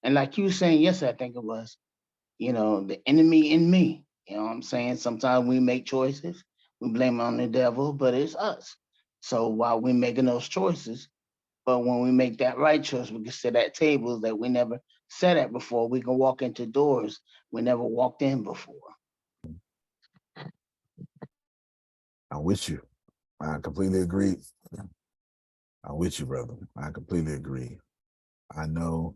And like you were saying yesterday, I think it was, the enemy in me. You know what I'm saying? Sometimes we make choices, we blame it on the devil, but it's us. So while we're making those choices, but when we make that right choice, we can sit at tables that we never sat at before. We can walk into doors we never walked in before. I'm with you. I completely agree. I'm with you, brother. I completely agree. I know.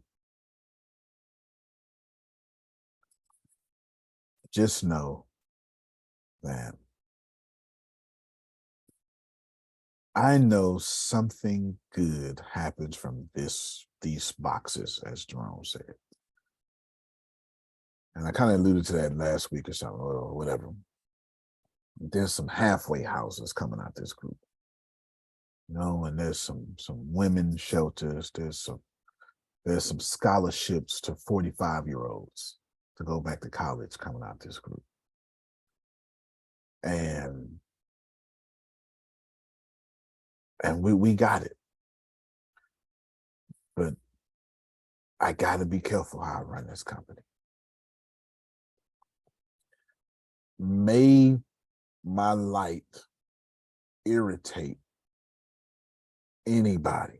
Just know that I know something good happens from these boxes, as Jerome said. And I kind of alluded to that last week or something, or whatever. There's some halfway houses coming out this group. And there's some women's shelters. There's some scholarships to 45-year-olds to go back to college coming out this group. And we got it. But I got to be careful how I run this company. May my light irritate anybody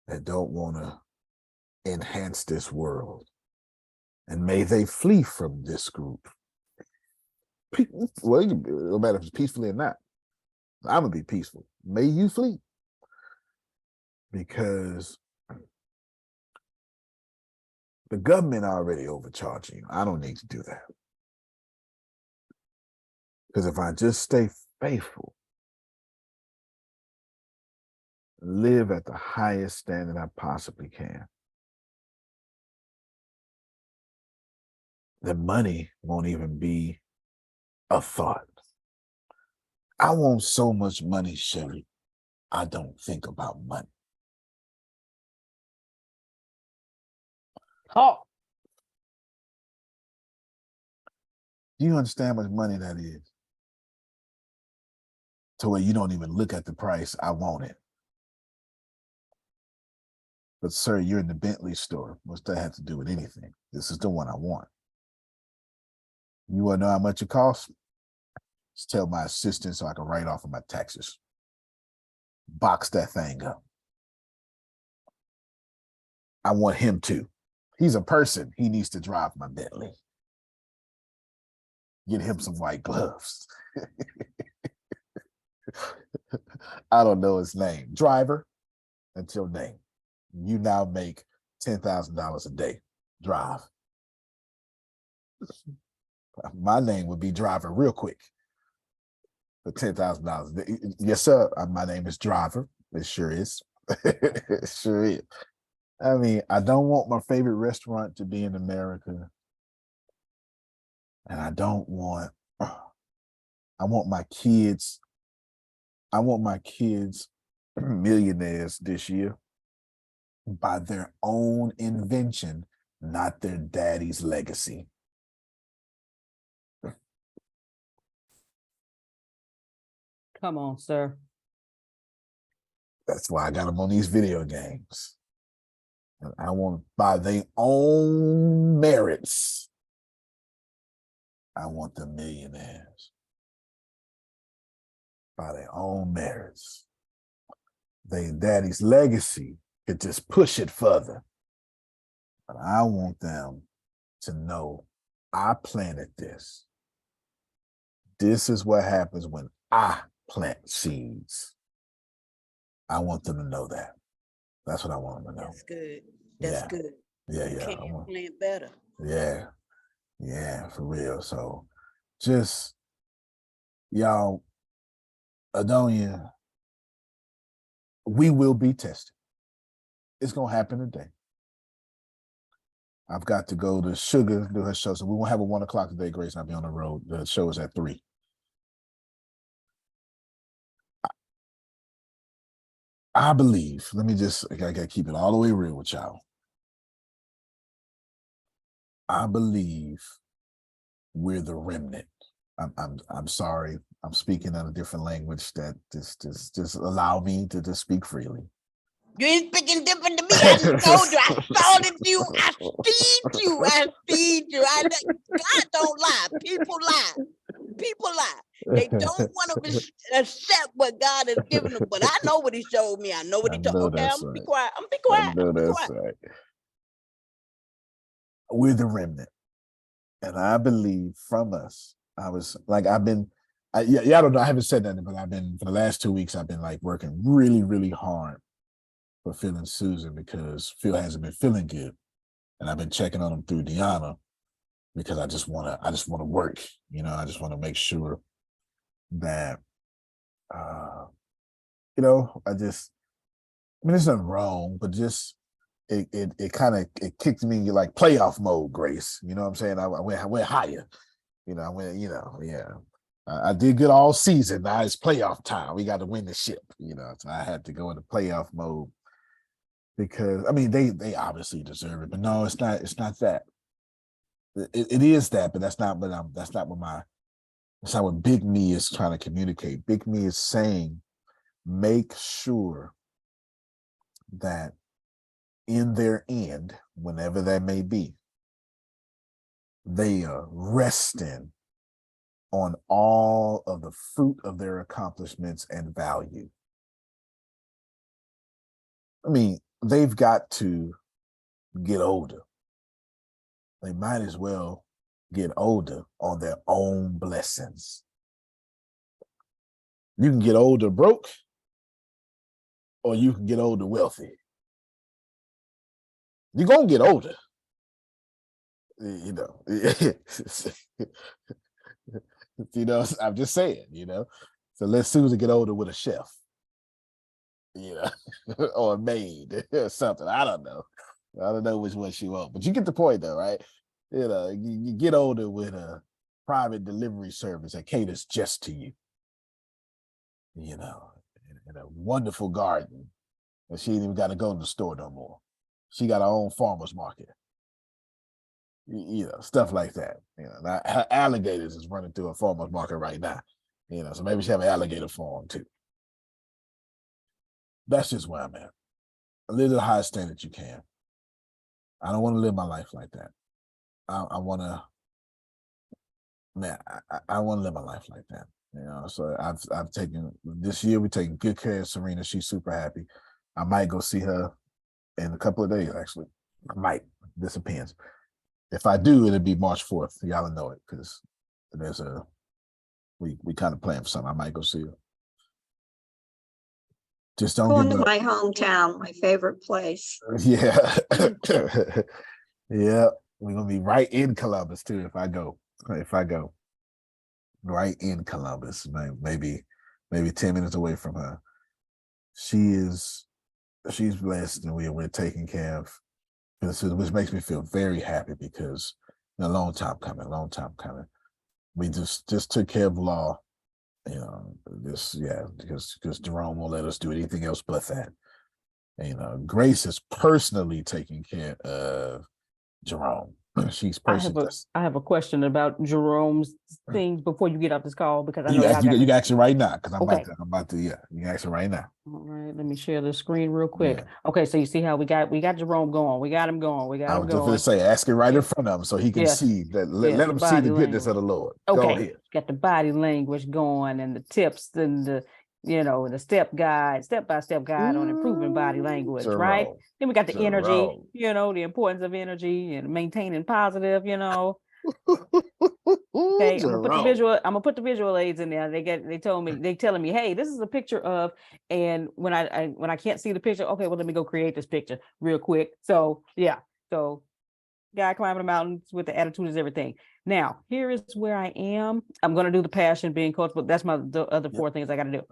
that don't want to enhance this world. And may they flee from this group. Well, no matter if it's peacefully or not. I'm going to be peaceful. May you flee. Because the government already overcharging you. I don't need to do that. Because if I just stay faithful, live at the highest standard I possibly can, the money won't even be a thought. I want so much money, Sherry, I don't think about money. Oh. Do you understand how much money that is? To where you don't even look at the price, I want it. But sir, you're in the Bentley store. What's that have to do with anything? This is the one I want. You want to know how much it costs? Just tell my assistant so I can write off of my taxes. Box that thing up. I want him to. He's a person. He needs to drive my Bentley. Get him some white gloves. I don't know his name. Driver, that's your name. You now make $10,000 a day. Drive. My name would be Driver real quick for $10,000. Yes, sir. My name is Driver. It sure is. It sure is. I mean, I don't want my favorite restaurant to be in America. And I want my kids millionaires this year by their own invention, not their daddy's legacy. Come on, sir. That's why I got them on these video games. And I want by their own merits. I want the millionaires. By their own merits. Their daddy's legacy could just push it further. But I want them to know I planted this. This is what happens when I plant seeds. I want them to know that. That's what I want them to know. That's good. That's good. Yeah, You yeah. can't plant better. Yeah. Yeah, for real. So just, y'all, Adonia, we will be tested. It's going to happen today. I've got to go to Sugar, do her show. So we won't have a 1 o'clock today, Grace, and I'll be on the road. The show is at 3. I believe, I got to keep it all the way real with y'all. I believe we're the remnant. I'm sorry. I'm speaking in a different language that just allow me to just speak freely. You ain't speaking different to me. I just told you. I salted you. I feed you. I feed you. God don't lie. People lie. People lie. They don't want to accept what God has given them. But I know what he showed me. I know what he told me. Okay, I'm gonna be quiet. I'm gonna be quiet. I know that's right. We're the remnant. And I believe from us, y'all don't know, I haven't said that, but for the last 2 weeks, I've been like working really, really hard for Phil and Susan because Phil hasn't been feeling good. And I've been checking on him through Deanna because I just want to work. I just want to make sure that, there's nothing wrong, but just, it kind of kicked me like playoff mode, Grace. You know what I'm saying? I went higher. I went, yeah. I did good all season. Now it's playoff time. We got to win the ship, you know. So I had to go into playoff mode because I mean they obviously deserve it, but no, it's not. It's not that. It is that, but that's not. But that's not what that's not what Big Me is trying to communicate. Big Me is saying, make sure that in their end, whenever that may be, they are resting on all of the fruit of their accomplishments and value. I mean, they've got to get older. They might as well get older on their own blessings. You can get older broke, or you can get older wealthy. You're going to get older. You know, you know, I'm just saying, you know. So let Susan get older with a chef, you know, or a maid or something. I don't know. I don't know which one she wants, but you get the point though, right? You know, you get older with a private delivery service that caters just to you, you know, in a wonderful garden. And she ain't even got to go to the store no more. She got her own farmer's market. You know, stuff like that. You know, now, her alligators is running through a farmer's market right now. You know, so maybe she have an alligator farm too. That's just where I'm at. Live the highest standard you can. I don't want to live my life like that. I want to, man, I want to live my life like that. You know, so I've taken, this year we're taking good care of Serena. She's super happy. I might go see her in a couple of days, actually. I might. This depends. If I do, it'll be March 4th. Y'all know it because there's we kind of plan for something. I might go see her. Just don't Going give to up. my hometown, my favorite place. Yeah. Yeah. We're gonna be right in Columbus too if I go. Right in Columbus, maybe 10 minutes away from her. She's blessed and we're taking care of, which makes me feel very happy because a long time coming. We just took care of Law, you know, because Jerome won't let us do anything else but that. And, you know, Grace is personally taking care of Jerome. She's personally. I have a question about Jerome's thing before you get off this call because I know you can ask it right now because I'm Okay. about to you can ask it right now. All right, let me share the screen real quick. Yeah. Okay, so you see how we got Jerome going. We got him going. I was just going to say, ask it right in front of him so he can Yes. see that. Yes, Let the him see body the goodness language. of the Lord. Go Okay, ahead. got the body language going and the tips and the, you know, the step-by-step guide on improving body language, right? Jerome. Then we got the energy, Jerome. you know, the importance of energy and maintaining positive, you know. Okay, I'm gonna put the visual aids in there. They telling me, hey, this is a picture of, and when I can't see the picture, okay, well, let me go create this picture real quick. So yeah, so guy climbing the mountains with the attitude is everything. Now, here is where I am. I'm gonna do the passion being coach, but that's the other four things I gotta do.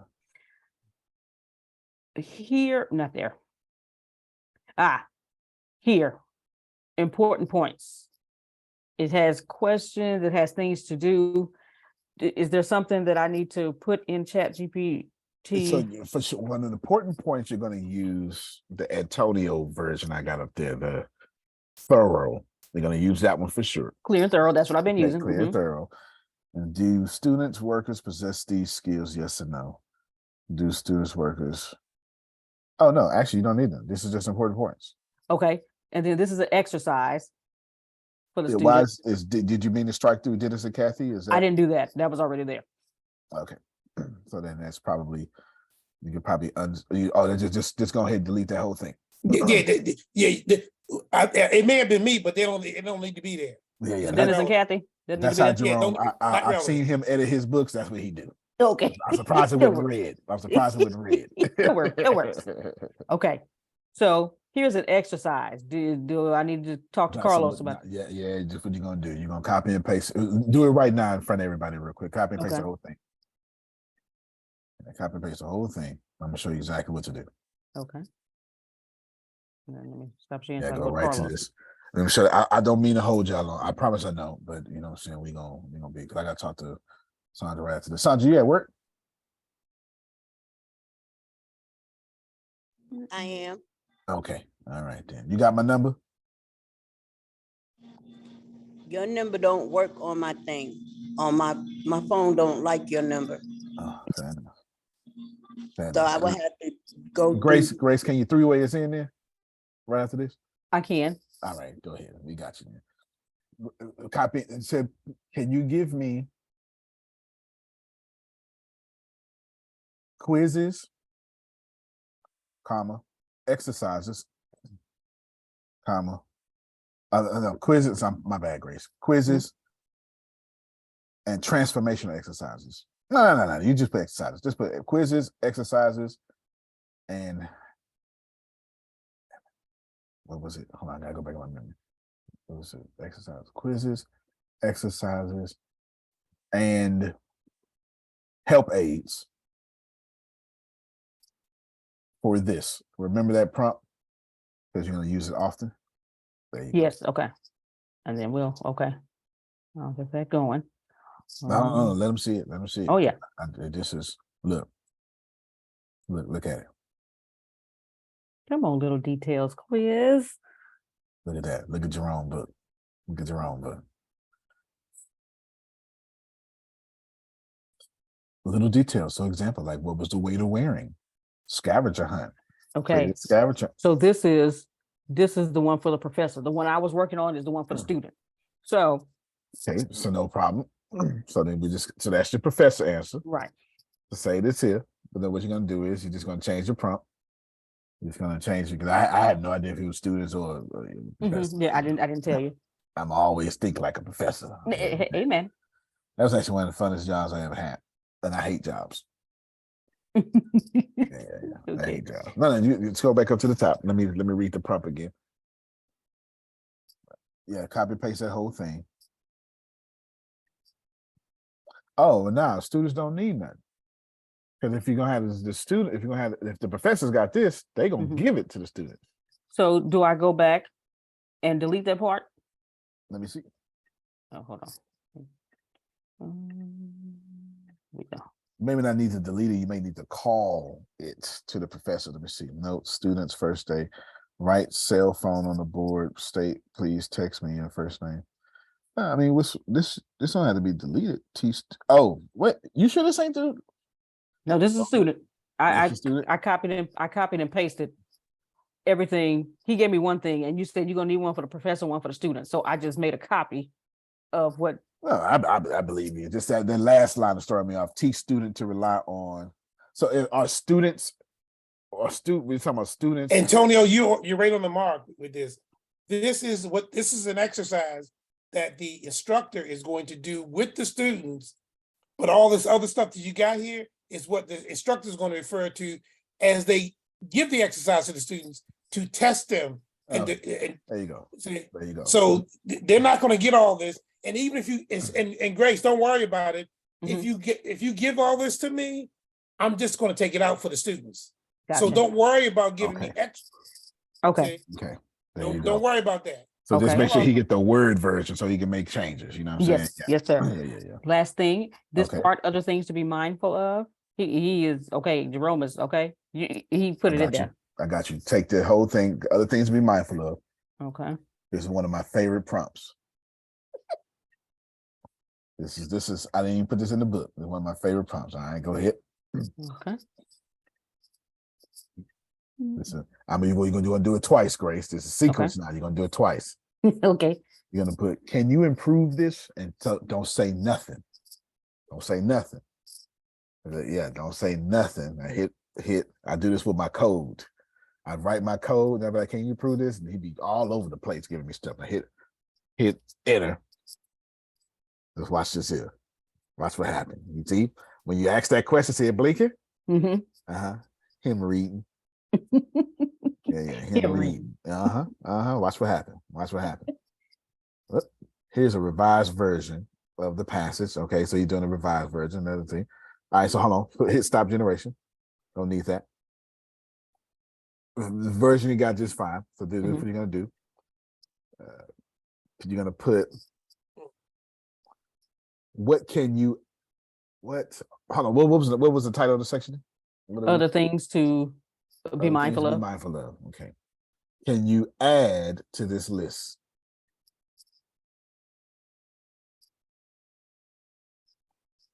Here, not there. Here, important points. It has questions, it has things to do. Is there something that I need to put in Chat GPT? So for sure, one of the important points you're going to use the Antonio version I got up there, the thorough. They're going to use that one for sure. Clear and thorough. That's what I've been using. Clear and thorough. And do students, workers possess these skills? Yes or no? Do students, workers? Oh no, actually, you don't need them. This is just important points. Okay, and then this is an exercise for the students. Why did you mean to strike through Dennis and Kathy? I didn't do that. That was already there. Okay, so then that's probably you could probably just go ahead and delete that whole thing. It may have been me, but it don't need to be there. Yeah. Dennis and Kathy. That's how Jerome. I've seen him edit his books. That's what he do. Okay. I'm surprised it wasn't red. It works. Okay. So here's an exercise. Do I need to talk to Carlos about? Yeah. Just what you're gonna do. You're gonna copy and paste. Do it right now in front of everybody, real quick. Copy and paste the whole thing. Copy and paste the whole thing. I'm gonna show you exactly what to do. Okay. And then let me stop sharing. Yeah, go right to this. Let me show you. I don't mean to hold y'all long. I promise I don't. But you know what I'm saying. We gonna be. Cause I gotta talk to Sandra right after this. Sandra, you at work? I am. Okay. All right then. You got my number? Your number don't work on my thing. On my phone don't like your number. Oh, fair enough. Fair So enough. I would have to go Grace, through. Grace, can you three-way us in there right after this? I can. All right, go ahead. We got you there. Copy and said, can you give me quizzes, comma, exercises, comma, no, quizzes, my bad, Grace. Quizzes and transformational exercises. No. You just put exercises. Just put quizzes, exercises, and what was it? Hold on, I gotta go back on my memory. What was it? Exercise, quizzes, exercises, and help aids for this. Remember that prompt because you're going to use it often. There you Yes. Okay. And then I'll get that going. go. No, let them see it. Let them see it. Oh yeah. This is look at it. Come on, little details quiz. Look at that. Look at Jerome book. Look at Jerome book. Little details. So example, like what was the waiter wearing? Scavenger hunt. Okay. Scavenger. So this is the one for the professor. The one I was working on is the one for the student. So okay, so no problem. So then so that's your professor answer. Right. To say this here, but then what you're gonna do is you're just gonna change your prompt. You're just gonna change it because I had no idea if it was students or yeah, I didn't tell you. I'm always thinking like a professor. Amen. That was actually one of the funnest jobs I ever had. And I hate jobs. Yeah. Okay. I hate jobs. No, let's go back up to the top. Let me read the prompt again. Yeah, copy paste that whole thing. Oh, now students don't need nothing. Because if you're gonna have the student, if the professor's got this, they're gonna give it to the student. So do I go back and delete that part? Let me see. Oh, hold on. We go. Maybe not need to delete it. You may need to call it to the professor. Let me see. Note, students, first day. Write cell phone on the board. State, please text me your first name. I mean, this don't have to be deleted. Oh, what? You sure this ain't the? No, this is a student. I copied and pasted everything. He gave me one thing, and you said you're gonna need one for the professor, one for the student. So I just made a copy of what. Well, I believe you. Just that the last line to start me off. Teach student to rely on. So are students or we're talking about students. Antonio, you're right on the mark with this. This is an exercise that the instructor is going to do with the students, but all this other stuff that you got here is what the instructor is going to refer to as they give the exercise to the students to test them. And there you go. See, there you go. So they're not going to get all this. And even if you and Grace, don't worry about it. If you give all this to me, I'm just going to take it out for the students. Gotcha. So don't worry about giving me extra. Okay. Okay. Don't worry about that. So just make sure he get the Word version so he can make changes. You know what I'm saying? Yes, sir. Yeah. Last thing, this part, other things to be mindful of. He is okay. Jerome is okay. He put it in there. I got you. Take the whole thing. Other things to be mindful of. Okay. This is one of my favorite prompts. This is. I didn't even put this in the book. It's one of my favorite prompts. All right, go ahead. Okay. Listen, I mean, you're gonna do it twice, Grace. This is sequence now. You're gonna do it twice. Okay. You're gonna put, can you improve this? And don't say nothing. Don't say nothing. Yeah, don't say nothing. I hit. I do this with my code. I write my code, and I'm like, can you improve this? And he'd be all over the place giving me stuff. I hit enter. Let's watch this here. Watch what happened. You see, when you ask that question, see it blinking? Him reading. Him reading. Watch what happened. Watch what happened. Look, here's a revised version of the passage. Okay, so you're doing a revised version. Another thing. All right, so hold on. Hit stop generation. Don't need that. The version you got just fine. So this is what you're gonna do. You're gonna put, what can you What? Hold on. What was the title of the section? Other things to be mindful of. Be mindful of. Okay. Can you add to this list?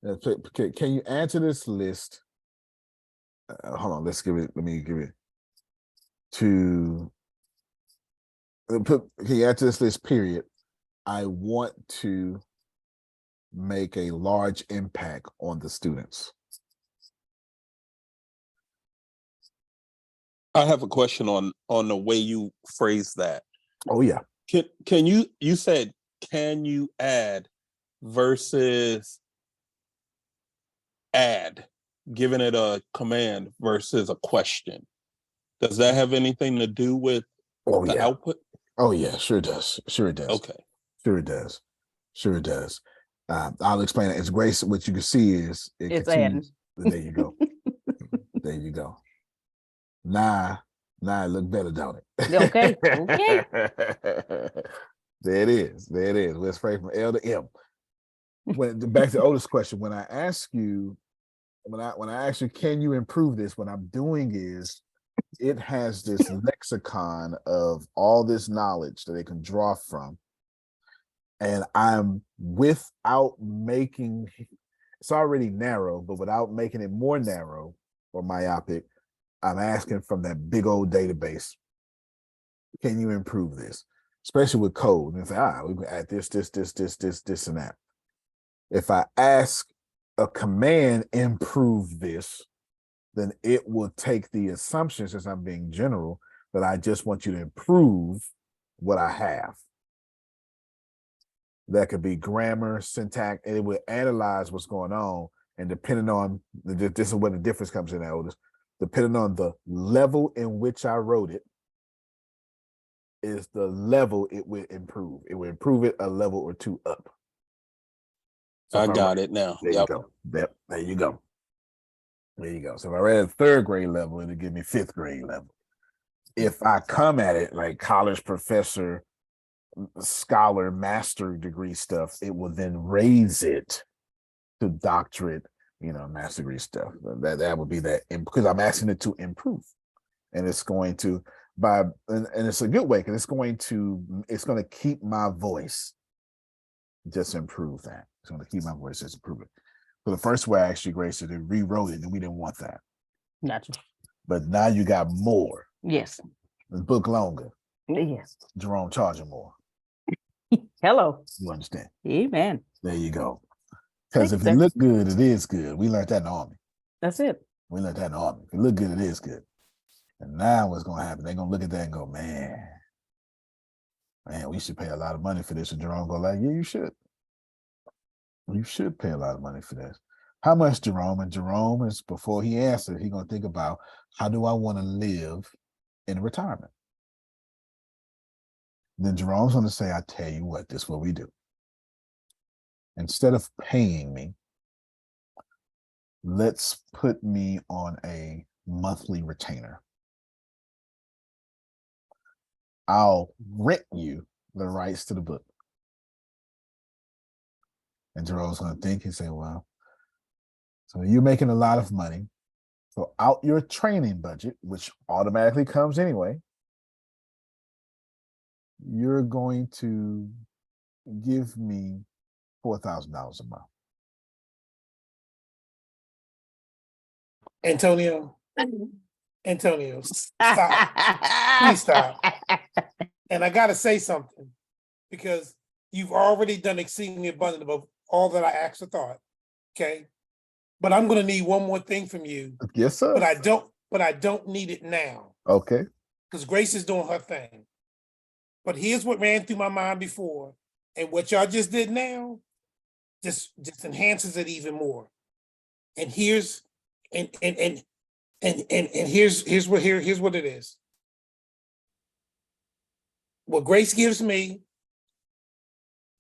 Can you add to this list? Hold on. Let me give it to. Can you add to this list? Period. I want to make a large impact on the students. I have a question on the way you phrase that. Oh yeah. Can you said can you add versus add, giving it a command versus a question. Does that have anything to do with the output? Oh yeah, sure it does. Sure it does. Okay. Sure it does. Sure it does. I'll explain it. It's Grace. What you can see is it's adding. There you go. There you go. Now it look better, don't it? Okay. Okay. There it is. There it is. Let's pray from L to M. Back to Otis' question. When I ask you, when I ask you, can you improve this? What I'm doing is it has this lexicon of all this knowledge that they can draw from. And I'm without making it's already narrow, but without making it more narrow or myopic, I'm asking from that big old database, can you improve this? Especially with code. And say, we can add this, and that. If I ask a command, improve this, then it will take the assumption, since I'm being general, that I just want you to improve what I have. That could be grammar, syntax, and it will analyze what's going on. And depending on, this is where the difference comes in, Otis, depending on the level in which I wrote it, is the level it will improve. It will improve it a level or two up. So I got it now. There you go. Yep. There you go. There you go. So if I read at third grade level, it'll give me fifth grade level. If I come at it like college professor, scholar, master degree stuff, it will then raise it to doctorate, master degree stuff. That would be that, because I'm asking it to improve. And it's going to, and it's a good way, because it's going to keep my voice, just improve that. It's going to keep my voice, just improve it. So the first way I actually, Grace, they rewrote it, and we didn't want that. Gotcha. But now you got more. Yes. The book longer. Yes. Jerome charging more. Hello. You understand? Amen. There you go. Because if it look good, it is good. We learned that in the Army. That's it. We learned that in the Army. If it look good, it is good. And now what's going to happen? They're going to look at that and go, man, we should pay a lot of money for this. And Jerome go like, yeah, you should. You should pay a lot of money for this. How much, Jerome? And Jerome is, before he answers, he's going to think about, how do I want to live in retirement? Then Jerome's going to say, I tell you what, this is what we do. Instead of paying me, let's put me on a monthly retainer. I'll rent you the rights to the book. And Jerome's going to think and say, well, so you're making a lot of money. So out your training budget, which automatically comes anyway, you're going to give me $4,000 a month. Antonio, stop. Please stop. And I got to say something, because you've already done exceedingly abundant above all that I asked or thought. Okay. But I'm going to need one more thing from you. Yes, sir. But I don't need it now. Okay. Because Grace is doing her thing. But here's what ran through my mind before. And what y'all just did now just enhances it even more. And here's what it is. What Grace gives me,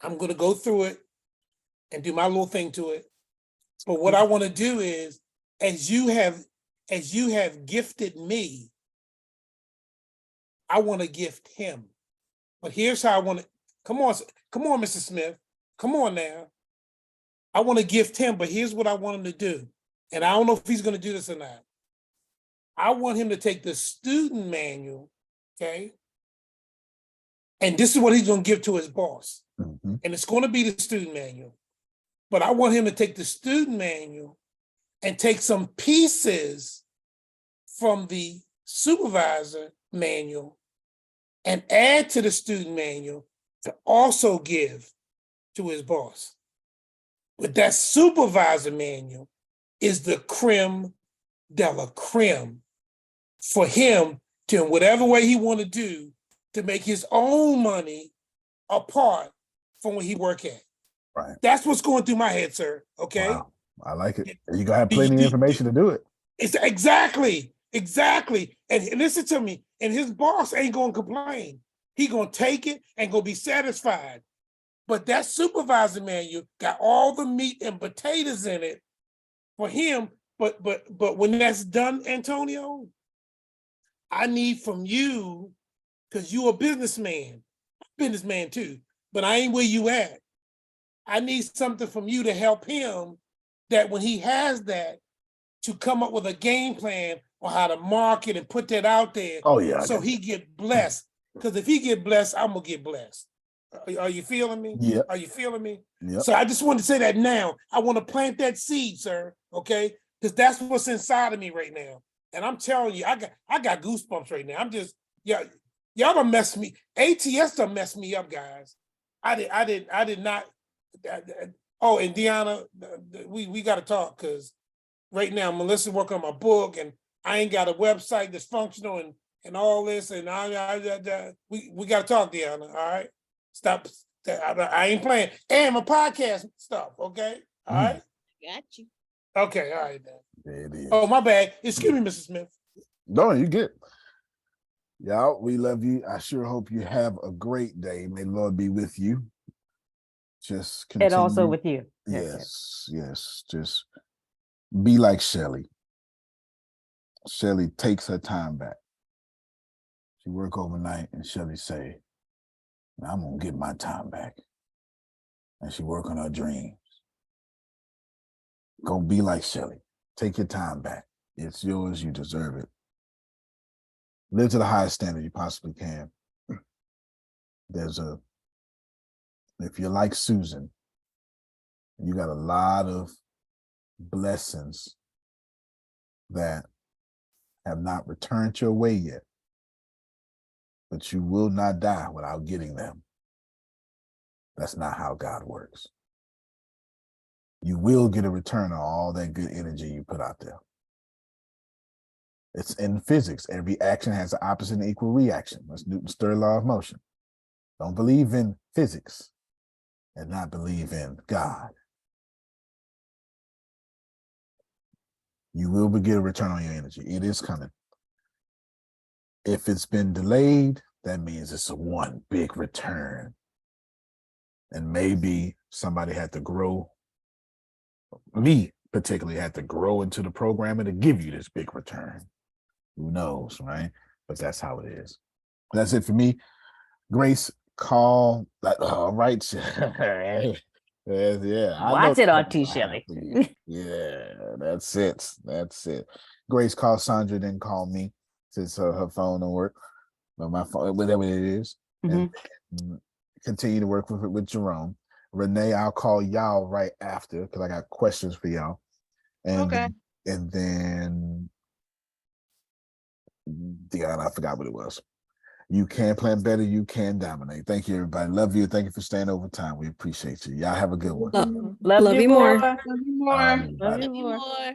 I'm going to go through it and do my little thing to it. But what I want to do is, as you have gifted me, I want to gift him. But here's how I want to, come on, Mr. Smith. Come on now. I want to gift him, but here's what I want him to do. And I don't know if he's going to do this or not. I want him to take the student manual, okay? And this is what he's going to give to his boss. Mm-hmm. And it's going to be the student manual. But I want him to take the student manual and take some pieces from the supervisor manual and add to the student manual to also give to his boss. But that supervisor manual is the creme de la creme for him to, in whatever way he want to do, to make his own money apart from where he work at. Right. That's what's going through my head, sir. Okay. Wow. I like it. You're gonna have plenty of information to do it. It's exactly. And listen to me. And his boss ain't gonna complain. He gonna take it and gonna be satisfied. But that supervisor manual got all the meat and potatoes in it for him. But when that's done, Antonio, I need from you, because you a businessman too, but I ain't where you at. I need something from you to help him, that when he has that, to come up with a game plan on how to market and put that out there. Oh yeah. So he get blessed. Because if he get blessed, I'm gonna get blessed. Are you feeling me? Yeah. Are you feeling me? Yep. So I just want to say that now. I want to plant that seed, sir. Okay, because that's what's inside of me right now. And I'm telling you, I got goosebumps right now. I'm just, y'all done mess me. ATS done messed me up, guys. I did not. Oh, and Deanna, we got to talk, because right now Melissa working on my book, and I ain't got a website that's functional and all this, and we got to talk, Deanna. All right, stop. I ain't playing. And my podcast stuff. Okay, all right. Got you. Okay, all right then. There it is. Oh, my bad. Excuse me, Mrs. Smith. No, you get. Y'all, we love you. I sure hope you have a great day. May the Lord be with you. Just continue. And also with you. Yes. Just be like Shelly. Shelly takes her time back. She work overnight, and Shelly say, I'm gonna get my time back. And she work on her dreams. Go be like Shelly. Take your time back. It's yours. You deserve it. Live to the highest standard you possibly can. If you're like Susan, you got a lot of blessings that have not returned your way yet, but you will not die without getting them. That's not how God works. You will get a return on all that good energy you put out there. It's in physics. Every action has an opposite and equal reaction. That's Newton's third law of motion. Don't believe in physics and not believe in God. You will get a return on your energy. It is coming. If it's been delayed, that means it's a one big return. And maybe somebody had to grow. Me particularly had to grow into the programming to give you this big return. Who knows, right? But that's how it is. That's it for me. Grace, call. All right. Yeah. Watch it, Auntie Shelly. Yeah, that's it. Grace, call Sandra, then call me, since her phone don't work. Or my phone, whatever it is. And continue to work with Jerome. Renee, I'll call y'all right after, because I got questions for y'all. And then Deanna, I forgot what it was. You can plan better, you can dominate. Thank you, everybody. Love you. Thank you for staying over time. We appreciate you. Y'all have a good one. Love you more. Love you more. Love you more.